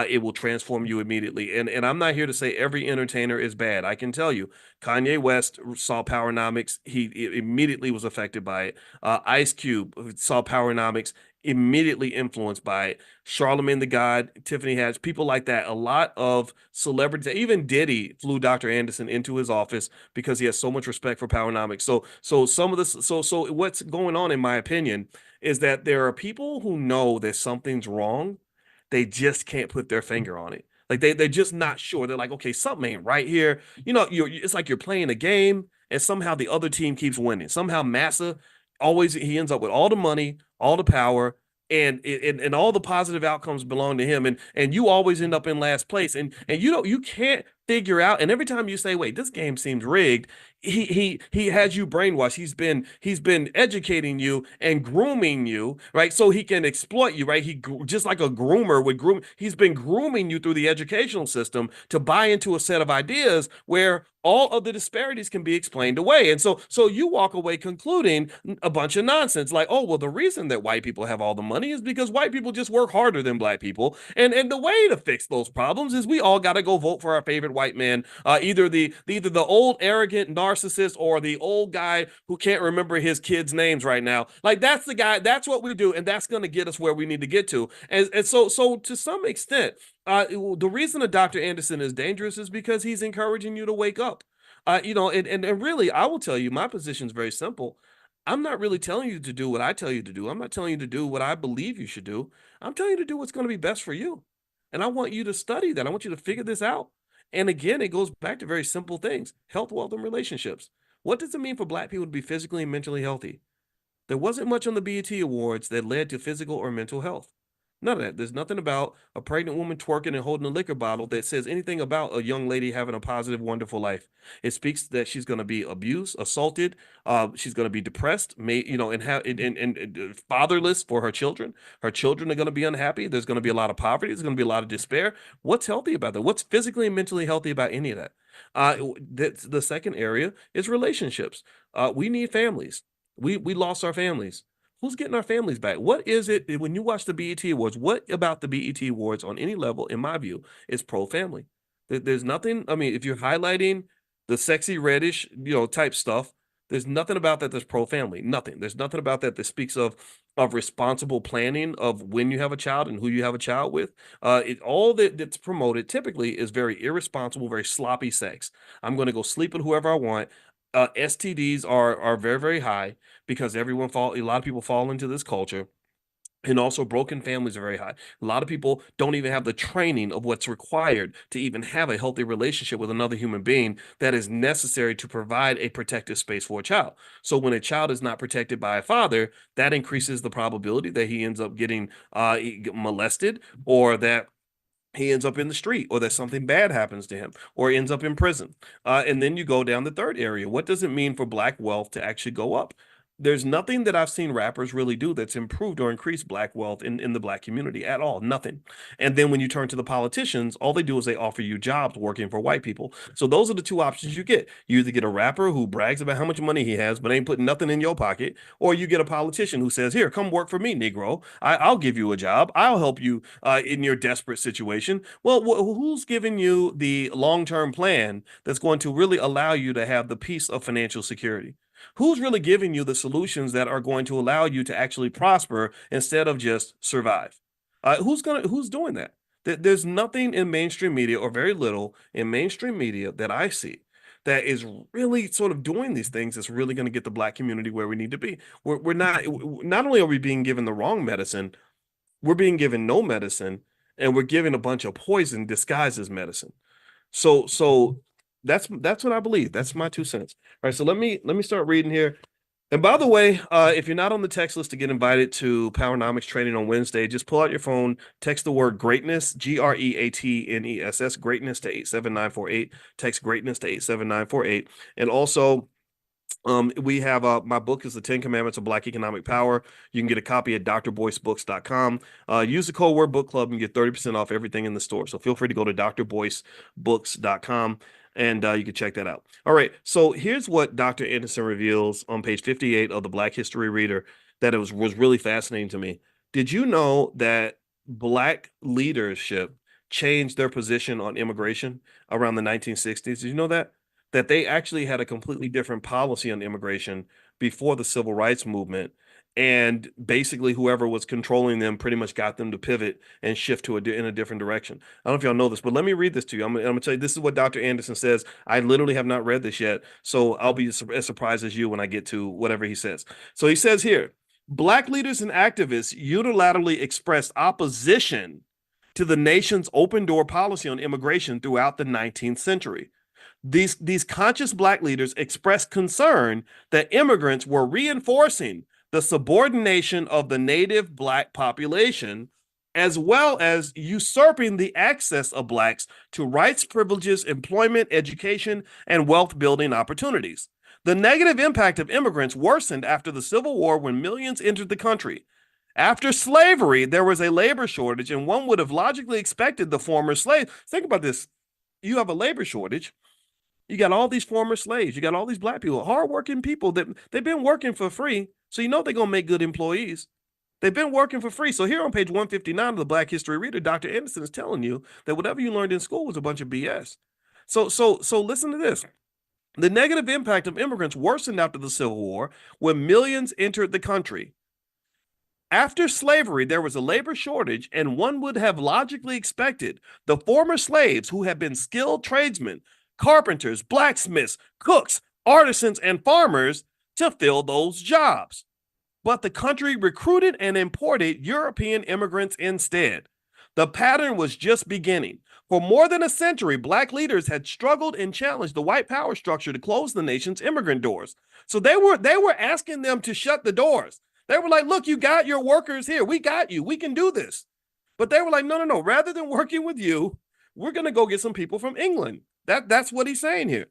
it will transform you immediately. And I'm not here to say every entertainer is bad. I can tell you, Kanye West saw Powernomics. He immediately was affected by it. Ice Cube saw Powernomics, immediately influenced by it. Charlemagne the God, Tiffany Haddish, people like that. A lot of celebrities, even Diddy flew Dr. Anderson into his office because he has so much respect for Powernomics. So some of this, so what's going on, in my opinion, is that there are people who know that something's wrong, they just can't put their finger on it. Like they're just not sure. They're like, okay, something ain't right here. It's like you're playing a game and somehow the other team keeps winning. Somehow Massa always he ends up with all the money, all the power, and all the positive outcomes belong to him. And you always end up in last place. And you can't figure out. And every time you say, wait, this game seems rigged, he has you brainwashed. He's been educating you and grooming you, right? So he can exploit you, right? He just like a groomer would groom. He's been grooming you through the educational system to buy into a set of ideas where all of the disparities can be explained away. And so you walk away concluding a bunch of nonsense like, oh, well, the reason that white people have all the money is because white people just work harder than Black people. And the way to fix those problems is we all got to go vote for our favorite white man, either the old arrogant narcissist or the old guy who can't remember his kids' names right now. Like that's the guy. That's what we do, and that's going to get us where we need to get to. And so to some extent, the reason that Dr. Anderson is dangerous is because he's encouraging you to wake up. And really, I will tell you, my position is very simple. I'm not really telling you to do what I tell you to do. I'm not telling you to do what I believe you should do. I'm telling you to do what's going to be best for you. And I want you to study that. I want you to figure this out. And again, it goes back to very simple things: health, wealth, and relationships. What does it mean for Black people to be physically and mentally healthy? There wasn't much on the BET Awards that led to physical or mental health. None of that. There's nothing about a pregnant woman twerking and holding a liquor bottle that says anything about a young lady having a positive, wonderful life. It speaks that she's going to be abused, assaulted. She's going to be depressed, and have and fatherless for her children. Her children are going to be unhappy. There's going to be a lot of poverty. There's going to be a lot of despair. What's healthy about that? What's physically and mentally healthy about any of that? The second area is relationships. We need families. We lost our families. Who's getting our families back? What is it when you watch the BET Awards? What about the BET Awards on any level, in my view, is pro family? There's nothing. I mean, if you're highlighting the sexy reddish, type stuff, there's nothing about that that's pro family. Nothing. There's nothing about that that speaks of responsible planning of when you have a child and who you have a child with. All that's promoted typically is very irresponsible, very sloppy sex. I'm going to go sleep with whoever I want. STDs are very, very high because a lot of people fall into this culture. And also, broken families are very high. A lot of people don't even have the training of what's required to even have a healthy relationship with another human being that is necessary to provide a protective space for a child. So when a child is not protected by a father, that increases the probability that he ends up getting molested, or that he ends up in the street, or that something bad happens to him, or ends up in prison. And then you go down the third area. What does it mean for Black wealth to actually go up? There's nothing that I've seen rappers really do that's improved or increased Black wealth in the Black community at all. Nothing. And then when you turn to the politicians, all they do is they offer you jobs working for white people. So those are the two options you get. You either get a rapper who brags about how much money he has, but ain't putting nothing in your pocket, or you get a politician who says, here, come work for me, Negro. I'll give you a job. I'll help you in your desperate situation. Well, who's giving you the long-term plan that's going to really allow you to have the peace of financial security? Who's really giving you the solutions that are going to allow you to actually prosper instead of just survive? Who's doing that? There's nothing in mainstream media, or very little in mainstream media, that I see that is really sort of doing these things that's really going to get the Black community where we need to be. We're not only are we being given the wrong medicine, we're being given no medicine, and we're given a bunch of poison disguised as medicine. So that's what I believe. That's my 2 cents. All right, so let me start reading here. And by the way, if you're not on the text list to get invited to Powernomics training on Wednesday, just pull out your phone, text the word greatness, GREATNESS, greatness to 87948. Text greatness to 87948. And also, we have my book is the 10 Commandments of Black Economic Power. You can get a copy at drboycebooks.com. Use the code word book club and get 30% off everything in the store. So feel free to go to drboycebooks.com and you can check that out. All right. So here's what Dr. Anderson reveals on page 58 of the Black History Reader that it was really fascinating to me. Did you know that Black leadership changed their position on immigration around the 1960s? Did you know that they actually had a completely different policy on immigration before the civil rights movement? And basically, whoever was controlling them pretty much got them to pivot and shift in a different direction. I don't know if y'all know this, but let me read this to you. I'm going to tell you, this is what Dr. Anderson says. I literally have not read this yet, so I'll be as surprised as you when I get to whatever he says. So he says here, Black leaders and activists unilaterally expressed opposition to the nation's open door policy on immigration throughout the 19th century. These conscious Black leaders expressed concern that immigrants were reinforcing the subordination of the native Black population, as well as usurping the access of Blacks to rights, privileges, employment, education, and wealth building opportunities. The negative impact of immigrants worsened after the Civil War when millions entered the country. After slavery, there was a labor shortage, and one would have logically expected the former slaves. Think about this. You have a labor shortage. You got all these former slaves. You got all these Black people, hardworking people that they've been working for free. So you know they're going to make good employees. They've been working for free. So here on page 159 of the Black History Reader, Dr. Anderson is telling you that whatever you learned in school was a bunch of BS. So listen to this. The negative impact of immigrants worsened after the Civil War when millions entered the country. After slavery, there was a labor shortage, and one would have logically expected the former slaves who had been skilled tradesmen, carpenters, blacksmiths, cooks, artisans, and farmers to fill those jobs. But the country recruited and imported European immigrants instead. The pattern was just beginning. For more than a century, Black leaders had struggled and challenged the white power structure to close the nation's immigrant doors. So they were asking them to shut the doors. They were like, look, you got your workers here. We got you. We can do this. But they were like, no. Rather than working with you, we're going to go get some people from England. That's what he's saying here.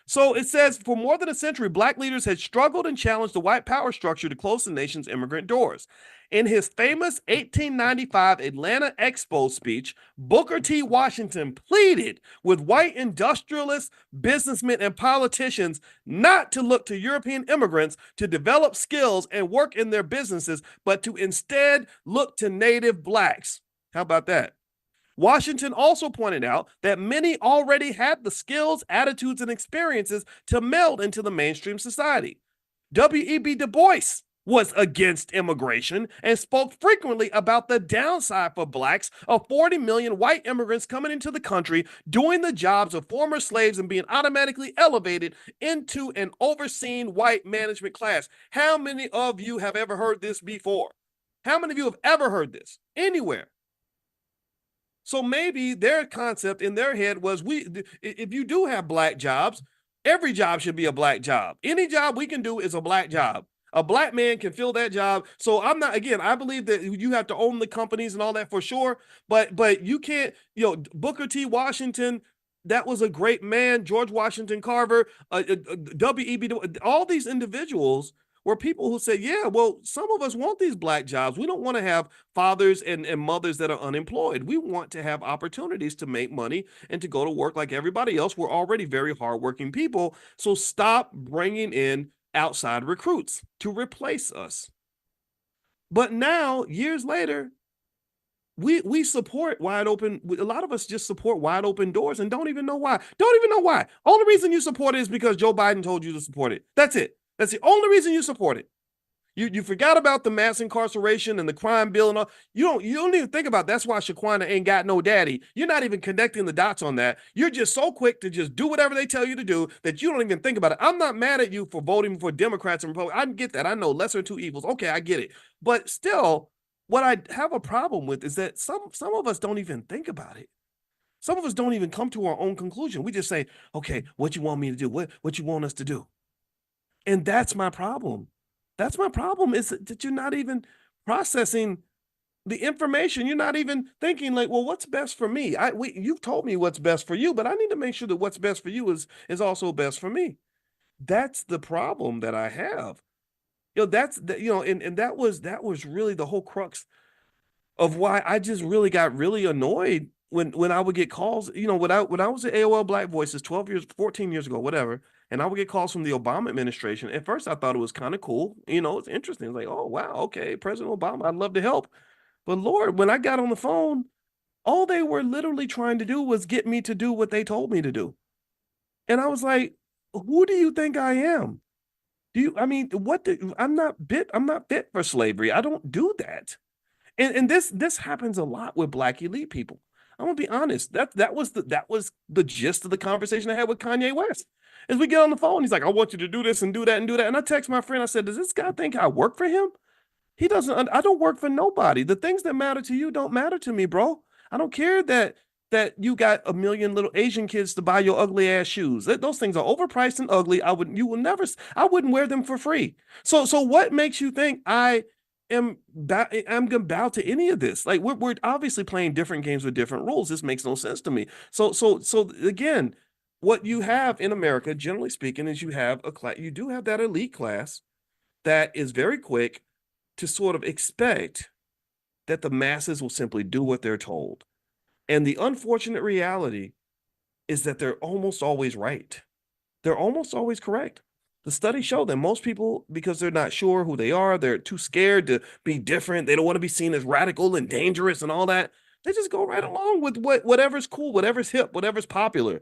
So it says, for more than a century, Black leaders had struggled and challenged the white power structure to close the nation's immigrant doors. In his famous 1895 Atlanta Expo speech, Booker T. Washington pleaded with white industrialists, businessmen, and politicians not to look to European immigrants to develop skills and work in their businesses, but to instead look to native Blacks. How about that? Washington also pointed out that many already had the skills, attitudes, and experiences to meld into the mainstream society. W.E.B. Du Bois was against immigration and spoke frequently about the downside for Blacks of 40 million white immigrants coming into the country, doing the jobs of former slaves and being automatically elevated into an overseen white management class. How many of you have ever heard this before? How many of you have ever heard this anywhere? So maybe their concept in their head was, if you do have Black jobs, every job should be a Black job. Any job we can do is a Black job. A Black man can fill that job. So I believe that you have to own the companies and all that for sure, but you can't, Booker T. Washington, that was a great man. George Washington Carver, W.E.B. all these individuals were people who said, yeah, well, some of us want these Black jobs. We don't want to have fathers and mothers that are unemployed. We want to have opportunities to make money and to go to work like everybody else. We're already very hardworking people. So stop bringing in outside recruits to replace us. But now, years later, we support wide open. A lot of us just support wide open doors and don't even know why. Only reason you support it is because Joe Biden told you to support it. That's it. That's the only reason you support it. You forgot about the mass incarceration and the crime bill and all. You don't even think about it. That's why Shaquana ain't got no daddy. You're not even connecting the dots on that. You're just so quick to just do whatever they tell you to do that you don't even think about it. I'm not mad at you for voting for Democrats and Republicans. I get that. I know lesser of two evils. Okay, I get it. But still, what I have a problem with is that some of us don't even think about it. Some of us don't even come to our own conclusion. We just say, okay, what you want me to do? What you want us to do? And that's my problem. That's my problem is that you're not even processing the information. You're not even thinking like, well, what's best for me? You've told me what's best for you, but I need to make sure that what's best for you is also best for me. That's the problem that I have. That's and that was really the whole crux of why I just really got really annoyed when I would get calls, when I was at AOL Black Voices 12 years, 14 years ago, whatever, and I would get calls from the Obama administration. At first I thought it was kind of cool. It's interesting. It's like, oh wow, okay, President Obama, I'd love to help. But Lord, when I got on the phone, all they were literally trying to do was get me to do what they told me to do. And I was like, who do you think I am? I mean, I'm not fit for slavery. I don't do that. And this happens a lot with Black elite people. I'm gonna be honest. That was the gist of the conversation I had with Kanye West. As we get on the phone, he's like, "I want you to do this and do that and do that." And I text my friend. I said, "Does this guy think I work for him?" He doesn't. I don't work for nobody. The things that matter to you don't matter to me, bro. I don't care that you got a million little Asian kids to buy your ugly ass shoes. Those things are overpriced and ugly. You will never. I wouldn't wear them for free. So what makes you think I'm gonna bow to any of this? Like we're obviously playing different games with different rules. This makes no sense to me. So again, what you have in America, generally speaking, is you do have that elite class that is very quick to sort of expect that the masses will simply do what they're told. And the unfortunate reality is that they're almost always right. They're almost always correct. The studies show that most people, because they're not sure who they are, they're too scared to be different. They don't want to be seen as radical and dangerous and all that. They just go right along with whatever's cool, whatever's hip, whatever's popular.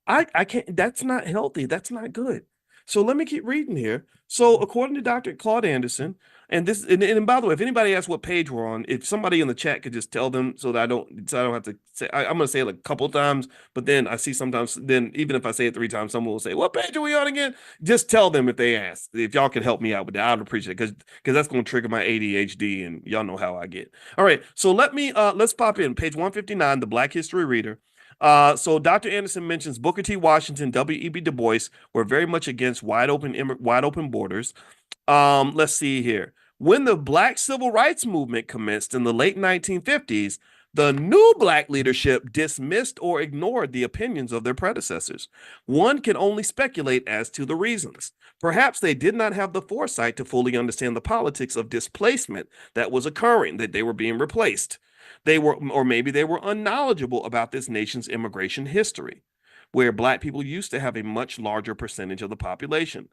I can't, that's not healthy. That's not good. So let me keep reading here. So according to Dr. Claude Anderson, and by the way, if anybody asks what page we're on, if somebody in the chat could just tell them so that I don't have to say, I'm gonna say it like a couple of times, but then I see sometimes, then even if I say it 3 times, someone will say, "What page are we on again?" Just tell them if they ask. If y'all could help me out with that, I'd appreciate it because that's gonna trigger my ADHD, and y'all know how I get. All right, so let's pop in page 159, the Black History Reader. So Dr. Anderson mentions Booker T. Washington, W.E.B. Du Bois were very much against wide open borders. Let's see here. When the Black Civil Rights Movement commenced in the late 1950s, the new Black leadership dismissed or ignored the opinions of their predecessors. One can only speculate as to the reasons. Perhaps they did not have the foresight to fully understand the politics of displacement that was occurring, that they were being replaced. Or maybe they were unknowledgeable about this nation's immigration history, where Black people used to have a much larger percentage of the population.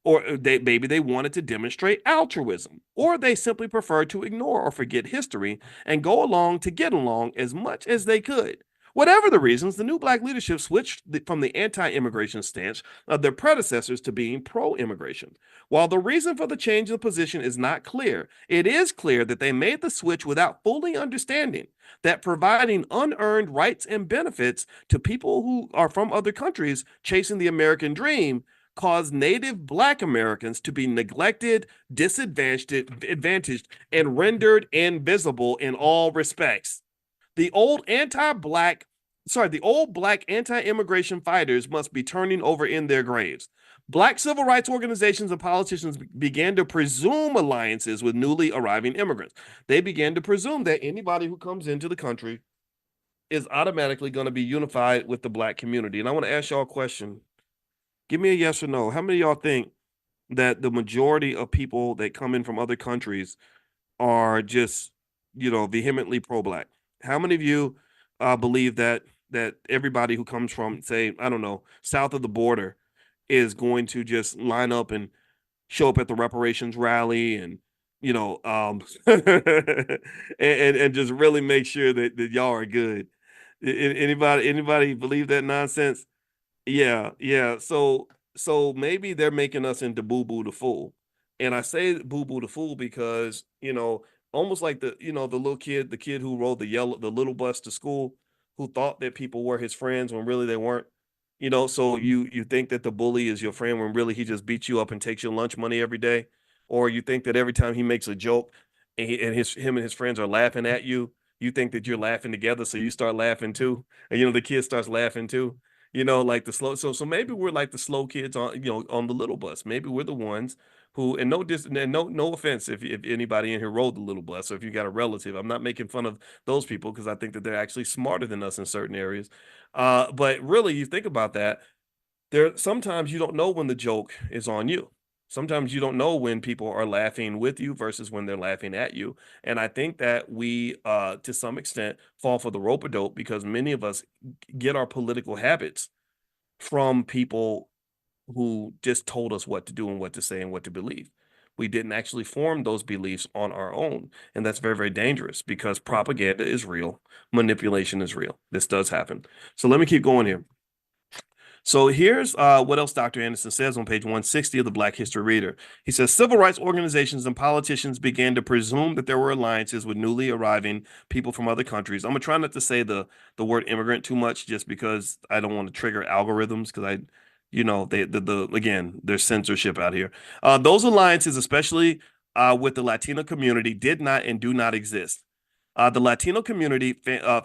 Or maybe they wanted to demonstrate altruism, or they simply preferred to ignore or forget history and go along to get along as much as they could. Whatever the reasons, the new Black leadership switched from the anti-immigration stance of their predecessors to being pro-immigration. While the reason for the change in position is not clear, it is clear that they made the switch without fully understanding that providing unearned rights and benefits to people who are from other countries chasing the American dream caused native Black Americans to be neglected, disadvantaged, and rendered invisible in all respects. The old Black anti-immigration fighters must be turning over in their graves. Black civil rights organizations and politicians began to presume alliances with newly arriving immigrants. They began to presume that anybody who comes into the country is automatically going to be unified with the Black community. And I want to ask y'all a question. Give me a yes or no. How many of y'all think that the majority of people that come in from other countries are just, vehemently pro-Black? How many of you believe that everybody who comes from, say, I don't know, south of the border is going to just line up and show up at the reparations rally and and just really make sure that y'all are good? Anybody believe that nonsense? Yeah, yeah. So so maybe they're making us into Boo Boo the Fool. And I say Boo Boo the Fool because, almost like the little kid, the kid who rode the little bus to school, who thought that people were his friends when really they weren't. So you think that the bully is your friend when really he just beats you up and takes your lunch money every day, or you think that every time he makes a joke and him and his friends are laughing at you, you think that you're laughing together, so you start laughing too, and the kid starts laughing too. Like the slow. So maybe we're like the slow kids on the little bus. Maybe we're the ones who, and no offense if anybody in here rode the little bus, or if you got a relative. I'm not making fun of those people because I think that they're actually smarter than us in certain areas. But really, you think about that. There sometimes you don't know when the joke is on you. Sometimes you don't know when people are laughing with you versus when they're laughing at you. And I think that we, to some extent, fall for the rope a dope because many of us get our political habits from people who just told us what to do and what to say and what to believe. We didn't actually form those beliefs on our own. And that's very, very dangerous because propaganda is real, manipulation is real. This does happen. So let me keep going here. So here's what else Dr. Anderson says on page 160 of the Black History Reader. He says civil rights organizations and politicians began to presume that there were alliances with newly arriving people from other countries. I'm gonna try not to say the word immigrant too much, just because I don't want to trigger algorithms, because the again, there's censorship out here. Those alliances, especially with the Latino community, did not and do not exist. The Latino community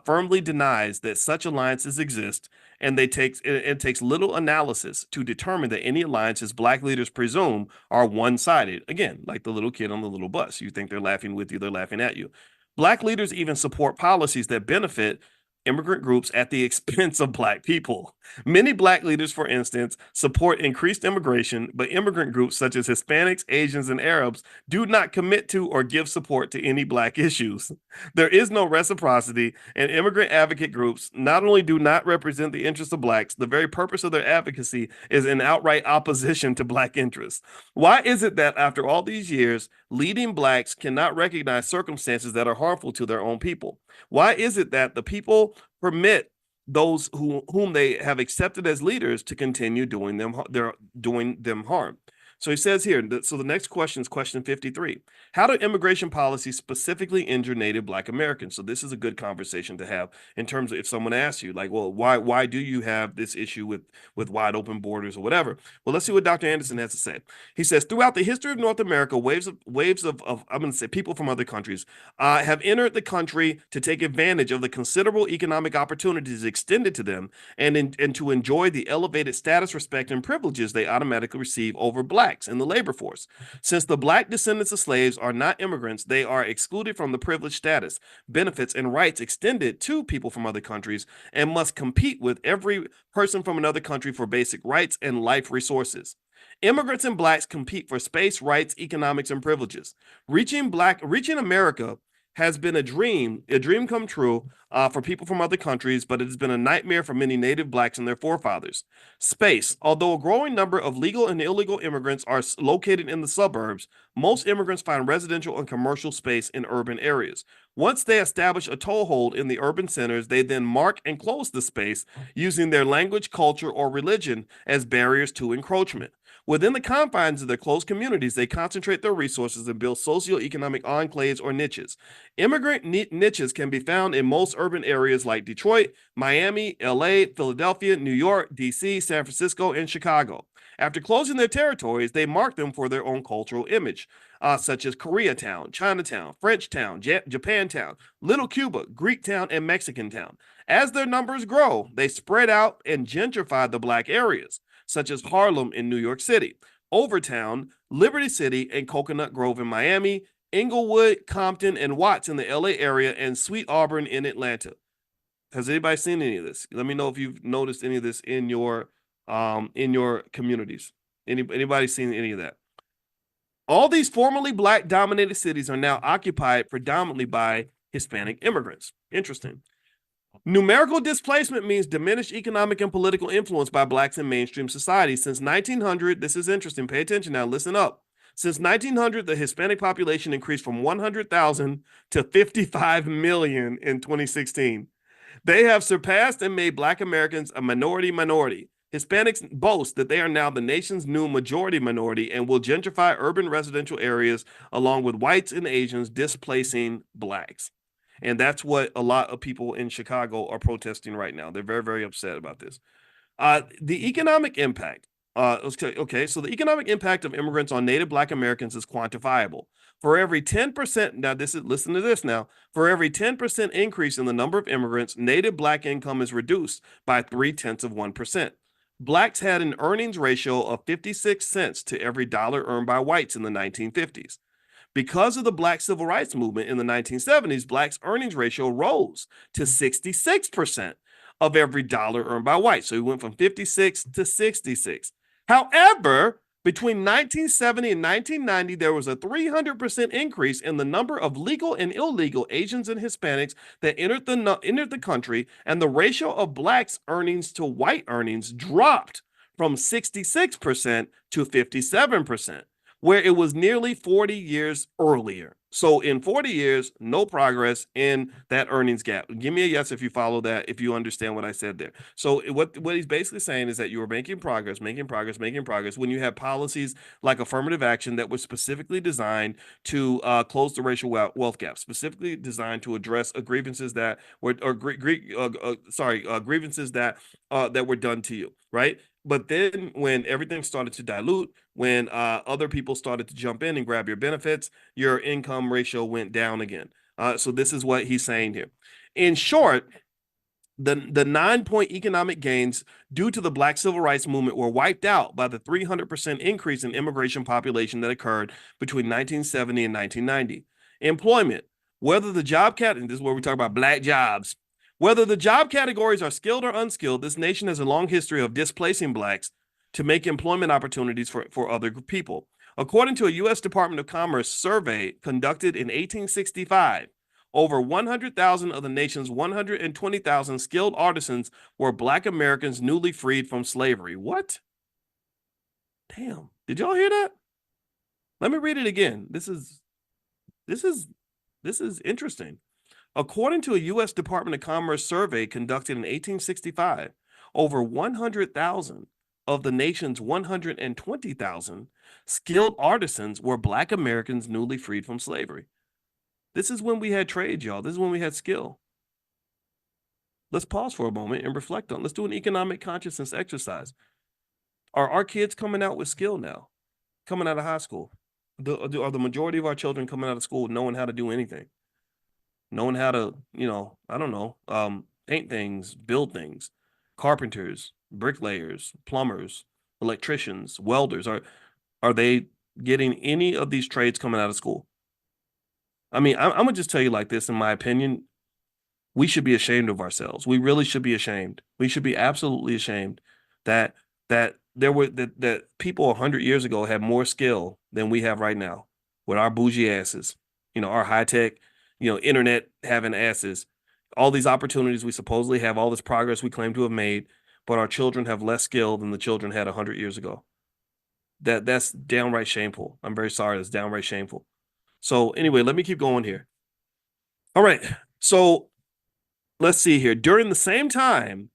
firmly denies that such alliances exist, and it takes little analysis to determine that any alliances Black leaders presume are one-sided. Again, like the little kid on the little bus. You think they're laughing with you, they're laughing at you. Black leaders even support policies that benefit immigrant groups at the expense of Black people. Many Black leaders, for instance, support increased immigration, but immigrant groups such as Hispanics, Asians, and Arabs do not commit to or give support to any Black issues. There is no reciprocity, and immigrant advocate groups not only do not represent the interests of Blacks, the very purpose of their advocacy is in outright opposition to Black interests. Why is it that after all these years, leading Blacks cannot recognize circumstances that are harmful to their own people? Why is it that the people permit those whom they have accepted as leaders to continue doing them harm? So he says here, so the next question is question 53. How do immigration policies specifically injure Native Black Americans? So this is a good conversation to have in terms of if someone asks you, like, well, why do you have this issue with wide open borders or whatever? Well, let's see what Dr. Anderson has to say. He says, throughout the history of North America, waves of I'm going to say people from other countries have entered the country to take advantage of the considerable economic opportunities extended to them and to enjoy the elevated status, respect, and privileges they automatically receive over Blacks in the labor force. Since the Black descendants of slaves are not immigrants, they are excluded from the privileged status, benefits, and rights extended to people from other countries and must compete with every person from another country for basic rights and life resources. Immigrants and Blacks compete for space, rights, economics, and privileges. Reaching America has been a dream come true for people from other countries, but it has been a nightmare for many Native Blacks and their forefathers. Space. Although a growing number of legal and illegal immigrants are located in the suburbs, most immigrants find residential and commercial space in urban areas. Once they establish a toehold in the urban centers, they then mark and close the space using their language, culture, or religion as barriers to encroachment. Within the confines of their closed communities, they concentrate their resources and build socioeconomic enclaves or niches. Immigrant niches can be found in most urban areas like Detroit, Miami, LA, Philadelphia, New York, DC, San Francisco, and Chicago. After closing their territories, they mark them for their own cultural image, such as Koreatown, Chinatown, Frenchtown, Japantown, Little Cuba, Greektown, and Mexicantown. As their numbers grow, they spread out and gentrify the Black areas, such as Harlem in New York City, Overtown, Liberty City, and Coconut Grove in Miami, Inglewood, Compton, and Watts in the LA area, and Sweet Auburn in Atlanta. Has anybody seen any of this? Let me know if you've noticed any of this in your communities. Anybody seen any of that? All these formerly Black dominated cities are now occupied predominantly by Hispanic immigrants. Interesting. Numerical displacement means diminished economic and political influence by Blacks in mainstream society. Since 1900, this is interesting. Pay attention now. Listen up. Since 1900, the Hispanic population increased from 100,000 to 55 million in 2016. They have surpassed and made Black Americans a minority. Hispanics boast that they are now the nation's new majority minority and will gentrify urban residential areas along with whites and Asians, displacing blacks. And that's what a lot of people in Chicago are protesting right now. They're very, very upset about this. The economic impact. Okay, so the economic impact of immigrants on Native Black Americans is quantifiable. For every 10%, now listen to this now. For every 10% increase in the number of immigrants, Native Black income is reduced by 0.3%. Blacks had an earnings ratio of 56 cents to every dollar earned by whites in the 1950s. Because of the Black Civil Rights Movement in the 1970s, Blacks' earnings ratio rose to 66% of every dollar earned by whites. So we went from 56 to 66. However, between 1970 and 1990, there was a 300% increase in the number of legal and illegal Asians and Hispanics that entered the country, and the ratio of blacks' earnings to white earnings dropped from 66% to 57%, where it was nearly 40 years earlier. So in 40 years, no progress in that earnings gap. Give me a yes if you follow that, if you understand what I said there. So what he's basically saying is that you are making progress when you have policies like affirmative action that were specifically designed to close the racial wealth gap, specifically designed to address grievances that were grievances that were done to you, right? But then when everything started to dilute, when other people started to jump in and grab your benefits, your income ratio went down again. So this is what he's saying here. In short, the 9-point economic gains due to the Black Civil Rights Movement were wiped out by the 300% increase in immigration population that occurred between 1970 and 1990. Employment, whether the job category, this is where we talk about black jobs, whether the job categories are skilled or unskilled, this nation has a long history of displacing blacks to make employment opportunities for other people. According to a U.S. Department of Commerce survey conducted in 1865, over 100,000 of the nation's 120,000 skilled artisans were Black Americans newly freed from slavery. What? Damn. Did y'all hear that? Let me read it again. This is interesting. According to a U.S. Department of Commerce survey conducted in 1865, over 100,000 of the nation's 120,000 skilled artisans were Black Americans newly freed from slavery. This is when we had trade, y'all. This is when we had skill. Let's pause for a moment and reflect on. Let's do an economic consciousness exercise. Are our kids coming out with skill now? Coming out of high school? Are the majority of our children coming out of school knowing how to do anything? Knowing how to, I don't know, paint things, build things, carpenters, bricklayers, plumbers, electricians, welders, are they getting any of these trades coming out of school? I mean, I'm gonna just tell you like this, in my opinion, we should be ashamed of ourselves. We really should be ashamed. We should be absolutely ashamed that that people 100 years ago had more skill than we have right now with our bougie asses, our high tech, internet having asses, all these opportunities we supposedly have, all this progress we claim to have made, but our children have less skill than the children had 100 years ago. That's downright shameful. I'm very sorry. That's downright shameful. So anyway, let me keep going here. All right. So let's see here. During the same time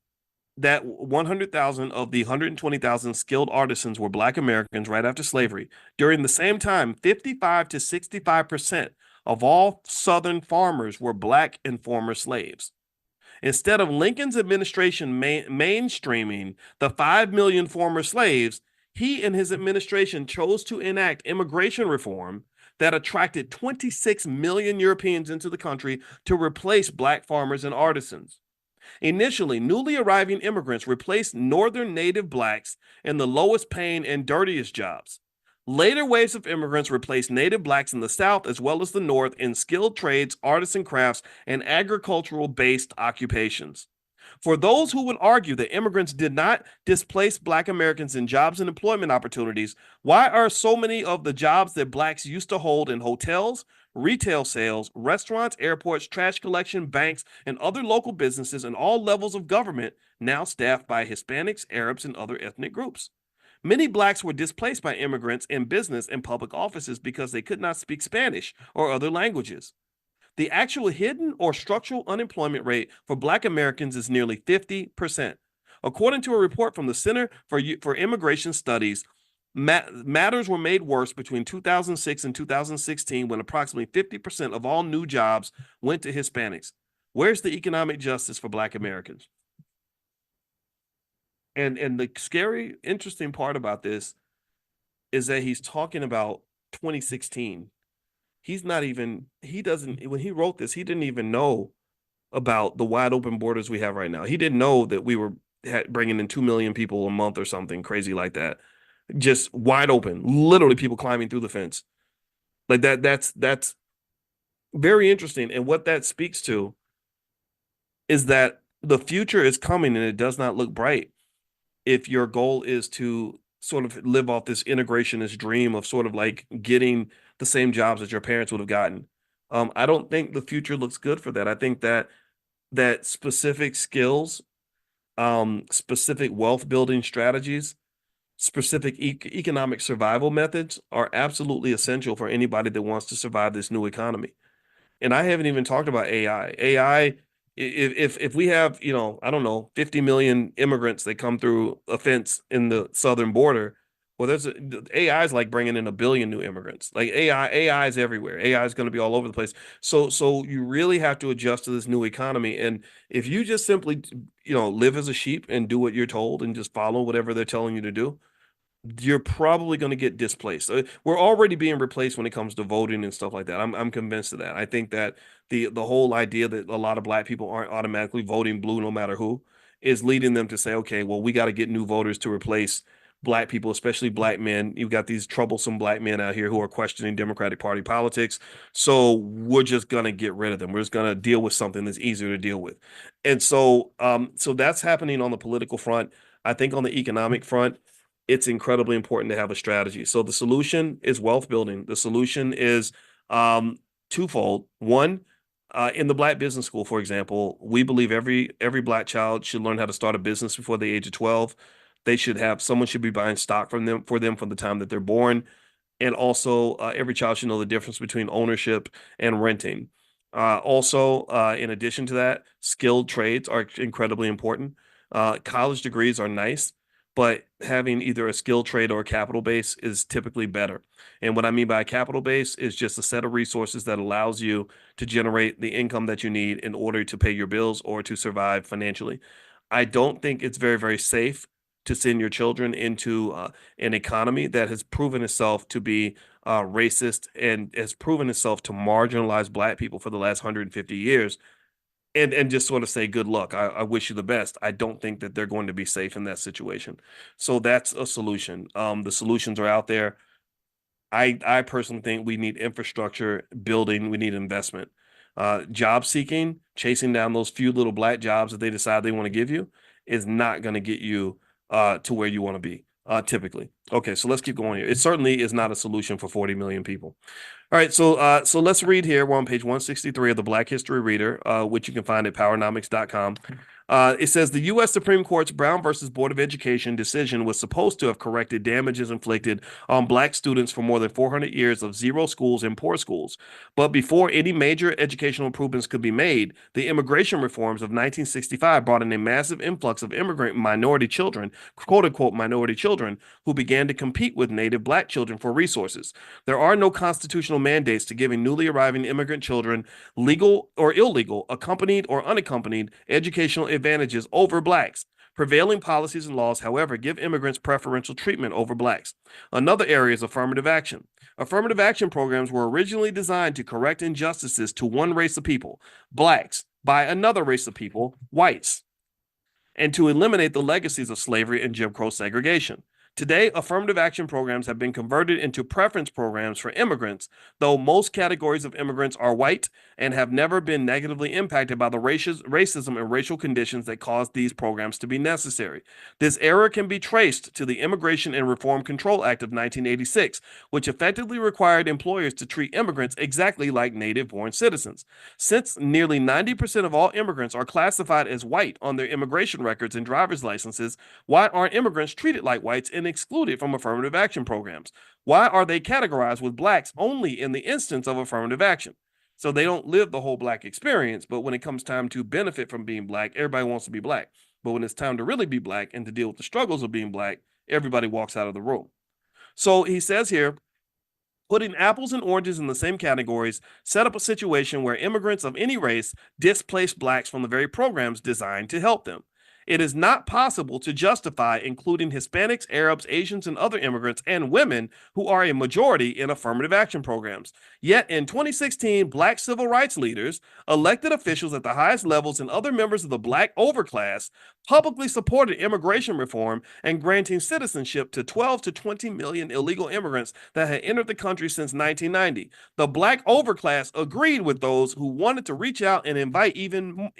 that 100,000 of the 120,000 skilled artisans were Black Americans right after slavery, during the same time, 55 to 65% of all Southern farmers were Black and former slaves. Instead of Lincoln's administration mainstreaming the 5 million former slaves, he and his administration chose to enact immigration reform that attracted 26 million Europeans into the country to replace Black farmers and artisans. Initially, newly arriving immigrants replaced Northern Native Blacks in the lowest paying and dirtiest jobs. Later waves of immigrants replaced Native Blacks in the South as well as the North in skilled trades, artisan crafts, and agricultural-based occupations. For those who would argue that immigrants did not displace Black Americans in jobs and employment opportunities, why are so many of the jobs that Blacks used to hold in hotels, retail sales, restaurants, airports, trash collection, banks, and other local businesses and all levels of government now staffed by Hispanics, Arabs, and other ethnic groups? Many Blacks were displaced by immigrants in business and public offices because they could not speak Spanish or other languages. The actual hidden or structural unemployment rate for Black Americans is nearly 50%. According to a report from the Center for Immigration Studies, matters were made worse between 2006 and 2016 when approximately 50% of all new jobs went to Hispanics. Where's the economic justice for Black Americans? And the scary, interesting part about this is that he's talking about 2016. He doesn't, when he wrote this, he didn't even know about the wide open borders we have right now. He didn't know that we were bringing in 2 million people a month or something crazy like that. Just wide open, literally people climbing through the fence. Like that's very interesting. And what that speaks to is that the future is coming and it does not look bright if your goal is to sort of live off this integrationist dream of sort of like getting the same jobs that your parents would have gotten. I don't think the future looks good for that. I think that specific skills, specific wealth building strategies, specific economic survival methods are absolutely essential for anybody that wants to survive this new economy. And I haven't even talked about AI. AI, if we have, I don't know, 50 million immigrants that come through a fence in the southern border, well, AI is like bringing in a billion new immigrants. Like AI is everywhere. AI is going to be all over the place. So you really have to adjust to this new economy. And if you just simply, live as a sheep and do what you're told and just follow whatever they're telling you to do, you're probably going to get displaced. We're already being replaced when it comes to voting and stuff like that. I'm convinced of that. I think that the whole idea that a lot of Black people aren't automatically voting blue no matter who is leading them to say, okay, well, we got to get new voters to replace Black people, especially Black men. You've got these troublesome Black men out here who are questioning Democratic Party politics. So we're just going to get rid of them. We're just going to deal with something that's easier to deal with. And so that's happening on the political front. I think on the economic front, it's incredibly important to have a strategy. So the solution is wealth building. The solution is twofold. One, in the Black Business School, for example, we believe every Black child should learn how to start a business before the age of 12. Someone should be buying stock from them from the time that they're born. And also, every child should know the difference between ownership and renting. In addition to that, skilled trades are incredibly important. College degrees are nice, but having either a skilled trade or a capital base is typically better. And what I mean by a capital base is just a set of resources that allows you to generate the income that you need in order to pay your bills or to survive financially. I don't think it's very, very safe to send your children into an economy that has proven itself to be racist and has proven itself to marginalize Black people for the last 150 years and just sort of say, good luck. I wish you the best. I don't think that they're going to be safe in that situation. So that's a solution. The solutions are out there. I personally think we need infrastructure building. We need investment. Job seeking, chasing down those few little Black jobs that they decide they want to give you is not going to get you to where you want to be, typically. Okay, so let's keep going here. It certainly is not a solution for 40 million people. All right, so let's read here. We're on page 163 of the Black History Reader, which you can find at powernomics.com. It says the U.S. Supreme Court's Brown versus Board of Education decision was supposed to have corrected damages inflicted on Black students for more than 400 years of zero schools and poor schools. But before any major educational improvements could be made, the immigration reforms of 1965 brought in a massive influx of immigrant minority children, quote unquote minority children, who began to compete with native Black children for resources. There are no constitutional mandates to giving newly arriving immigrant children legal or illegal, accompanied or unaccompanied educational advantages over Blacks. Prevailing policies and laws, however, give immigrants preferential treatment over Blacks. Another area is affirmative action. Affirmative action programs were originally designed to correct injustices to one race of people, Blacks, by another race of people, whites, and to eliminate the legacies of slavery and Jim Crow segregation. Today, affirmative action programs have been converted into preference programs for immigrants, though most categories of immigrants are white and have never been negatively impacted by the racism and racial conditions that caused these programs to be necessary. This error can be traced to the Immigration and Reform Control Act of 1986, which effectively required employers to treat immigrants exactly like native-born citizens. Since nearly 90% of all immigrants are classified as white on their immigration records and driver's licenses, why aren't immigrants treated like whites and excluded from affirmative action programs? Why are they categorized with Blacks only in the instance of affirmative action? So they don't live the whole Black experience, but when it comes time to benefit from being Black, everybody wants to be Black. But when it's time to really be black and to deal with the struggles of being black, everybody walks out of the room. So he says here, putting apples and oranges in the same categories set up a situation where immigrants of any race displace blacks from the very programs designed to help them. It is not possible to justify including Hispanics, Arabs, Asians, and other immigrants and women who are a majority in affirmative action programs. Yet in 2016, black civil rights leaders, elected officials at the highest levels, and other members of the black overclass publicly supported immigration reform and granting citizenship to 12 to 20 million illegal immigrants that had entered the country since 1990. The black overclass agreed with those who wanted to reach out and invite even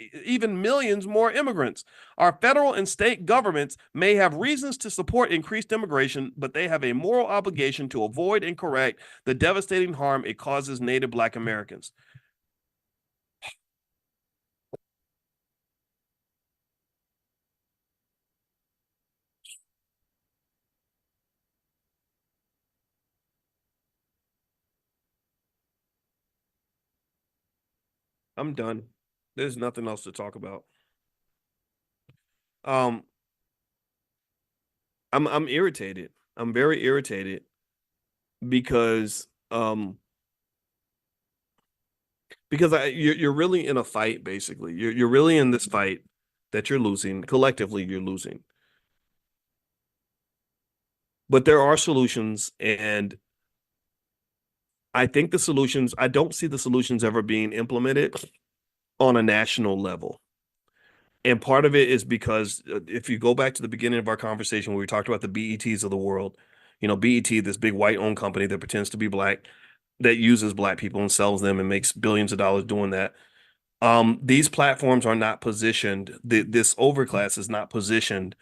millions more immigrants. Our federal and state governments may have reasons to support increased immigration, but they have a moral obligation to avoid and correct the devastating harm it causes Native Black Americans. I'm done. There's nothing else to talk about. Um, I'm irritated. I'm very irritated because you're really in a fight. Basically, you're really in this fight that you're losing. Collectively, you're losing. But there are solutions, and I think the solutions. I don't see the solutions ever being implemented on a national level. And part of it is because if you go back to the beginning of our conversation where we talked about the BETs of the world, BET, this big white owned company that pretends to be black, that uses black people and sells them and makes billions of dollars doing that. These platforms are not positioned. This overclass is not positioned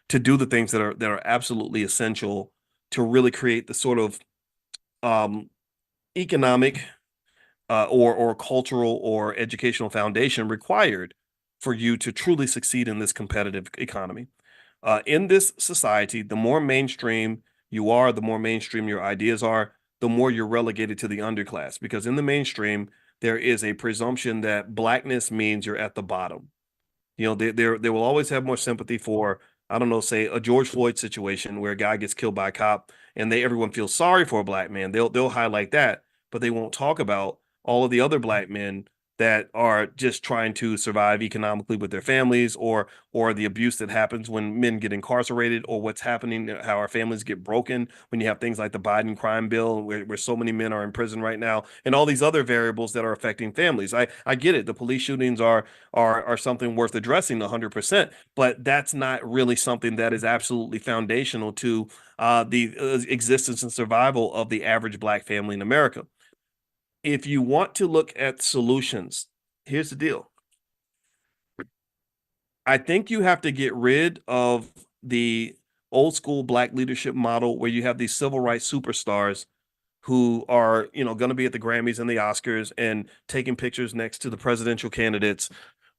to do the things that are absolutely essential to really create the sort of um, economic or cultural or educational foundation required for you to truly succeed in this competitive economy. In this society, the more mainstream you are, the more mainstream your ideas are, the more you're relegated to the underclass. Because in the mainstream, there is a presumption that blackness means you're at the bottom. They will always have more sympathy for, I don't know, say a George Floyd situation where a guy gets killed by a cop and everyone feels sorry for a black man. They'll highlight that, but they won't talk about all of the other black men that are just trying to survive economically with their families, or the abuse that happens when men get incarcerated, or what's happening, how our families get broken when you have things like the Biden crime bill where so many men are in prison right now, and all these other variables that are affecting families. I get it. The police shootings are something worth addressing 100%, but that's not really something that is absolutely foundational to the existence and survival of the average black family in America. If you want to look at solutions, here's the deal. I think you have to get rid of the old school black leadership model where you have these civil rights superstars who are, going to be at the Grammys and the Oscars and taking pictures next to the presidential candidates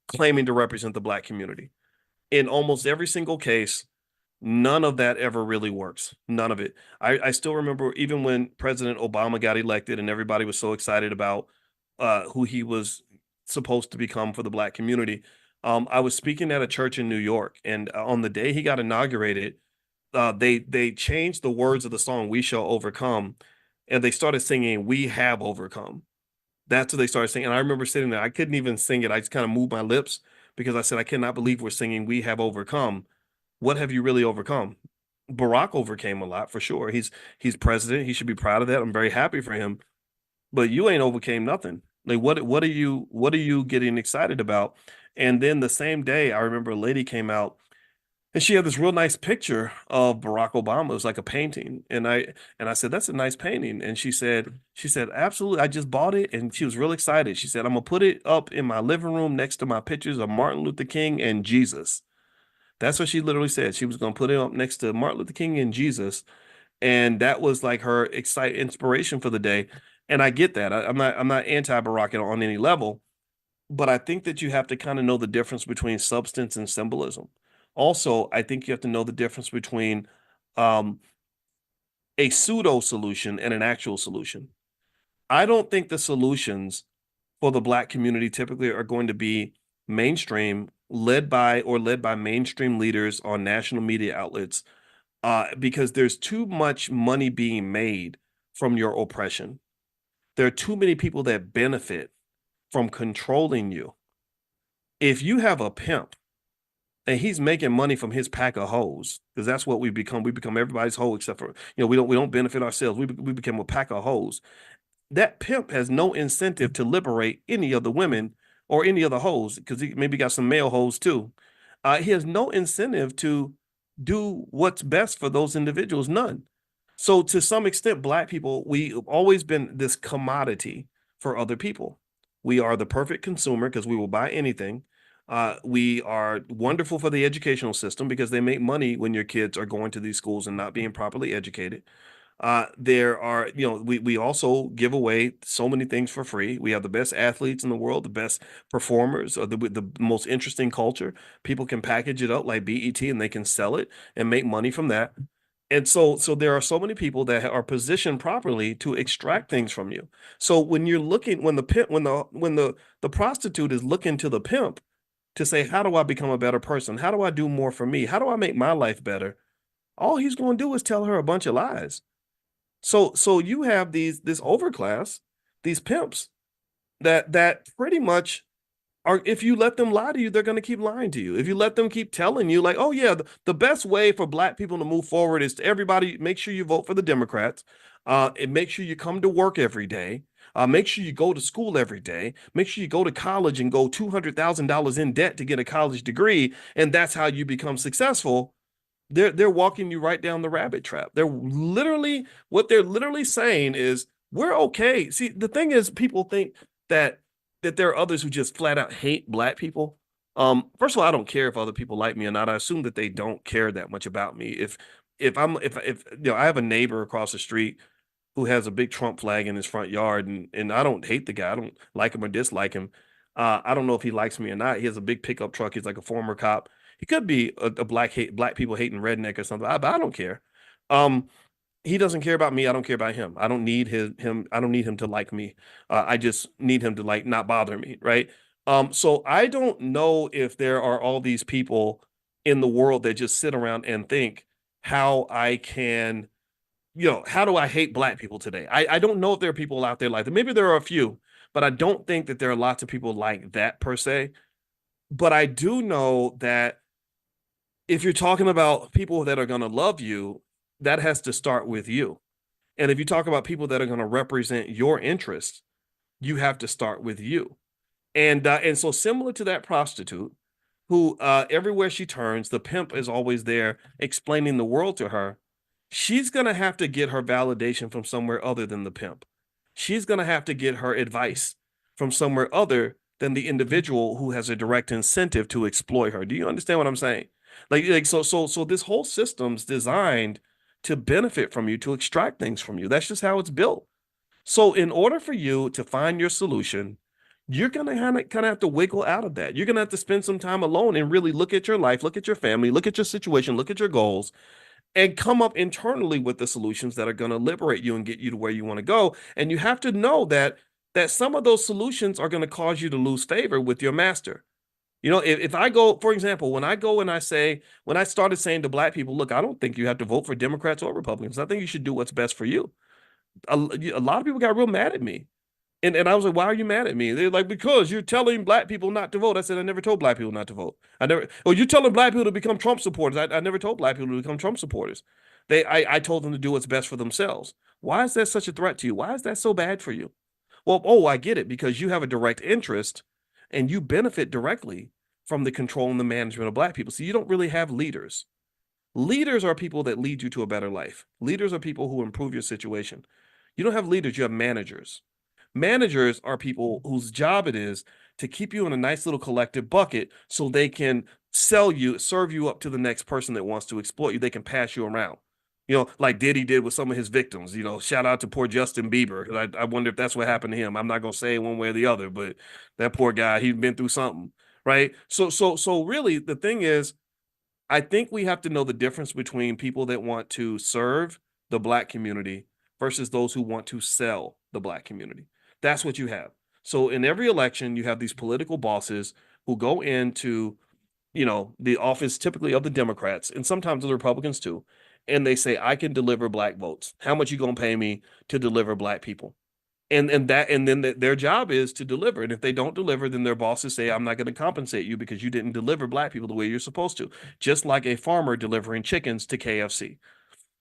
claiming to represent the black community. In almost every single case, none of that ever really works. None of it. I still remember even when President Obama got elected and everybody was so excited about who he was supposed to become for the black community. I was speaking at a church in New York, and on the day he got inaugurated, they changed the words of the song "We Shall Overcome," and they started singing "We Have Overcome." That's what they started singing. And I remember sitting there, I couldn't even sing it. I just kind of moved my lips because I said, I cannot believe we're singing "We Have Overcome." What have you really overcome? Barack overcame a lot for sure. He's president. He should be proud of that. I'm very happy for him. But you ain't overcame nothing. Like what are you getting excited about? And then the same day, I remember a lady came out and she had this real nice picture of Barack Obama. It was like a painting. And I said, "That's a nice painting." And she said, "Absolutely. I just bought it." And she was real excited. She said, "I'm gonna put it up in my living room next to my pictures of Martin Luther King and Jesus." That's what she literally said. She was going to put it up next to Martin Luther King and Jesus, and that was like her inspiration for the day. And I get that. I'm not anti-Barack on any level, but I think that you have to kind of know the difference between substance and symbolism. Also, I think you have to know the difference between um, a pseudo solution and an actual solution. I don't think the solutions for the black community typically are going to be mainstream, led by mainstream leaders on national media outlets, because there's too much money being made from your oppression. There are too many people that benefit from controlling you. If you have a pimp and he's making money from his pack of hoes, because that's what we become. We become everybody's hoe except for, we don't benefit ourselves. We become a pack of hoes. That pimp has no incentive to liberate any of the women or any of the hoes, because he maybe got some male hoes too. He has no incentive to do what's best for those individuals, none. So to some extent, Black people, we've always been this commodity for other people. We are the perfect consumer because we will buy anything. We are wonderful for the educational system because they make money when your kids are going to these schools and not being properly educated. There are, we also give away so many things for free. We have the best athletes in the world, the best performers, or the most interesting culture. People can package it up like BET and they can sell it and make money from that. And so there are so many people that are positioned properly to extract things from you. So when you're looking, when the pimp, when the prostitute is looking to the pimp to say, how do I become a better person? How do I do more for me? How do I make my life better? All he's going to do is tell her a bunch of lies. So you have this overclass, these pimps that pretty much are, if you let them lie to you, they're going to keep lying to you. If you let them keep telling you like, oh yeah, the best way for Black people to move forward is to everybody make sure you vote for the Democrats, and make sure you come to work every day. Make sure you go to school every day. Make sure you go to college and go $200,000 in debt to get a college degree, and that's how you become successful. They're walking you right down the rabbit trap. They're literally saying is we're okay. See, the thing is, people think that there are others who just flat out hate Black people. First of all, I don't care if other people like me or not. I assume that they don't care that much about me. If I have a neighbor across the street who has a big Trump flag in his front yard, and I don't hate the guy. I don't like him or dislike him. I don't know if he likes me or not. He has a big pickup truck. He's like a former cop. He could be a black people hating redneck or something. But I don't care. Um, he doesn't care about me. I don't care about him. I don't need him. I don't need him to like me. I just need him to like not bother me, right? So I don't know if there are all these people in the world that just sit around and think how I can, how do I hate Black people today? I don't know if there are people out there like that. Maybe there are a few, but I don't think that there are lots of people like that per se. But I do know that if you're talking about people that are going to love you, that has to start with you. And if you talk about people that are going to represent your interests, you have to start with you. And so similar to that prostitute who, everywhere she turns, the pimp is always there explaining the world to her. She's going to have to get her validation from somewhere other than the pimp. She's going to have to get her advice from somewhere other than the individual who has a direct incentive to exploit her. Do you understand what I'm saying? So this whole system's designed to benefit from you, to extract things from you. That's just how it's built. So in order for you to find your solution, you're gonna kind of have to wiggle out of that. You're gonna have to spend some time alone and really look at your life, look at your family, look at your situation, look at your goals, and come up internally with the solutions that are gonna liberate you and get you to where you want to go. And you have to know that some of those solutions are gonna cause you to lose favor with your master. If I go, for example, when I go and when I started saying to Black people, look, I don't think you have to vote for Democrats or Republicans. I think you should do what's best for you. A lot of people got real mad at me. And I was like, why are you mad at me? They're like, because you're telling Black people not to vote. I said, I never told Black people not to vote. You're telling Black people to become Trump supporters. I never told Black people to become Trump supporters. I told them to do what's best for themselves. Why is that such a threat to you? Why is that so bad for you? Well, oh, I get it, because you have a direct interest and you benefit directly from the control and the management of Black people. So you don't really have leaders. Leaders are people that lead you to a better life. Leaders are people who improve your situation. You don't have leaders, you have managers. Managers are people whose job it is to keep you in a nice little collective bucket so they can serve you up to the next person that wants to exploit you. They can pass you around. Like Diddy did with some of his victims. Shout out to poor Justin Bieber. I wonder if that's what happened to him. I'm not gonna say one way or the other, but that poor guy, he'd been through something, right? So really, the thing is, I think we have to know the difference between people that want to serve the Black community versus those who want to sell the Black community. That's what you have. So in every election, you have these political bosses who go into, the office typically of the Democrats and sometimes of the Republicans too, and they say, I can deliver black votes. How much you gonna pay me to deliver black people? And then their job is to deliver. And if they don't deliver, then their bosses say, I'm not going to compensate you because you didn't deliver black people the way you're supposed to. Just like a farmer delivering chickens to KFC.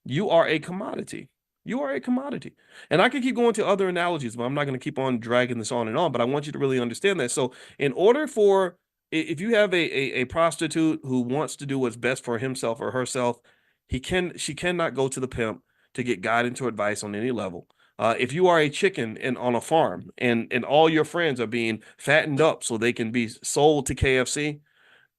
You are a commodity. You are a commodity. And I could keep going to other analogies, but I'm not going to keep on dragging this on and on. But I want you to really understand that. So, in order for, if you have a prostitute who wants to do what's best for himself or herself, she cannot go to the pimp to get guidance or advice on any level. If you are a chicken and on a farm and all your friends are being fattened up so they can be sold to KFC,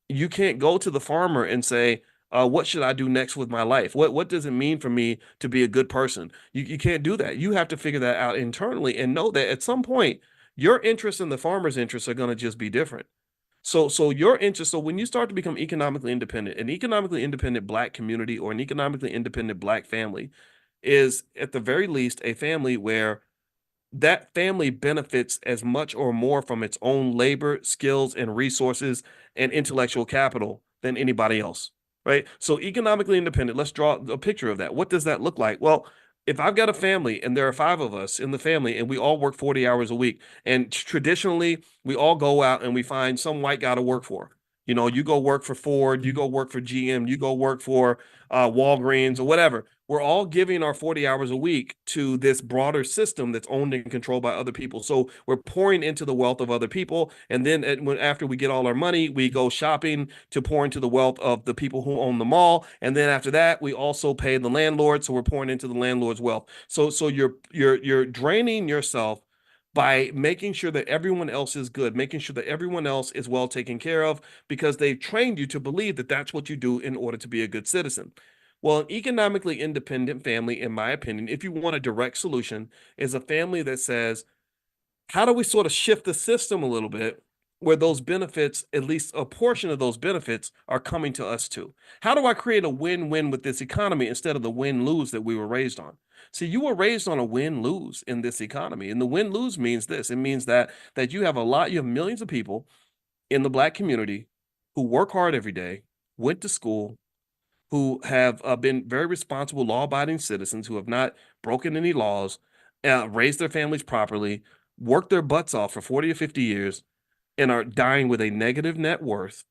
you can't go to the farmer and say, what should I do next with my life? What does it mean for me to be a good person? You can't do that. You have to figure that out internally and know that at some point your interests and the farmer's interests are going to just be different. So your interest, so when you start to become economically independent, an economically independent black community or an economically independent black family is at the very least a family where that family benefits as much or more from its own labor, skills, and resources and intellectual capital than anybody else, right? So economically independent, let's draw a picture of that. What does that look like? Well, if I've got a family and there are 5 of us in the family and we all work 40 hours a week, and traditionally we all go out and we find some white guy to work for. You go work for Ford, you go work for GM, you go work for Walgreens or whatever. We're all giving our 40 hours a week to this broader system that's owned and controlled by other people. So we're pouring into the wealth of other people. And then after we get all our money, we go shopping to pour into the wealth of the people who own the mall. And then after that, we also pay the landlord. So we're pouring into the landlord's wealth. So you're draining yourself by making sure that everyone else is good, making sure that everyone else is well taken care of, because they've trained you to believe that that's what you do in order to be a good citizen. Well, an economically independent family, in my opinion, if you want a direct solution, is a family that says, how do we sort of shift the system a little bit where those benefits, at least a portion of those benefits, are coming to us too? How do I create a win-win with this economy instead of the win-lose that we were raised on? See, you were raised on a win-lose in this economy. And the win-lose means this. It means that you have millions of people in the black community who work hard every day, went to school, who have been very responsible, law-abiding citizens who have not broken any laws, raised their families properly, worked their butts off for 40 or 50 years, and are dying with a negative net worth,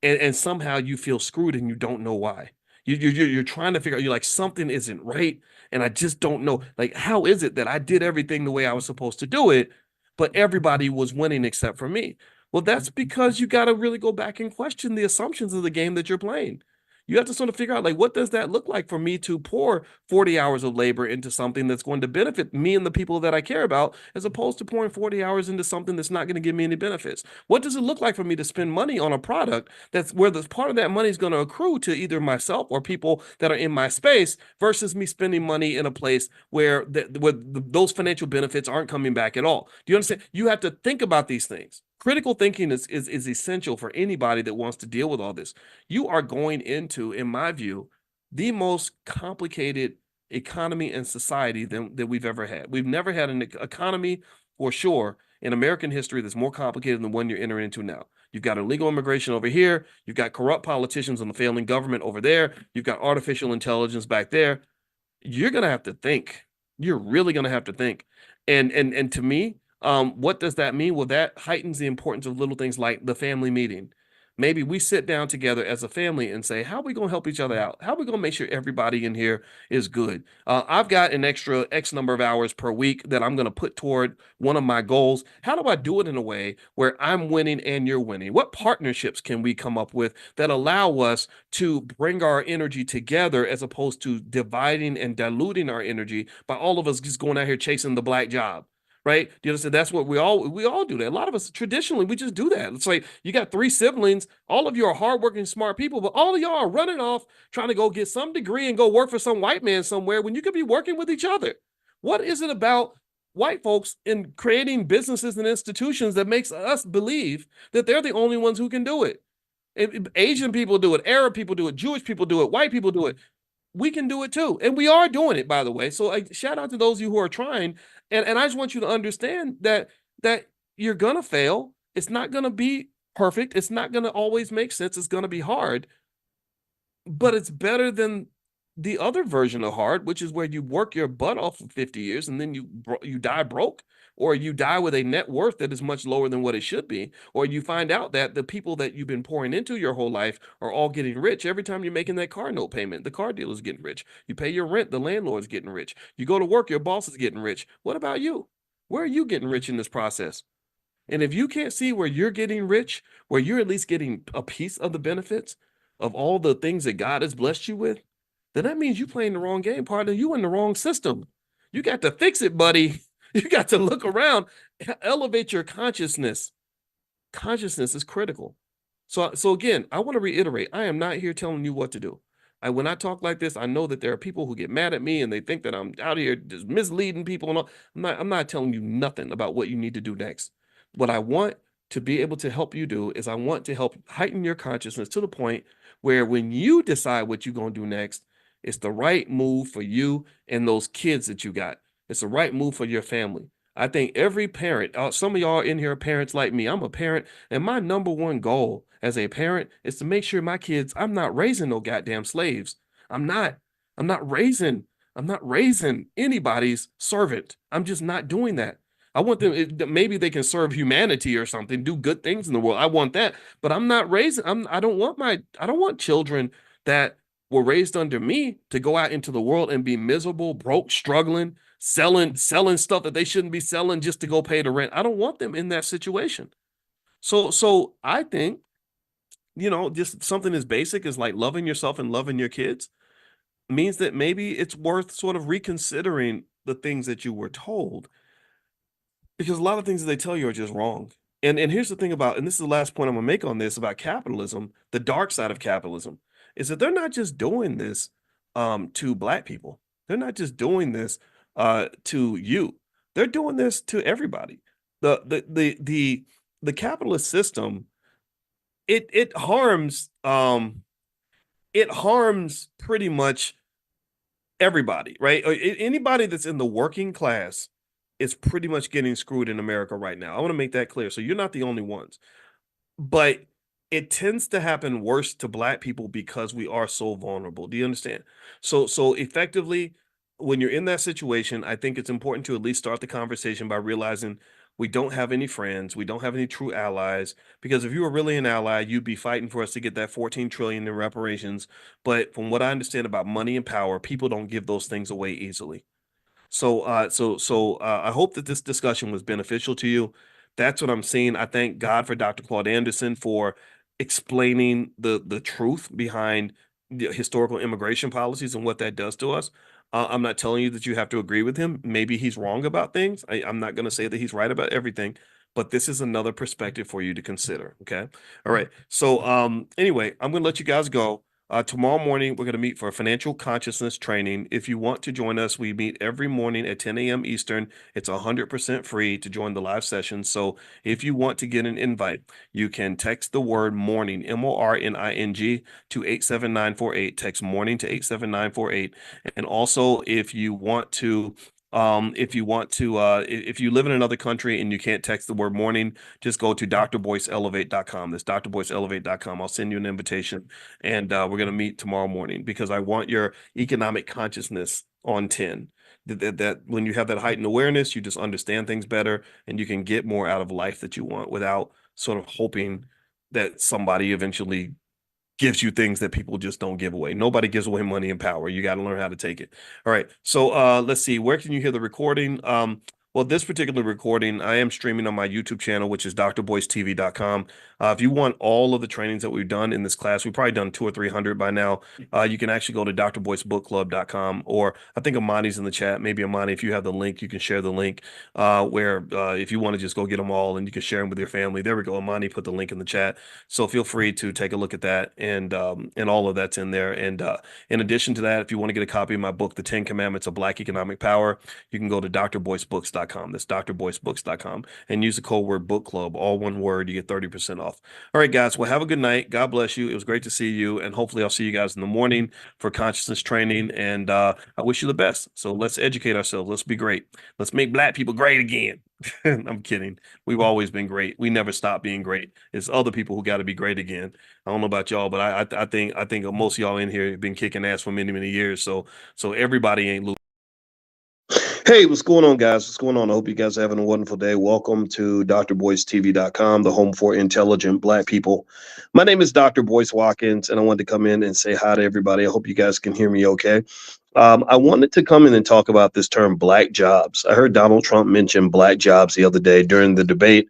and somehow you feel screwed and you don't know why. You're trying to figure out, you're like, something isn't right, and I just don't know. Like, how is it that I did everything the way I was supposed to do it, but everybody was winning except for me? Well, that's because you got to really go back and question the assumptions of the game that you're playing. You have to sort of figure out, like, what does that look like for me to pour 40 hours of labor into something that's going to benefit me and the people that I care about, as opposed to pouring 40 hours into something that's not going to give me any benefits? What does it look like for me to spend money on a product that's where the part of that money is going to accrue to either myself or people that are in my space, versus me spending money in a place where those financial benefits aren't coming back at all? Do you understand? You have to think about these things. Critical thinking is essential for anybody that wants to deal with all this. You are going into, in my view, the most complicated economy and society that we've ever had. We've never had an economy, for sure, in American history that's more complicated than the one you're entering into now. You've got illegal immigration over here. You've got corrupt politicians and the failing government over there. You've got artificial intelligence back there. You're going to have to think. You're really going to have to think. And to me, what does that mean? Well, that heightens the importance of little things like the family meeting. Maybe we sit down together as a family and say, how are we going to help each other out? How are we going to make sure everybody in here is good? I've got an extra X number of hours per week that I'm going to put toward one of my goals. How do I do it in a way where I'm winning and you're winning? What partnerships can we come up with that allow us to bring our energy together, as opposed to dividing and diluting our energy by all of us just going out here chasing the black job? Right? Do you understand? That's what we all do that. A lot of us traditionally, we just do that. It's like, you got 3 siblings, all of you are hardworking, smart people, but all of y'all are running off trying to go get some degree and go work for some white man somewhere when you could be working with each other. What is it about white folks in creating businesses and institutions that makes us believe that they're the only ones who can do it? Asian people do it, Arab people do it, Jewish people do it, white people do it. We can do it too. And we are doing it, by the way. So shout out to those of you who are trying. And I just want you to understand that you're gonna fail. It's not gonna be perfect. It's not going to always make sense. It's going to be hard, but it's better than the other version of hard, which is where you work your butt off for 50 years and then you die broke, or you die with a net worth that is much lower than what it should be, or you find out that the people that you've been pouring into your whole life are all getting rich every time you're making that car note payment. The car dealer's getting rich. You pay your rent, the landlord's getting rich. You go to work, your boss is getting rich. What about you? Where are you getting rich in this process? And if you can't see where you're getting rich, where you're at least getting a piece of the benefits of all the things that God has blessed you with, then that means you're playing the wrong game, partner. You in the wrong system. You got to fix it, buddy. You got to look around, elevate your consciousness. Consciousness is critical. So again, I want to reiterate, I am not here telling you what to do. When I talk like this, I know that there are people who get mad at me and they think that I'm out here just misleading people and all. I'm not telling you nothing about what you need to do next. What I want to be able to help you do is I want to help heighten your consciousness to the point where when you decide what you're going to do next, it's the right move for you and those kids that you got. It's the right move for your family. I think every parent, some of y'all in here are parents like me. I'm a parent, and my number one goal as a parent is to make sure my kids, I'm not raising no goddamn slaves. I'm not. I'm not raising, I'm not raising anybody's servant. I'm just not doing that. I want them, maybe they can serve humanity or something, do good things in the world. I want that, but I'm not raising, I don't want children that were raised under me to go out into the world and be miserable, broke, struggling, selling stuff that they shouldn't be selling just to go pay the rent. I don't want them in that situation. So I think, just something as basic as like loving yourself and loving your kids means that maybe it's worth sort of reconsidering the things that you were told, because a lot of things that they tell you are just wrong. And here's the thing about, and this is the last point I'm gonna make on this about capitalism, the dark side of capitalism, is that they're not just doing this to black people. They're not just doing this to you. They're doing this to everybody. The capitalist system, it harms it harms pretty much everybody, right? Anybody that's in the working class is pretty much getting screwed in America right now. I want to make that clear. So you're not the only ones, but it tends to happen worse to black people because we are so vulnerable. Do you understand? So effectively, when you're in that situation, I think it's important to at least start the conversation by realizing we don't have any friends, we don't have any true allies. Because if you were really an ally, you'd be fighting for us to get that 14 trillion in reparations. But from what I understand about money and power, people don't give those things away easily. I hope that this discussion was beneficial to you. That's what I'm seeing. I thank God for Dr. Claude Anderson for explaining the truth behind the historical immigration policies and what that does to us. I'm not telling you that you have to agree with him. Maybe he's wrong about things. I'm not going to say that he's right about everything, but this is another perspective for you to consider. Okay. All right. So anyway, I'm going to let you guys go. Tomorrow morning, we're going to meet for a financial consciousness training. If you want to join us, we meet every morning at 10 a.m. Eastern. It's 100% free to join the live session. So if you want to get an invite, you can text the word morning, MORNING, to 87948. Text morning to 87948. And also, if you live in another country and you can't text the word morning, just go to drboyceelevate.com. That's drboyceelevate.com. I'll send you an invitation, and we're going to meet tomorrow morning because I want your economic consciousness on 10. That when you have that heightened awareness, you just understand things better and you can get more out of life that you want without sort of hoping that somebody eventually gives you things that people just don't give away. Nobody gives away money and power. You got to learn how to take it. All right. So let's see. Where can you hear the recording? Well, this particular recording, I am streaming on my YouTube channel, which is drboycetv.com. If you want all of the trainings that we've done in this class, we've probably done 200 or 300 by now. You can actually go to drboycebookclub.com, or I think Amani's in the chat. Maybe Amani, if you have the link, you can share the link where if you want to just go get them all and you can share them with your family. There we go. Amani put the link in the chat. So feel free to take a look at that, and all of that's in there. And in addition to that, if you want to get a copy of my book, The 10 Commandments of Black Economic Power, you can go to drboycebooks.com. That's drboycebooks.com, and use the code word book club, all one word. You get 30% off. off. All right, guys. Well, have a good night. God bless you. It was great to see you. And hopefully I'll see you guys in the morning for consciousness training. And I wish you the best. So let's educate ourselves. Let's be great. Let's make Black people great again. I'm kidding. We've always been great. We never stop being great. It's other people who got to be great again. I don't know about y'all, but I think most of y'all in here have been kicking ass for many, many years. So everybody ain't losing. Hey, what's going on, guys? What's going on? I hope you guys are having a wonderful day. Welcome to drboycetv.com, the home for intelligent Black people. My name is Dr. Boyce Watkins, and I wanted to come in and say hi to everybody. I hope you guys can hear me okay. I wanted to come in and talk about this term black jobs. I heard Donald Trump mention black jobs the other day during the debate,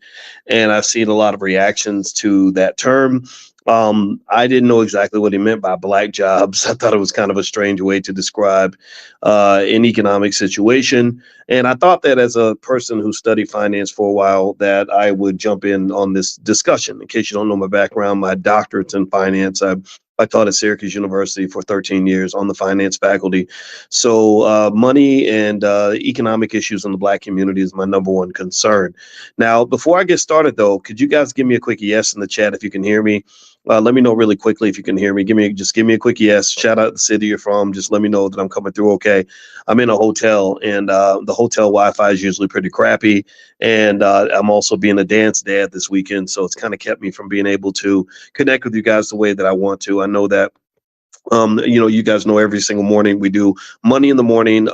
and I've seen a lot of reactions to that term. I didn't know exactly what he meant by black jobs. I thought it was kind of a strange way to describe an economic situation. And I thought that as a person who studied finance for a while, that I would jump in on this discussion. In case you don't know my background, my doctorate's in finance. I taught at Syracuse University for 13 years on the finance faculty. So money and economic issues in the Black community is my number one concern. Now, before I get started, though, could you guys give me a quick yes in the chat if you can hear me? Let me know really quickly if you can hear me. Give me a quick yes. Shout out the city you're from. Just let me know that I'm coming through okay. I'm in a hotel, and the hotel Wi-Fi is usually pretty crappy. And I'm also being a dance dad this weekend, so it's kind of kept me from being able to connect with you guys the way that I want to. I know that you guys know every single morning we do Money in the Morning,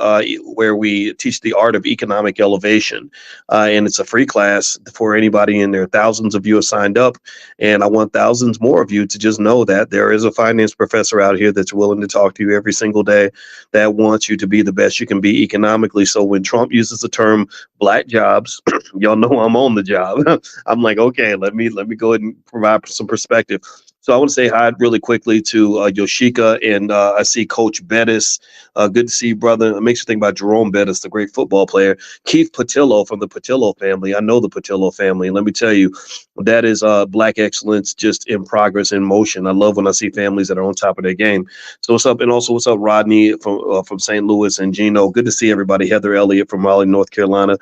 where we teach the art of economic elevation. And it's a free class for anybody, and there are thousands of you have signed up. And I want thousands more of you to just know that there is a finance professor out here that's willing to talk to you every single day, that wants you to be the best you can be economically. So when Trump uses the term black jobs, y'all know I'm on the job. I'm like, okay, let me go ahead and provide some perspective. So I want to say hi really quickly to Yoshika, and I see Coach Bettis. Good to see you, brother. It makes you think about Jerome Bettis, the great football player. Keith Patillo from the Patillo family. I know the Patillo family. And let me tell you, that is Black excellence just in progress, in motion. I love when I see families that are on top of their game. So what's up? And also, what's up, Rodney from St. Louis, and Gino. Good to see everybody. Heather Elliott from Raleigh, North Carolina.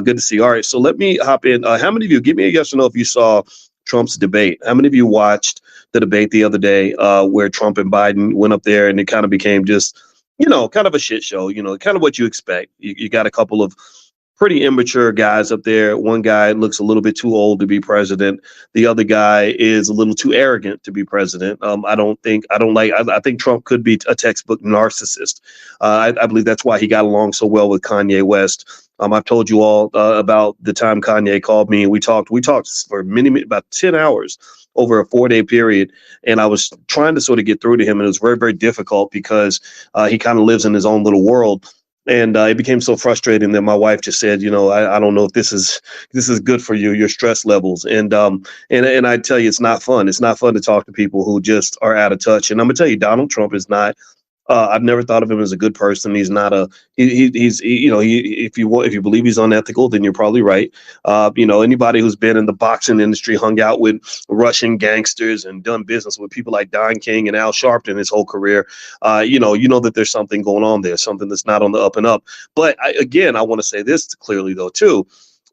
Good to see you. All right, so let me hop in. How many of you, give me a yes or no if you saw Trump's debate? How many of you watched the debate the other day where Trump and Biden went up there, and it kind of became just, kind of a shit show, kind of what you expect. You got a couple of pretty immature guys up there. One guy looks a little bit too old to be president. The other guy is a little too arrogant to be president. I think Trump could be a textbook narcissist. I believe that's why he got along so well with Kanye West. I've told you all about the time Kanye called me, and we talked for about 10 hours over a 4-day period. And I was trying to sort of get through to him, and it was very, very difficult because he kind of lives in his own little world. And it became so frustrating that my wife just said, I don't know if this is good for you, your stress levels. And I tell you, it's not fun. It's not fun to talk to people who just are out of touch. And I'm gonna tell you, Donald Trump is not. I've never thought of him as a good person. He's not if you believe he's unethical, then you're probably right. Anybody who's been in the boxing industry, hung out with Russian gangsters and done business with people like Don King and Al Sharpton his whole career, you know that there's something going on there, something that's not on the up and up. But I want to say this clearly though too.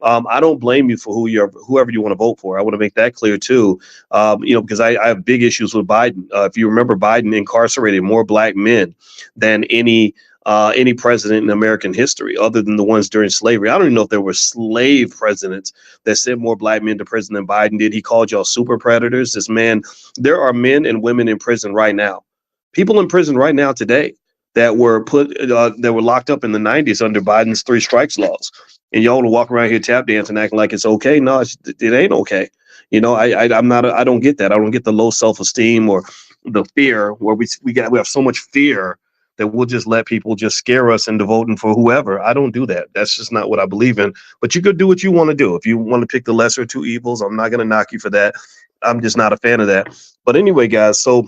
I don't blame you for whoever you want to vote for. I want to make that clear too. Because I have big issues with Biden. If you remember, Biden incarcerated more black men than any president in American history, other than the ones during slavery. I don't even know if there were slave presidents that sent more black men to prison than Biden did. He called y'all super predators. This man, there are men and women in prison right now, people in prison right now today that were locked up in the 90s under Biden's 3 strikes laws. And y'all want to walk around here tap dancing, acting like it's okay. No, it ain't okay. I don't get that. I don't get the low self-esteem or the fear where we have so much fear that we'll just let people just scare us into voting for whoever. I don't do that. That's just not what I believe in. But you could do what you want to do. If you want to pick the lesser of two evils, I'm not going to knock you for that. I'm just not a fan of that. But anyway, guys, so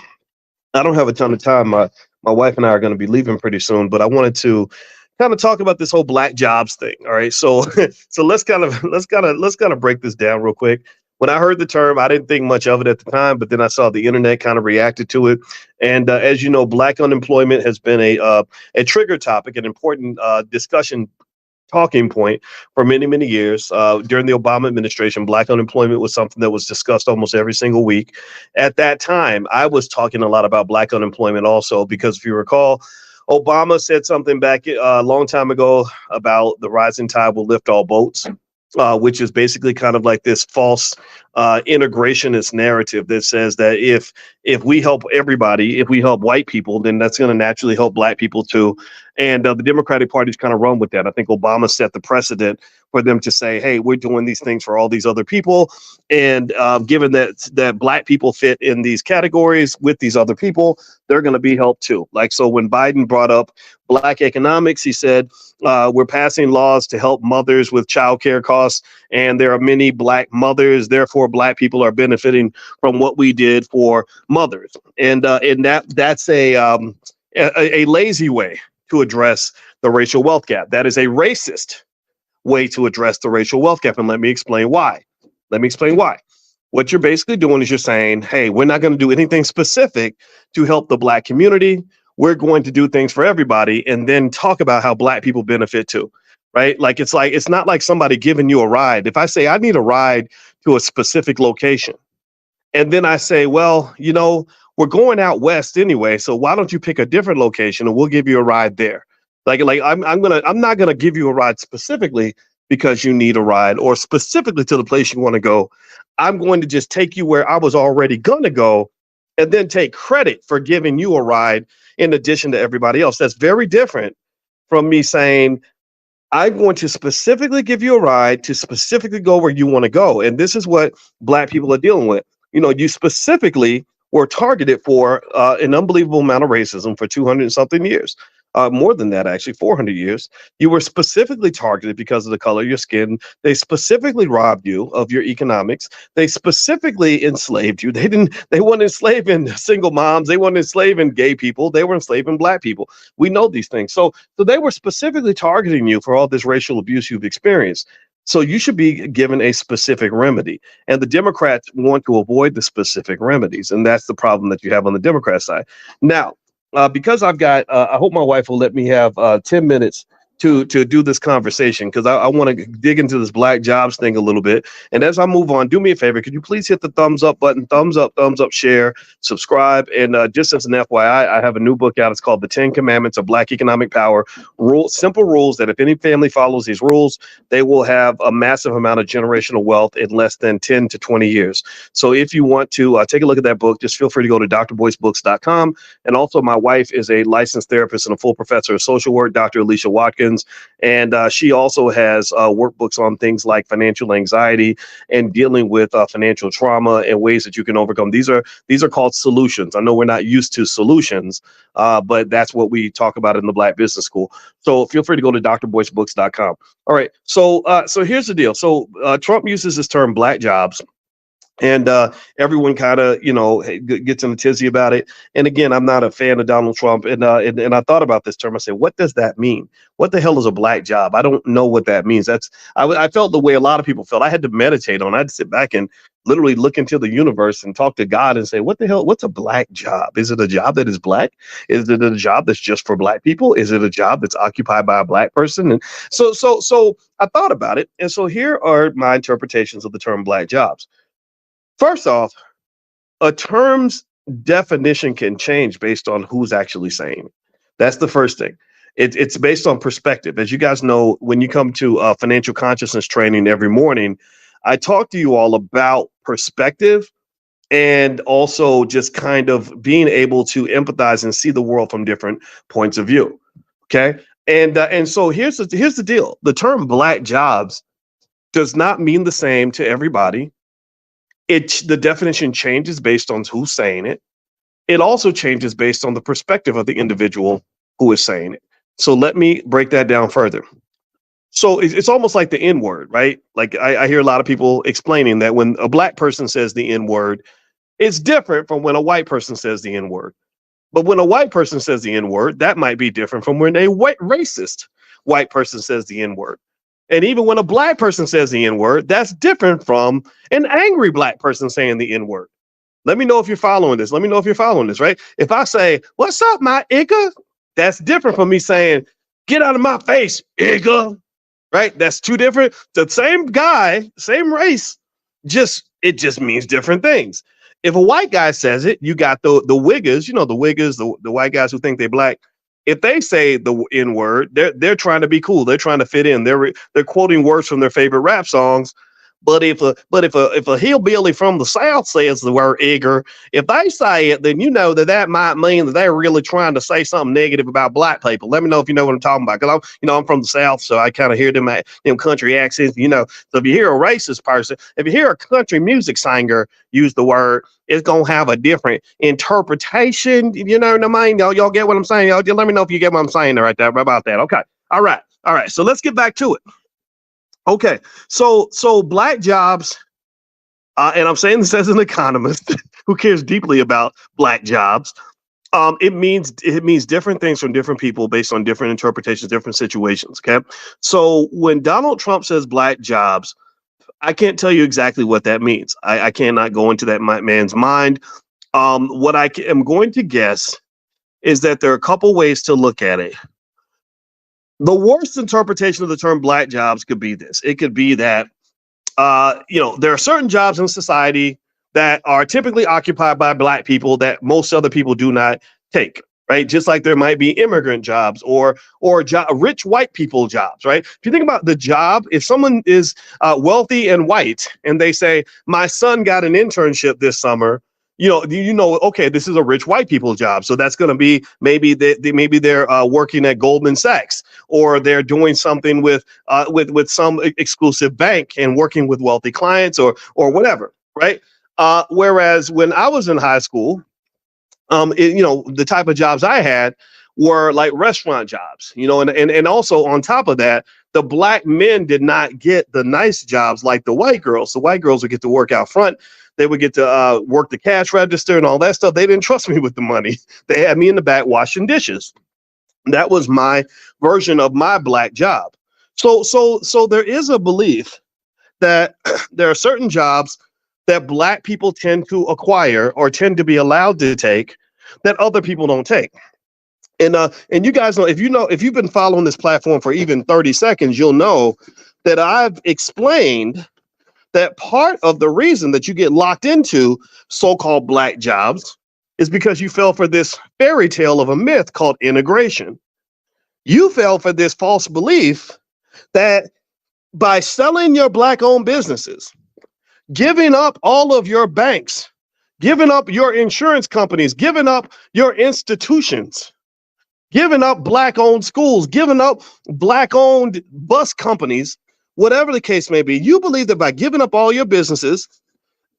I don't have a ton of time. My wife and I are going to be leaving pretty soon, but I wanted to kind of talk about this whole black jobs thing. All right. So let's kind of break this down real quick. When I heard the term, I didn't think much of it at the time, but then I saw the internet kind of reacted to it. And as you know, black unemployment has been a trigger topic, an important discussion talking point for many, many years. During the Obama administration, black unemployment was something that was discussed almost every single week. At that time, I was talking a lot about black unemployment also, because if you recall, Obama said something back a long time ago about the rising tide will lift all boats. Which is basically kind of like this false integrationist narrative that says that if we help everybody, if we help white people, then that's going to naturally help black people too. And the Democratic Party's kind of run with that. I think Obama set the precedent for them to say, "Hey, we're doing these things for all these other people," and given that black people fit in these categories with these other people, they're going to be helped too. Like so, when Biden brought up black economics, he said, "We're passing laws to help mothers with child care costs, and there are many black mothers. Therefore, black people are benefiting from what we did for mothers." And that's a lazy way to address the racial wealth gap. That is a racist way to address the racial wealth gap. And let me explain why. Let me explain why. What you're basically doing is you're saying, hey, we're not going to do anything specific to help the black community. We're going to do things for everybody and then talk about how black people benefit too. Right? Like it's not like somebody giving you a ride. If I say I need a ride to a specific location, and then I say, well, we're going out west anyway, so why don't you pick a different location and we'll give you a ride there? Like I'm not gonna give you a ride specifically because you need a ride or specifically to the place you want to go. I'm going to just take you where I was already gonna go and then take credit for giving you a ride in addition to everybody else. That's very different from me saying, I'm going to specifically give you a ride to specifically go where you want to go. And this is what black people are dealing with. You specifically were targeted for an unbelievable amount of racism for 200 and something years. More than that, actually, 400 years. You were specifically targeted because of the color of your skin. They specifically robbed you of your economics. They specifically enslaved you. They weren't enslaving single moms. They weren't enslaving gay people. They were enslaving black people. We know these things. So they were specifically targeting you for all this racial abuse you've experienced. So you should be given a specific remedy. And the Democrats want to avoid the specific remedies. And that's the problem that you have on the Democrat side. Now, because I've got, I hope my wife will let me have 10 minutes to do this conversation, because I want to dig into this black jobs thing a little bit. And as I move on, do me a favor. Could you please hit the thumbs up button, thumbs up, share, subscribe. And just as an FYI, I have a new book out. It's called The 10 Commandments of Black Economic Power. Simple rules that if any family follows these rules, they will have a massive amount of generational wealth in less than 10 to 20 years. So if you want to take a look at that book, just feel free to go to drboycebooks.com. And also my wife is a licensed therapist and a full professor of social work, Dr. Alicia Watkins. And she also has workbooks on things like financial anxiety and dealing with financial trauma and ways that you can overcome. These are called solutions. I know we're not used to solutions, but that's what we talk about in the Black Business School. So feel free to go to drboycebooks.com. All right. So here's the deal. So Trump uses this term black jobs. And everyone kind of, gets in a tizzy about it. And again, I'm not a fan of Donald Trump. And I thought about this term. I said, what does that mean? What the hell is a black job? I don't know what that means. I felt the way a lot of people felt. I had to meditate on it. I had to sit back and literally look into the universe and talk to God and say, what the hell? What's a black job? Is it a job that is black? Is it a job that's just for black people? Is it a job that's occupied by a black person? And so I thought about it. And so here are my interpretations of the term black jobs. First off, a term's definition can change based on who's actually saying it. That's the first thing. It's based on perspective. As you guys know, when you come to financial consciousness training every morning, I talk to you all about perspective and also just kind of being able to empathize and see the world from different points of view. Okay. And so here's the deal. The term black jobs does not mean the same to everybody. The definition changes based on who's saying it. It also changes based on the perspective of the individual who is saying it. So let me break that down further. So it's almost like the N word, right? Like I hear a lot of people explaining that when a black person says the N word, it's different from when a white person says the N word. But when a white person says the N word, that might be different from when a white racist white person says the N word. And even when a black person says the N word, that's different from an angry black person saying the N word. Let me know if you're following this. Let me know if you're following this, right? If I say, "What's up, my nigga?" That's different from me saying, "Get out of my face, nigga." right? That's two different, the same guy, same race, it just means different things. If a white guy says it, you got the wiggers, the wiggers, the white guys who think they're black. If they say the N word, they're trying to be cool. They're trying to fit in. They're quoting words from their favorite rap songs. But if a hillbilly from the South says the word "igger," if they say it, then you know that might mean that they're really trying to say something negative about black people. Let me know if you know what I'm talking about, because I'm from the South, so I kind of hear them country accents. So if you hear a racist person, if you hear a country music singer use the word, it's gonna have a different interpretation. You know what I mean? Y'all get what I'm saying? Y'all let me know if you get what I'm saying right there about that. Okay. All right. So let's get back to it. Okay, so black jobs, and I'm saying this as an economist who cares deeply about black jobs. It means different things from different people based on different interpretations, different situations. Okay, so when Donald Trump says black jobs, I can't tell you exactly what that means. I cannot go into that man's mind. What I am going to guess is that there are a couple ways to look at it. The worst interpretation of the term black jobs could be this. It could be that, there are certain jobs in society that are typically occupied by black people that most other people do not take, right? Just like there might be immigrant jobs or rich white people jobs, right? If you think about the job, if someone is wealthy and white and they say, my son got an internship this summer, okay, this is a rich white people job. So that's going to be maybe they're working at Goldman Sachs, or they're doing something with some exclusive bank and working with wealthy clients or whatever, right? Whereas when I was in high school, the type of jobs I had were like restaurant jobs, and also on top of that, the black men did not get the nice jobs like the white girls. The white girls would get to work out front. They would get to work the cash register and all that stuff. They didn't trust me with the money. They had me in the back washing dishes. That was my version of my black job. So there is a belief that there are certain jobs that black people tend to acquire or tend to be allowed to take that other people don't take. And you guys know, if you've been following this platform for even 30 seconds, you'll know that I've explained that part of the reason that you get locked into so-called black jobs is because you fell for this fairy tale of a myth called integration. You fell for this false belief that by selling your black-owned businesses, giving up all of your banks, giving up your insurance companies, giving up your institutions, giving up black-owned schools, giving up black-owned bus companies, whatever the case may be, you believe that by giving up all your businesses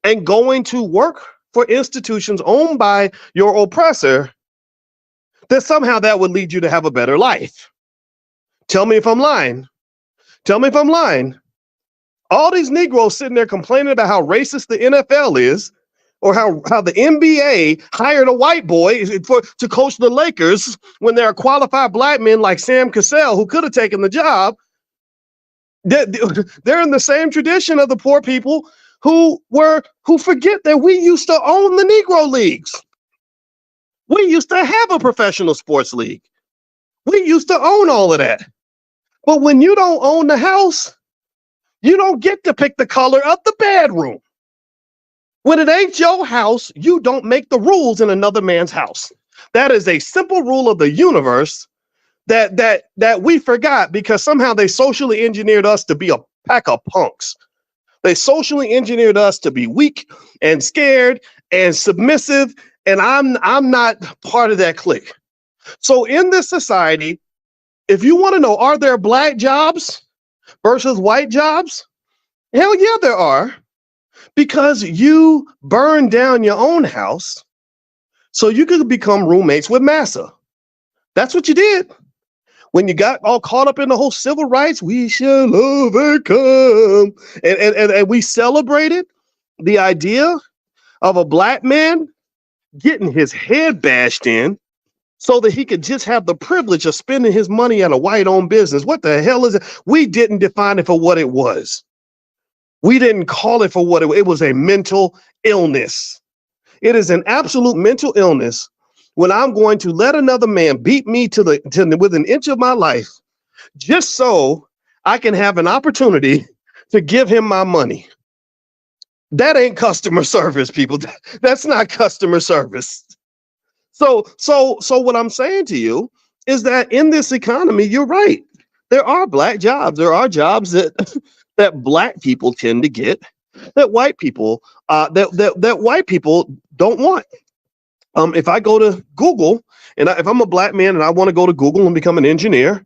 and going to work for institutions owned by your oppressor, that somehow that would lead you to have a better life. Tell me if I'm lying. Tell me if I'm lying. All these Negroes sitting there complaining about how racist the NFL is, or how the NBA hired a white boy to coach the Lakers when there are qualified black men like Sam Cassell who could have taken the job. They're in the same tradition of the poor people who forget that we used to own the Negro leagues. We used to have a professional sports league. We used to own all of that. But when you don't own the house, you don't get to pick the color of the bedroom. When it ain't your house, you don't make the rules in another man's house. That is a simple rule of the universe that we forgot because somehow they socially engineered us to be a pack of punks. They socially engineered us to be weak and scared and submissive, and I'm not part of that clique. So in this society, if you want to know, are there black jobs versus white jobs? Hell yeah, there are. Because you burned down your own house so you could become roommates with massa. That's what you did. When you got all caught up in the whole civil rights, we shall overcome. And we celebrated the idea of a black man getting his head bashed in so that he could just have the privilege of spending his money at a white-owned business. What the hell is it? We didn't define it for what it was. We didn't call it for what it was. A mental illness. It is an absolute mental illness when I'm going to let another man beat me to within an inch of my life just so I can have an opportunity to give him my money. That ain't customer service, people. That's not customer service. So what I'm saying to you is that in this economy, you're right. There are black jobs. There are jobs that that black people tend to get that white people that white people don't want. If I go to Google and if I'm a black man and I want to go to Google and become an engineer,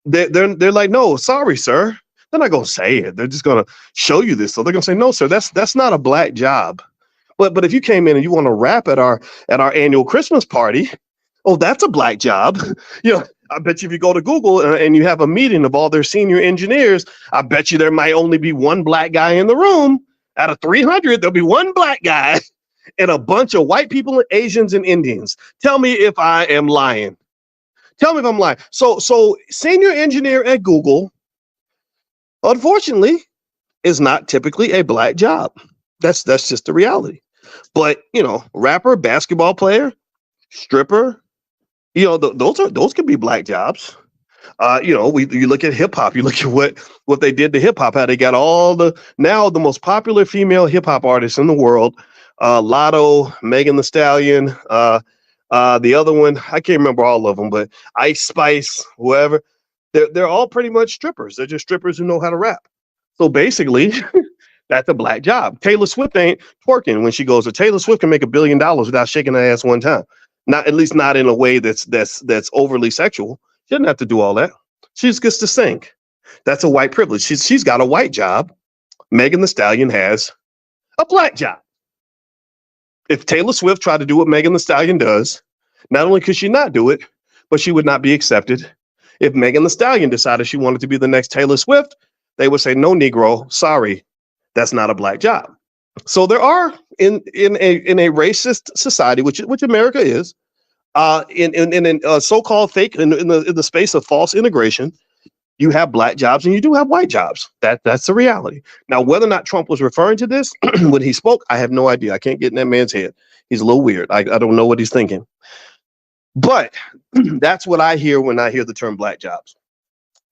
they're like, no, sorry, sir. They're not gonna say it. They're just gonna show you this. So they're gonna say, no, sir, that's not a black job. But if you came in and you want to rap at our annual Christmas party, oh, that's a black job. I bet you if you go to Google and you have a meeting of all their senior engineers, I bet you there might only be one black guy in the room. Out of 300, there'll be one black guy and a bunch of white people, Asians, and Indians. Tell me if I am lying. Tell me if I'm lying. So senior engineer at Google, unfortunately, is not typically a black job. That's just the reality. But rapper, basketball player, stripper, those could be black jobs. You look at hip hop, you look at what they did to hip hop, how they got now the most popular female hip hop artists in the world, Lotto, Megan Thee Stallion, the other one, I can't remember all of them, but Ice Spice, whoever, they're all pretty much strippers. They're just strippers who know how to rap. So basically, that's a black job. Taylor Swift ain't twerking when she goes. Taylor Swift can make $1 billion without shaking her ass one time. Not, at least not in a way that's overly sexual. She doesn't have to do all that. She just gets to sing. That's a white privilege. She's got a white job. Megan Thee Stallion has a black job. If Taylor Swift tried to do what Megan Thee Stallion does, not only could she not do it, but she would not be accepted. If Megan Thee Stallion decided she wanted to be the next Taylor Swift, they would say, no, Negro, sorry, that's not a black job. So there are in a racist society, which America is, in a so-called fake in the space of false integration, you have black jobs and you do have white jobs. That's the reality. Now, whether or not Trump was referring to this when he spoke, I have no idea. I can't get in that man's head. He's a little weird. I don't know what he's thinking. But that's what I hear when I hear the term black jobs.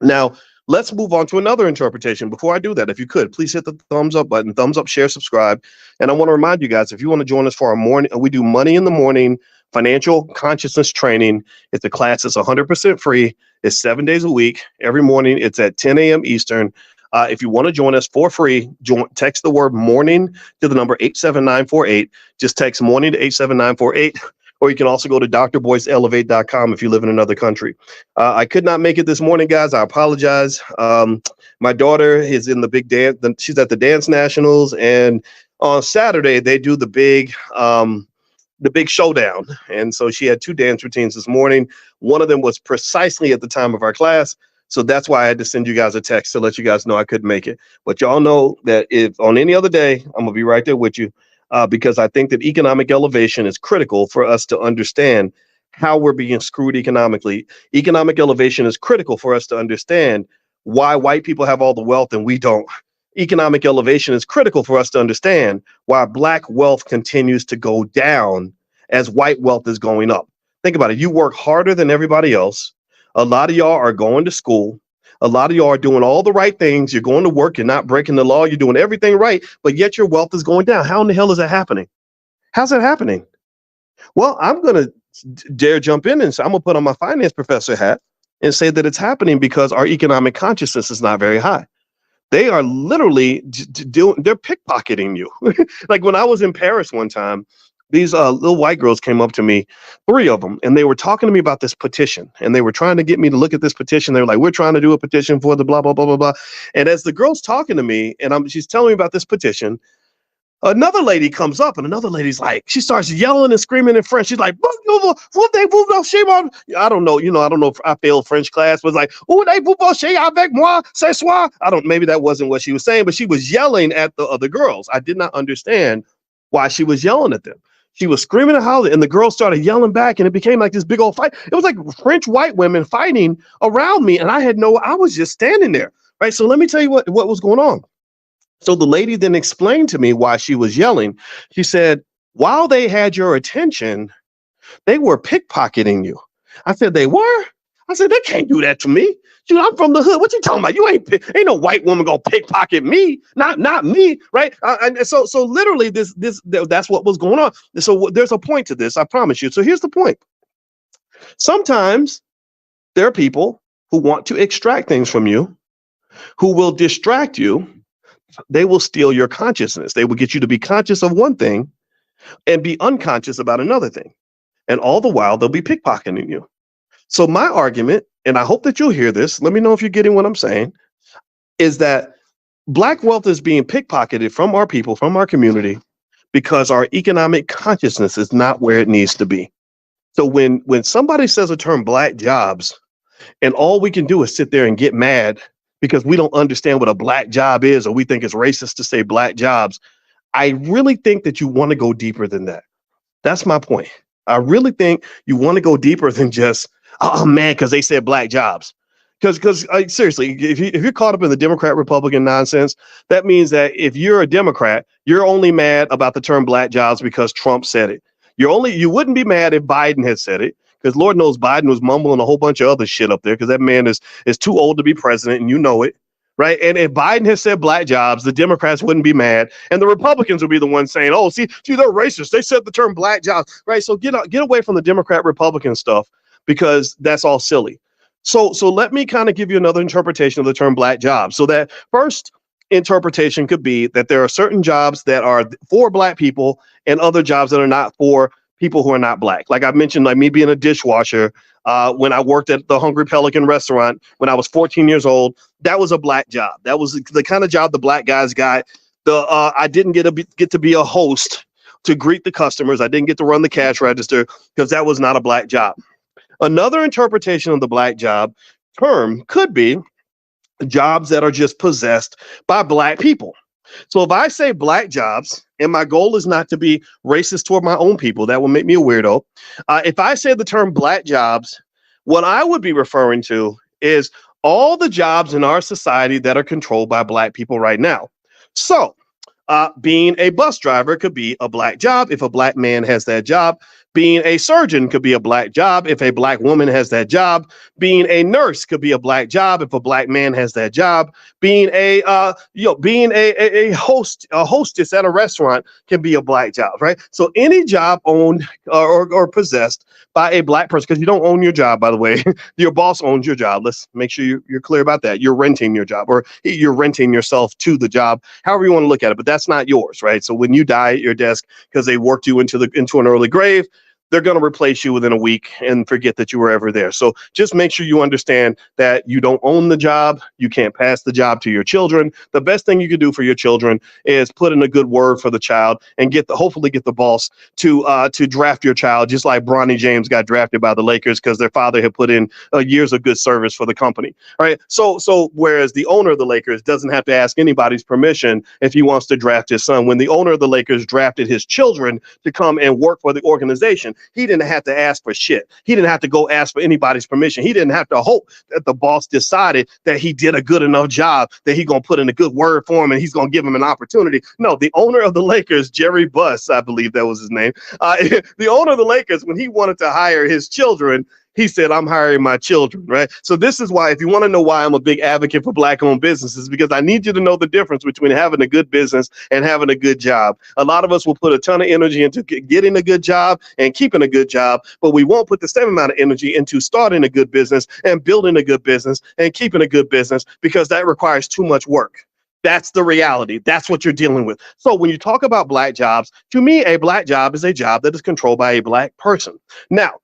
Now, let's move on to another interpretation. Before I do that, if you could, please hit the thumbs up button, thumbs up, share, subscribe. And I want to remind you guys, if you want to join us for our morning, we do Money in the Morning financial consciousness training. It's a class that's 100% free. It's 7 days a week. Every morning, it's at 10 a.m. Eastern. If you want to join us for free, text the word morning to the number 87948. Just text morning to 87948. Or you can also go to drboyceelevate.com if you live in another country. I could not make it this morning, guys. I apologize. My daughter is in the big dance. She's at the Dance Nationals. And on Saturday, they do the big showdown. And so she had 2 dance routines this morning. One of them was precisely at the time of our class. So that's why I had to send you guys a text to let you guys know I couldn't make it. But y'all know that if on any other day, I'm going to be right there with you. Because I think that economic elevation is critical for us to understand how we're being screwed economically. Economic elevation is critical for us to understand why white people have all the wealth and we don't. Economic elevation is critical for us to understand why black wealth continues to go down as white wealth is going up. Think about it. You work harder than everybody else. A lot of y'all are going to school. A lot of y'all are doing all the right things. You're going to work. You're not breaking the law. You're doing everything right, but yet your wealth is going down. How in the hell is that happening? How's that happening? Well, I'm going to dare jump in and say, I'm going to put on my finance professor hat and say that it's happening because our economic consciousness is not very high. They are literally they're pickpocketing you. Like when I was in Paris one time, these little white girls came up to me, 3 of them, and they were talking to me about this petition. And they were trying to get me to look at this petition. They were like, we're trying to do a petition for the blah, blah, blah, blah, blah. And as the girl's talking to me, and she's telling me about this petition, another lady comes up, and another lady's like, she starts yelling and screaming in French. She's like, I don't know, I don't know if I failed French class, but it's like, avec moi, ce soir. Maybe that wasn't what she was saying, but she was yelling at the other girls. I did not understand why she was yelling at them. She was screaming and hollering, and the girls started yelling back, and it became like this big old fight. It was like French white women fighting around me, and I was just standing there, right? So let me tell you what was going on. So the lady then explained to me why she was yelling. She said, while they had your attention, they were pickpocketing you. I said, they were? I said, they can't do that to me. Dude, I'm from the hood. What you talking about? You ain't no white woman gonna pickpocket me. Not me, right? And so literally that's what was going on. So there's a point to this, I promise you. So here's the point. Sometimes there are people who want to extract things from you, who will distract you. They will steal your consciousness. They will get you to be conscious of one thing and be unconscious about another thing. And all the while, they'll be pickpocketing you. So my argument, and I hope that you'll hear this, let me know if you're getting what I'm saying, is that Black wealth is being pickpocketed from our people, from our community, because our economic consciousness is not where it needs to be. So when somebody says the term Black jobs, and all we can do is sit there and get mad because we don't understand what a Black job is, or we think it's racist to say Black jobs, I really think that you want to go deeper than that. That's my point. I really think you want to go deeper than just, oh man, because they said Black jobs. Because seriously, if you're caught up in the Democrat Republican nonsense, that means that if you're a Democrat, you're only mad about the term Black jobs because Trump said it. You wouldn't be mad if Biden had said it, because Lord knows Biden was mumbling a whole bunch of other shit up there because that man is too old to be president, and you know it. Right. And if Biden has said Black jobs, the Democrats wouldn't be mad. And the Republicans would be the ones saying, oh, see, they're racist. They said the term Black jobs. Right. So get away from the Democrat Republican stuff, because that's all silly. So let me kind of give you another interpretation of the term Black jobs. So that first interpretation could be that there are certain jobs that are for Black people and other jobs that are not for people who are not Black. Like I mentioned, like me being a dishwasher. When I worked at the Hungry Pelican restaurant when I was 14 years old, that was a Black job. That was the kind of job the Black guys got. I didn't get to be a host to greet the customers. I didn't get to run the cash register because that was not a Black job. Another interpretation of the Black job term could be jobs that are just possessed by Black people. So if I say Black jobs, and my goal is not to be racist toward my own people, that will make me a weirdo. If I say the term Black jobs, what I would be referring to is all the jobs in our society that are controlled by Black people right now. So being a bus driver could be a Black job if a Black man has that job. Being a surgeon could be a Black job if a Black woman has that job. Being a nurse could be a Black job if a Black man has that job. Being a hostess at a restaurant can be a Black job, right? So any job owned or possessed by a Black person, because you don't own your job, by the way, your boss owns your job. Let's make sure you're clear about that. You're renting your job, or you're renting yourself to the job, however you want to look at it, but that's not yours, right? So when you die at your desk because they worked you into an early grave, they're going to replace you within a week and forget that you were ever there. So just make sure you understand that you don't own the job. You can't pass the job to your children. The best thing you can do for your children is put in a good word for the child and hopefully get the boss to draft your child, just like Bronny James got drafted by the Lakers because their father had put in years of good service for the company. All right. So whereas the owner of the Lakers doesn't have to ask anybody's permission if he wants to draft his son, when the owner of the Lakers drafted his children to come and work for the organization, he didn't have to ask for shit. He didn't have to go ask for anybody's permission. He didn't have to hope that the boss decided that he did a good enough job, that he's going to put in a good word for him and he's going to give him an opportunity. No, the owner of the Lakers, Jerry Buss, I believe that was his name. The owner of the Lakers, when he wanted to hire his children, he said, I'm hiring my children, right? So this is why, if you want to know why I'm a big advocate for Black-owned businesses, because I need you to know the difference between having a good business and having a good job. A lot of us will put a ton of energy into getting a good job and keeping a good job, but we won't put the same amount of energy into starting a good business and building a good business and keeping a good business, because that requires too much work. That's the reality. That's what you're dealing with. So when you talk about Black jobs, to me, a Black job is a job that is controlled by a Black person. Now,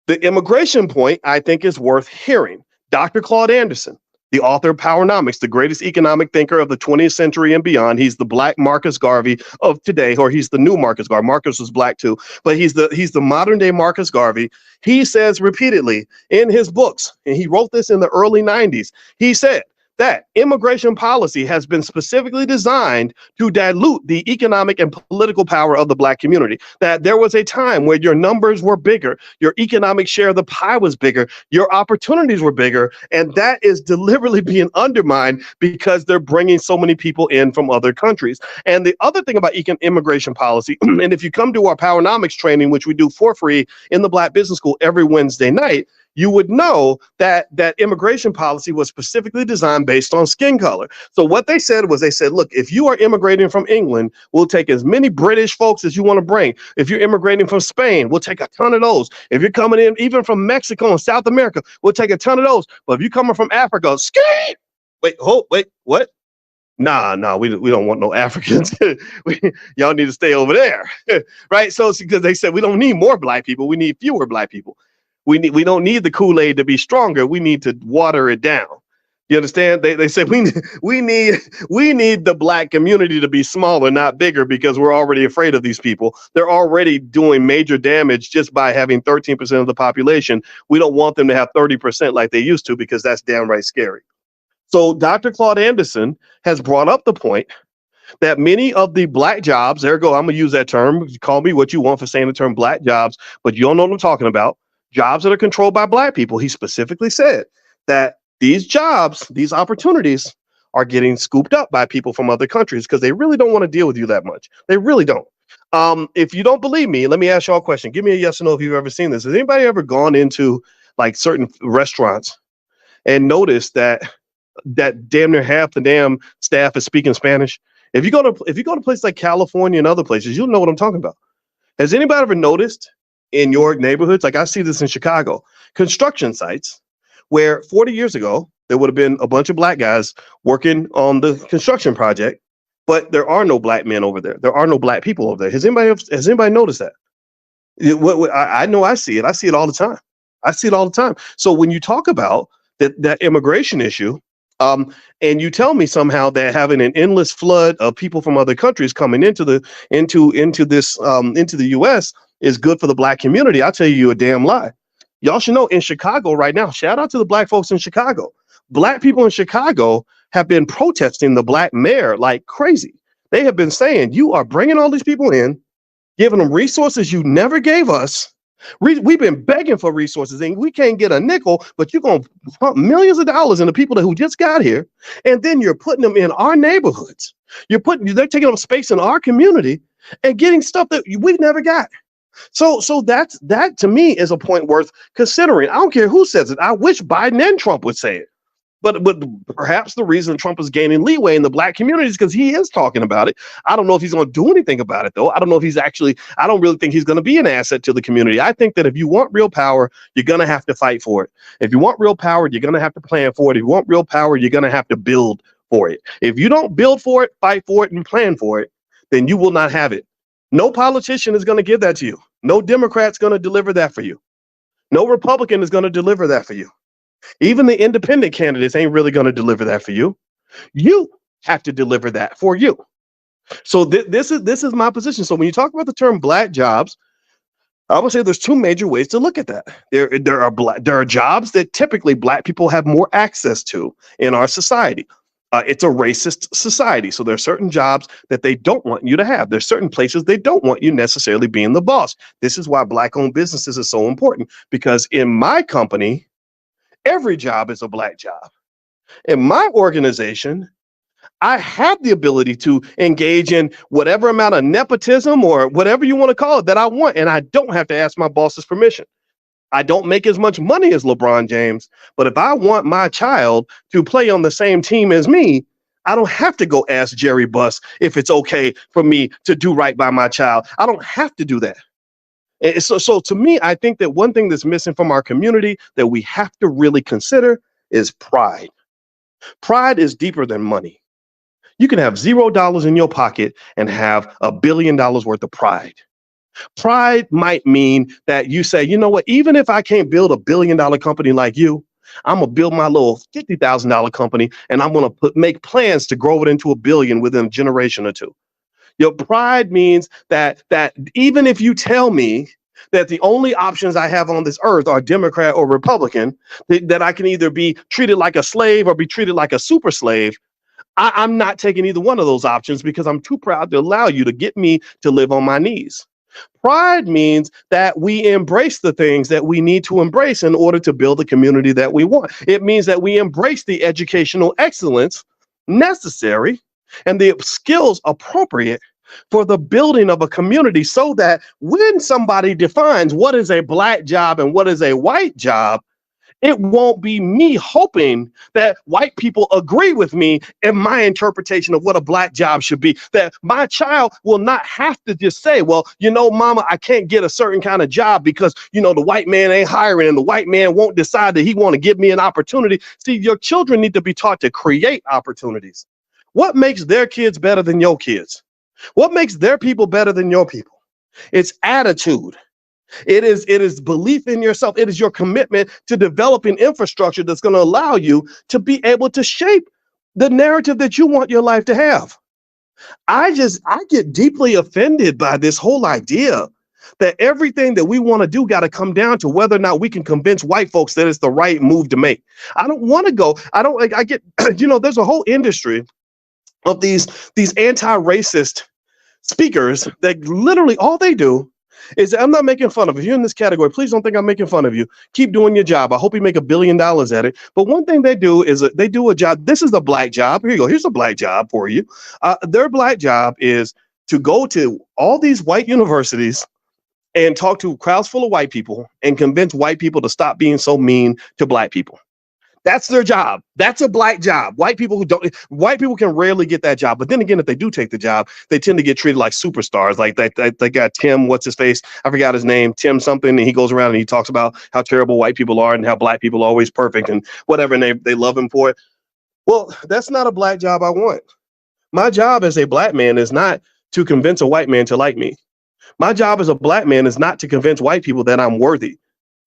the immigration point, I think, is worth hearing. Dr. Claude Anderson, the author of Powernomics, the greatest economic thinker of the 20th century and beyond. He's the Black Marcus Garvey of today, or he's the new Marcus Garvey. Marcus was Black too, but he's the modern day Marcus Garvey. He says repeatedly in his books, and he wrote this in the early 90s, he said that immigration policy has been specifically designed to dilute the economic and political power of the Black community. That there was a time where your numbers were bigger, your economic share of the pie was bigger, your opportunities were bigger, and that is deliberately being undermined because they're bringing so many people in from other countries. And the other thing about immigration policy, and if you come to our Powernomics training, which we do for free in the Black Business School every Wednesday night, you would know that that immigration policy was specifically designed based on skin color. So what they said was, they said, look, if you are immigrating from England, we'll take as many British folks as you want to bring. If you're immigrating from Spain, we'll take a ton of those. If you're coming in even from Mexico and South America, we'll take a ton of those. But if you're coming from Africa, skate. Wait, what? Nah, we don't want no Africans. Y'all need to stay over there, right? So because they said we don't need more black people, we need fewer black people. We don't need the Kool-Aid to be stronger. We need to water it down. You understand? They said we need the black community to be smaller, not bigger, because we're already afraid of these people. They're already doing major damage just by having 13% of the population. We don't want them to have 30% like they used to, because that's downright scary. So Dr. Claude Anderson has brought up the point that many of the black jobs, there go, I'm going to use that term, call me what you want for saying the term black jobs, but you don't know what I'm talking about, jobs that are controlled by black people. He specifically said that these jobs, these opportunities are getting scooped up by people from other countries because they really don't want to deal with you that much. They really don't. If you don't believe me, let me ask y'all a question. Give me a yes or no if you've ever seen this. Has anybody ever gone into like certain restaurants and noticed that damn near half the damn staff is speaking Spanish? If you go to places like California and other places, you'll know what I'm talking about. Has anybody ever noticed in your neighborhoods, like I see this in Chicago, construction sites where 40 years ago there would have been a bunch of black guys working on the construction project, but there are no black men over there. There are no black people over there. Has anybody noticed that? I know I see it. I see it all the time. I see it all the time. So when you talk about that immigration issue, and you tell me somehow that having an endless flood of people from other countries coming into the U.S. is good for the black community, I'll tell you a damn lie. Y'all should know in Chicago right now, shout out to the black folks in Chicago. Black people in Chicago have been protesting the black mayor like crazy. They have been saying, you are bringing all these people in, giving them resources you never gave us. We've been begging for resources and we can't get a nickel, but you're going to pump millions of dollars into people who just got here. And then you're putting them in our neighborhoods. They're taking up space in our community and getting stuff that we've never got. So that to me is a point worth considering. I don't care who says it. I wish Biden and Trump would say it. But perhaps the reason Trump is gaining leeway in the black community is because he is talking about it. I don't know if he's going to do anything about it, though. I don't know if I don't really think he's going to be an asset to the community. I think that if you want real power, you're going to have to fight for it. If you want real power, you're going to have to plan for it. If you want real power, you're going to have to build for it. If you don't build for it, fight for it, and plan for it, then you will not have it. No politician is going to give that to you. No Democrat's going to deliver that for you. No Republican is going to deliver that for you. Even the independent candidates ain't really going to deliver that for you. You have to deliver that for you. So this is my position. So when you talk about the term black jobs, I would say there's two major ways to look at that. There are jobs that typically black people have more access to in our society. It's a racist society. So there are certain jobs that they don't want you to have. There's certain places they don't want you necessarily being the boss. This is why black-owned businesses are so important, because in my company, every job is a black job. In my organization, I have the ability to engage in whatever amount of nepotism or whatever you want to call it that I want, and I don't have to ask my boss's permission. I don't make as much money as LeBron James, but if I want my child to play on the same team as me, I don't have to go ask Jerry Buss if it's okay for me to do right by my child. I don't have to do that. And so to me, I think that one thing that's missing from our community that we have to really consider is pride. Pride is deeper than money. You can have $0 in your pocket and have $1 billion worth of pride. Pride might mean that you say, you know what, even if I can't build $1 billion company like you, I'm going to build my little $50,000 company and I'm going to make plans to grow it into $1 billion within a generation or two. Your pride means that even if you tell me that the only options I have on this earth are Democrat or Republican, that I can either be treated like a slave or be treated like a super slave, I'm not taking either one of those options because I'm too proud to allow you to get me to live on my knees. Pride means that we embrace the things that we need to embrace in order to build the community that we want. It means that we embrace the educational excellence necessary and the skills appropriate for the building of a community, so that when somebody defines what is a black job and what is a white job, It won't be me hoping that white people agree with me in my interpretation of what a black job should be. That my child will not have to just say, well, mama, I can't get a certain kind of job because, the white man ain't hiring and the white man won't decide that he want to give me an opportunity. See, your children need to be taught to create opportunities. What makes their kids better than your kids? What makes their people better than your people? It's attitude. It is belief in yourself. It is your commitment to developing infrastructure that's going to allow you to be able to shape the narrative that you want your life to have. I get deeply offended by this whole idea that everything that we want to do got to come down to whether or not we can convince white folks that it's the right move to make. I don't want to go. I don't like, I get, there's a whole industry of these anti-racist speakers that literally all they do is, I'm not making fun of you. If you're in this category, please don't think I'm making fun of you. Keep doing your job. I hope you make $1 billion at it. But one thing they do is they do a job. This is a black job. Here you go. Here's a black job for you. Their black job is to go to all these white universities and talk to crowds full of white people and convince white people to stop being so mean to black people. That's their job. That's a black job. White people can rarely get that job. But then again, if they do take the job, they tend to get treated like superstars. Like they got Tim, what's his face? I forgot his name, Tim something. And he goes around and he talks about how terrible white people are and how black people are always perfect and whatever. And they love him for it. Well, that's not a black job I want. My job as a black man is not to convince a white man to like me. My job as a black man is not to convince white people that I'm worthy.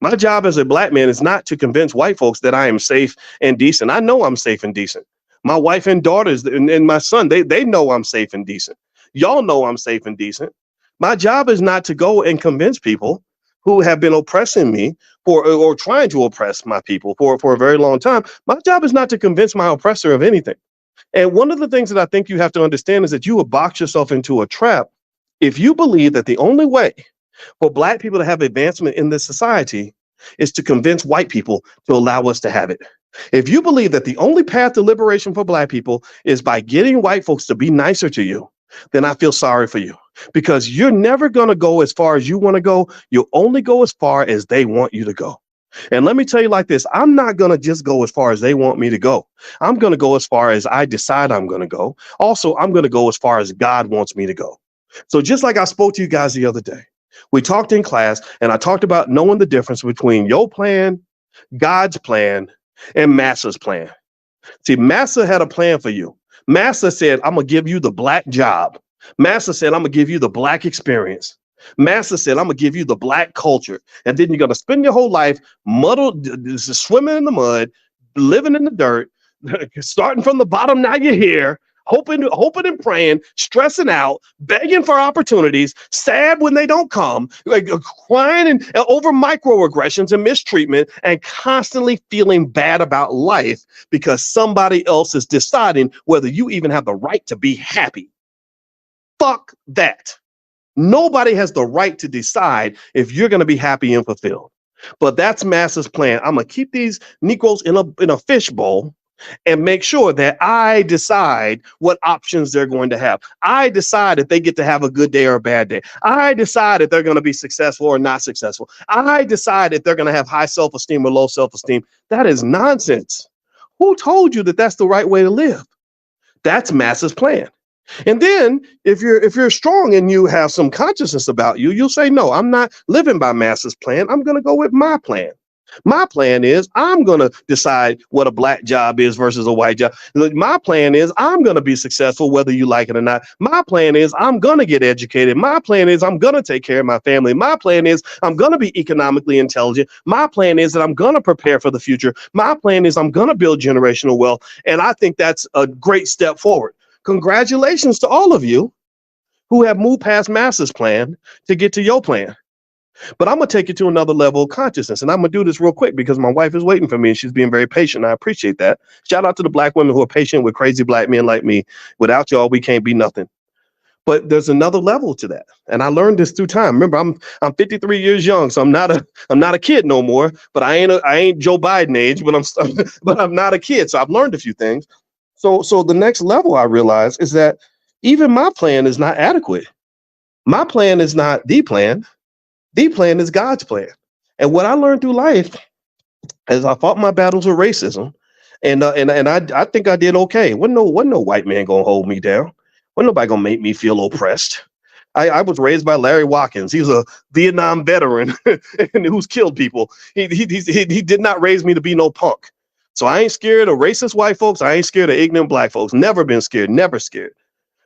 My job as a black man is not to convince white folks that I am safe and decent. I know I'm safe and decent. My wife and daughters and my son, they know I'm safe and decent. Y'all know I'm safe and decent. My job is not to go and convince people who have been oppressing me or trying to oppress my people for a very long time. My job is not to convince my oppressor of anything. And one of the things that I think you have to understand is that you will box yourself into a trap if you believe that the only way for black people to have advancement in this society is to convince white people to allow us to have it. If you believe that the only path to liberation for black people is by getting white folks to be nicer to you, then I feel sorry for you because you're never going to go as far as you want to go. You'll only go as far as they want you to go. And let me tell you like this, I'm not going to just go as far as they want me to go. I'm going to go as far as I decide I'm going to go. Also, I'm going to go as far as God wants me to go. So just like I spoke to you guys the other day, we talked in class and I talked about knowing the difference between your plan, God's plan, and Massa's plan. See, Massa had a plan for you. Massa said, I'm going to give you the black job. Massa said, I'm going to give you the black experience. Massa said, I'm going to give you the black culture. And then you're going to spend your whole life muddled, swimming in the mud, living in the dirt, starting from the bottom. Now you're here. Hoping and praying, stressing out, begging for opportunities, sad when they don't come, like crying and over microaggressions and mistreatment, and constantly feeling bad about life because somebody else is deciding whether you even have the right to be happy. Fuck that. Nobody has the right to decide if you're going to be happy and fulfilled. But that's Massa's plan. I'm going to keep these Negroes in a fishbowl and make sure that I decide what options they're going to have. I decide if they get to have a good day or a bad day. I decide if they're going to be successful or not successful. I decide if they're going to have high self-esteem or low self-esteem. That is nonsense. Who told you that that's the right way to live? That's Massa's plan. And then if you're strong and you have some consciousness about you, you'll say, no, I'm not living by Massa's plan. I'm going to go with my plan. My plan is I'm going to decide what a black job is versus a white job. My plan is I'm going to be successful whether you like it or not. My plan is I'm going to get educated. My plan is I'm going to take care of my family. My plan is I'm going to be economically intelligent. My plan is that I'm going to prepare for the future. My plan is I'm going to build generational wealth. And I think that's a great step forward. Congratulations to all of you who have moved past Massa's plan to get to your plan. But I'm going to take it to another level of consciousness. And I'm going to do this real quick because my wife is waiting for me and she's being very patient. I appreciate that. Shout out to the black women who are patient with crazy black men like me. Without y'all, we can't be nothing. But there's another level to that. And I learned this through time. Remember, I'm 53 years young, so I'm not a kid no more, but I ain't Joe Biden age, but I'm not a kid. So I've learned a few things. So the next level I realized is that even my plan is not adequate. My plan is not the plan. The plan is God's plan. And what I learned through life as I fought my battles with racism, and I think I did okay. Wasn't no white man gonna hold me down. Wasn't nobody gonna make me feel oppressed. I was raised by Larry Watkins. He was a Vietnam veteran and who's killed people. He did not raise me to be no punk. So I ain't scared of racist white folks. I ain't scared of ignorant black folks. Never been scared. Never scared.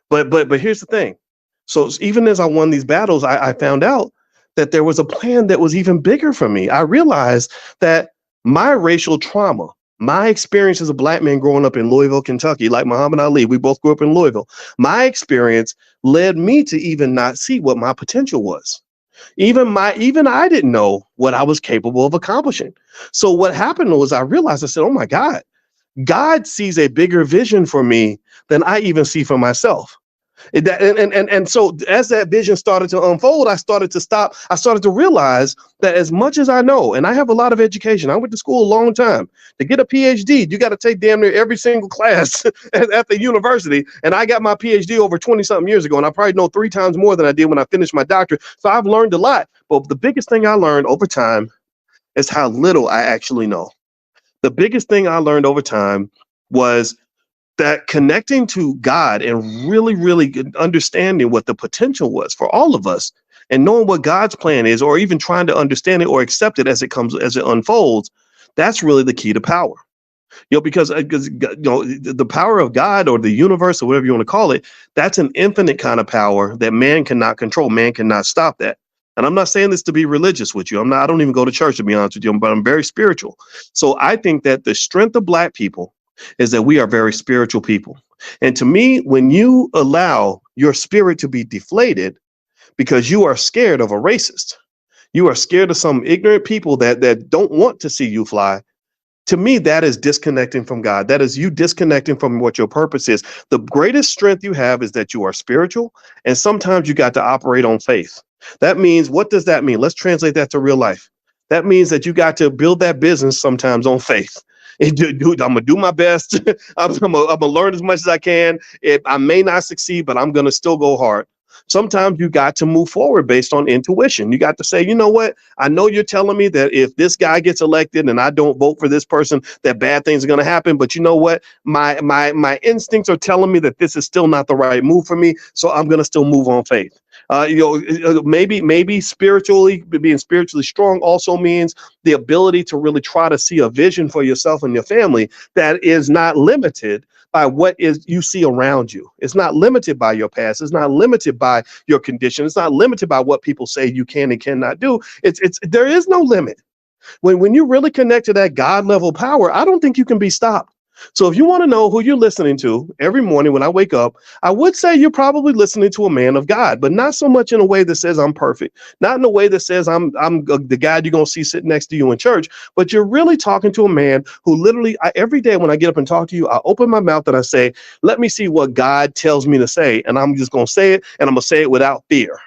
But here's the thing. So even as I won these battles, I found out that there was a plan that was even bigger for me. I realized that my racial trauma, my experience as a black man growing up in Louisville, Kentucky, like Muhammad Ali, we both grew up in Louisville. My experience led me to even not see what my potential was. Even I didn't know what I was capable of accomplishing. So what happened was I realized I said, "Oh my God, God sees a bigger vision for me than I even see for myself." And so as that vision started to unfold, I started to realize that as much as I know, and I have a lot of education, I went to school a long time. To get a PhD, you got to take damn near every single class at the university. And I got my PhD over 20 something years ago, and I probably know 3 times more than I did when I finished my doctorate. So I've learned a lot. But the biggest thing I learned over time is how little I actually know. The biggest thing I learned over time was that connecting to God and really, really understanding what the potential was for all of us and knowing what God's plan is, or even trying to understand it or accept it as it unfolds, that's really the key to power. Because the power of God or the universe or whatever you want to call it, that's an infinite kind of power that man cannot control. Man cannot stop that. And I'm not saying this to be religious with you. I don't even go to church, to be honest with you, but I'm very spiritual. So I think that the strength of black people is that we are very spiritual people. And to me, when you allow your spirit to be deflated because you are scared of a racist, you are scared of some ignorant people that don't want to see you fly. To me, that is disconnecting from God. That is you disconnecting from what your purpose is. The greatest strength you have is that you are spiritual, and sometimes you got to operate on faith. That means, what does that mean? Let's translate that to real life. That means that you got to build that business sometimes on faith. I'm gonna do my best. I'm gonna learn as much as I can. I may not succeed, but I'm gonna still go hard. Sometimes you got to move forward based on intuition. You got to say, you know what? I know you're telling me that if this guy gets elected and I don't vote for this person, that bad things are going to happen. But you know what? My instincts are telling me that this is still not the right move for me. So I'm going to still move on faith. Maybe spiritually, being spiritually strong also means the ability to really try to see a vision for yourself and your family that is not limited by what is you see around you. It's not limited by your past. It's not limited by your condition. It's not limited by what people say you can and cannot do. There is no limit. When you really connect to that God level power, I don't think you can be stopped. So if you want to know who you're listening to every morning when I wake up, I would say you're probably listening to a man of God, but not so much in a way that says I'm perfect, not in a way that says I'm the guy you're going to see sitting next to you in church, but you're really talking to a man who literally every day when I get up and talk to you, I open my mouth and I say, let me see what God tells me to say. And I'm just going to say it, and I'm going to say it without fear.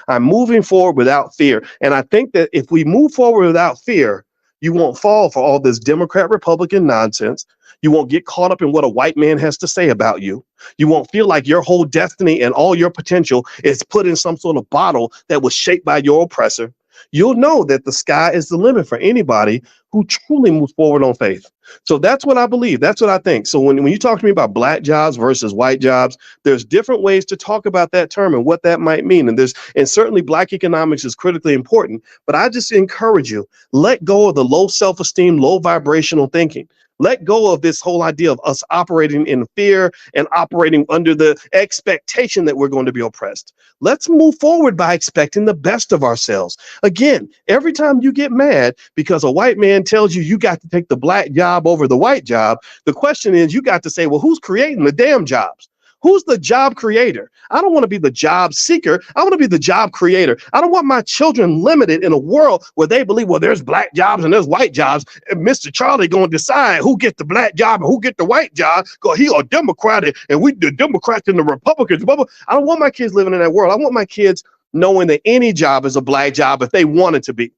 I'm moving forward without fear. And I think that if we move forward without fear, you won't fall for all this Democrat Republican nonsense. You won't get caught up in what a white man has to say about you. You won't feel like your whole destiny and all your potential is put in some sort of bottle that was shaped by your oppressor. You'll know that the sky is the limit for anybody who truly moves forward on faith. So that's what I believe. That's what I think. So when you talk to me about black jobs versus white jobs, there's different ways to talk about that term and what that might mean. And certainly black economics is critically important. But I just encourage you, let go of the low self-esteem, low vibrational thinking. Let go of this whole idea of us operating in fear and operating under the expectation that we're going to be oppressed. Let's move forward by expecting the best of ourselves. Again, every time you get mad because a white man tells you got to take the black job over the white job, the question is you got to say, well, who's creating the damn jobs? Who's the job creator? I don't want to be the job seeker. I want to be the job creator. I don't want my children limited in a world where they believe, well, there's black jobs and there's white jobs. And Mr. Charlie going to decide who gets the black job and who get the white job because he a Democrat and we the Democrats and the Republicans. Blah, blah. I don't want my kids living in that world. I want my kids knowing that any job is a black job if they want it to be.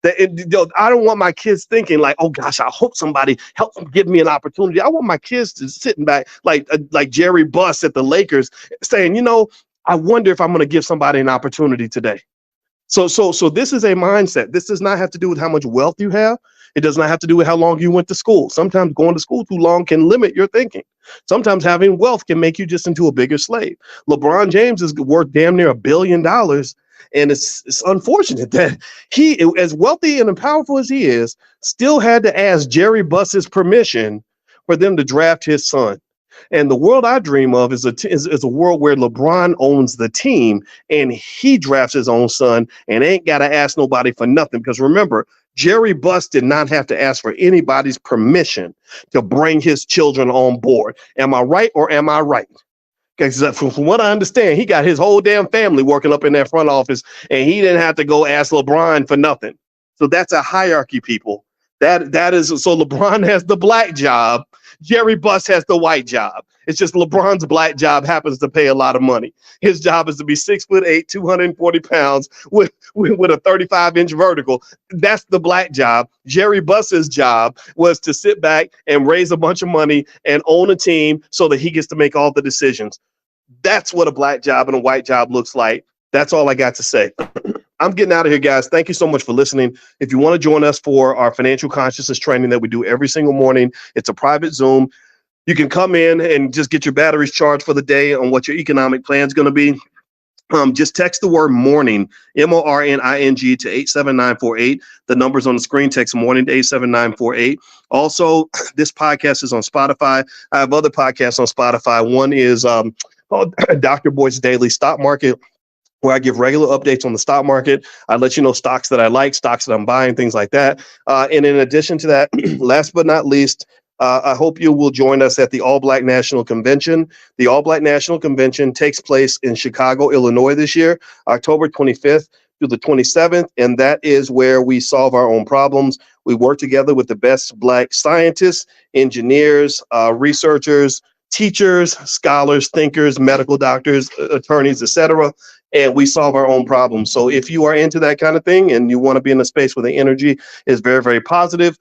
I don't want my kids thinking like, oh gosh, I hope somebody helps give me an opportunity. I want my kids to sitting back like Jerry Buss at the Lakers saying, I wonder if I'm going to give somebody an opportunity today. So this is a mindset. This does not have to do with how much wealth you have. It does not have to do with how long you went to school. Sometimes going to school too long can limit your thinking. Sometimes having wealth can make you just into a bigger slave. LeBron James is worth damn near $1 billion. And it's unfortunate that he, as wealthy and powerful as he is, still had to ask Jerry Buss's permission for them to draft his son. And the world I dream of is a world where LeBron owns the team and he drafts his own son and ain't got to ask nobody for nothing. Because remember, Jerry Buss did not have to ask for anybody's permission to bring his children on board. Am I right or am I right? Because from what I understand, he got his whole damn family working up in that front office and he didn't have to go ask LeBron for nothing. So that's a hierarchy, people. That is so LeBron has the black job. Jerry Buss has the white job. It's just LeBron's black job happens to pay a lot of money. His job is to be 6'8", 240 pounds with a 35-inch vertical. That's the black job. Jerry Buss's job was to sit back and raise a bunch of money and own a team so that he gets to make all the decisions. That's what a black job and a white job looks like. That's all I got to say. I'm getting out of here, guys. Thank you so much for listening. If you want to join us for our financial consciousness training that we do every single morning, it's a private Zoom. You can come in and just get your batteries charged for the day on what your economic plan is going to be. Just text the word morning, MORNING, to 87948. The number's on the screen. Text morning to 87948. Also, this podcast is on Spotify. I have other podcasts on Spotify. One is called Dr. Boyce Daily Stock Market, where I give regular updates on the stock market. I let you know stocks that I like, stocks that I'm buying, things like that. And in addition to that, last but not least, I hope you will join us at the All Black National Convention. The All Black National Convention takes place in Chicago, Illinois this year, October 25th through the 27th. And that is where we solve our own problems. We work together with the best Black scientists, engineers, researchers, teachers, scholars, thinkers, medical doctors, attorneys, etc. And we solve our own problems. So if you are into that kind of thing and you want to be in a space where the energy is very, very positive,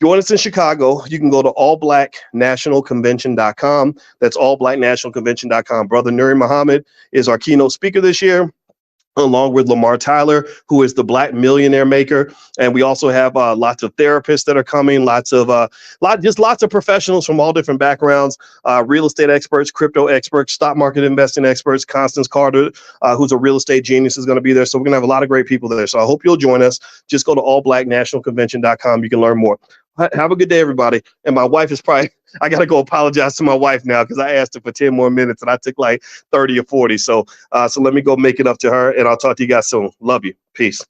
join us in Chicago. You can go to allblacknationalconvention.com. That's allblacknationalconvention.com. Brother Nuri Muhammad is our keynote speaker this year, along with Lamar Tyler, who is the Black millionaire maker. And we also have lots of therapists that are coming, lots of professionals from all different backgrounds, real estate experts, crypto experts, stock market investing experts. Constance Carter, who's a real estate genius, is going to be there. So we're going to have a lot of great people there. So I hope you'll join us. Just go to allblacknationalconvention.com. You can learn more. Have a good day, everybody. And my wife is probably, I got to go apologize to my wife now because I asked her for 10 more minutes and I took like 30 or 40. So let me go make it up to her and I'll talk to you guys soon. Love you. Peace.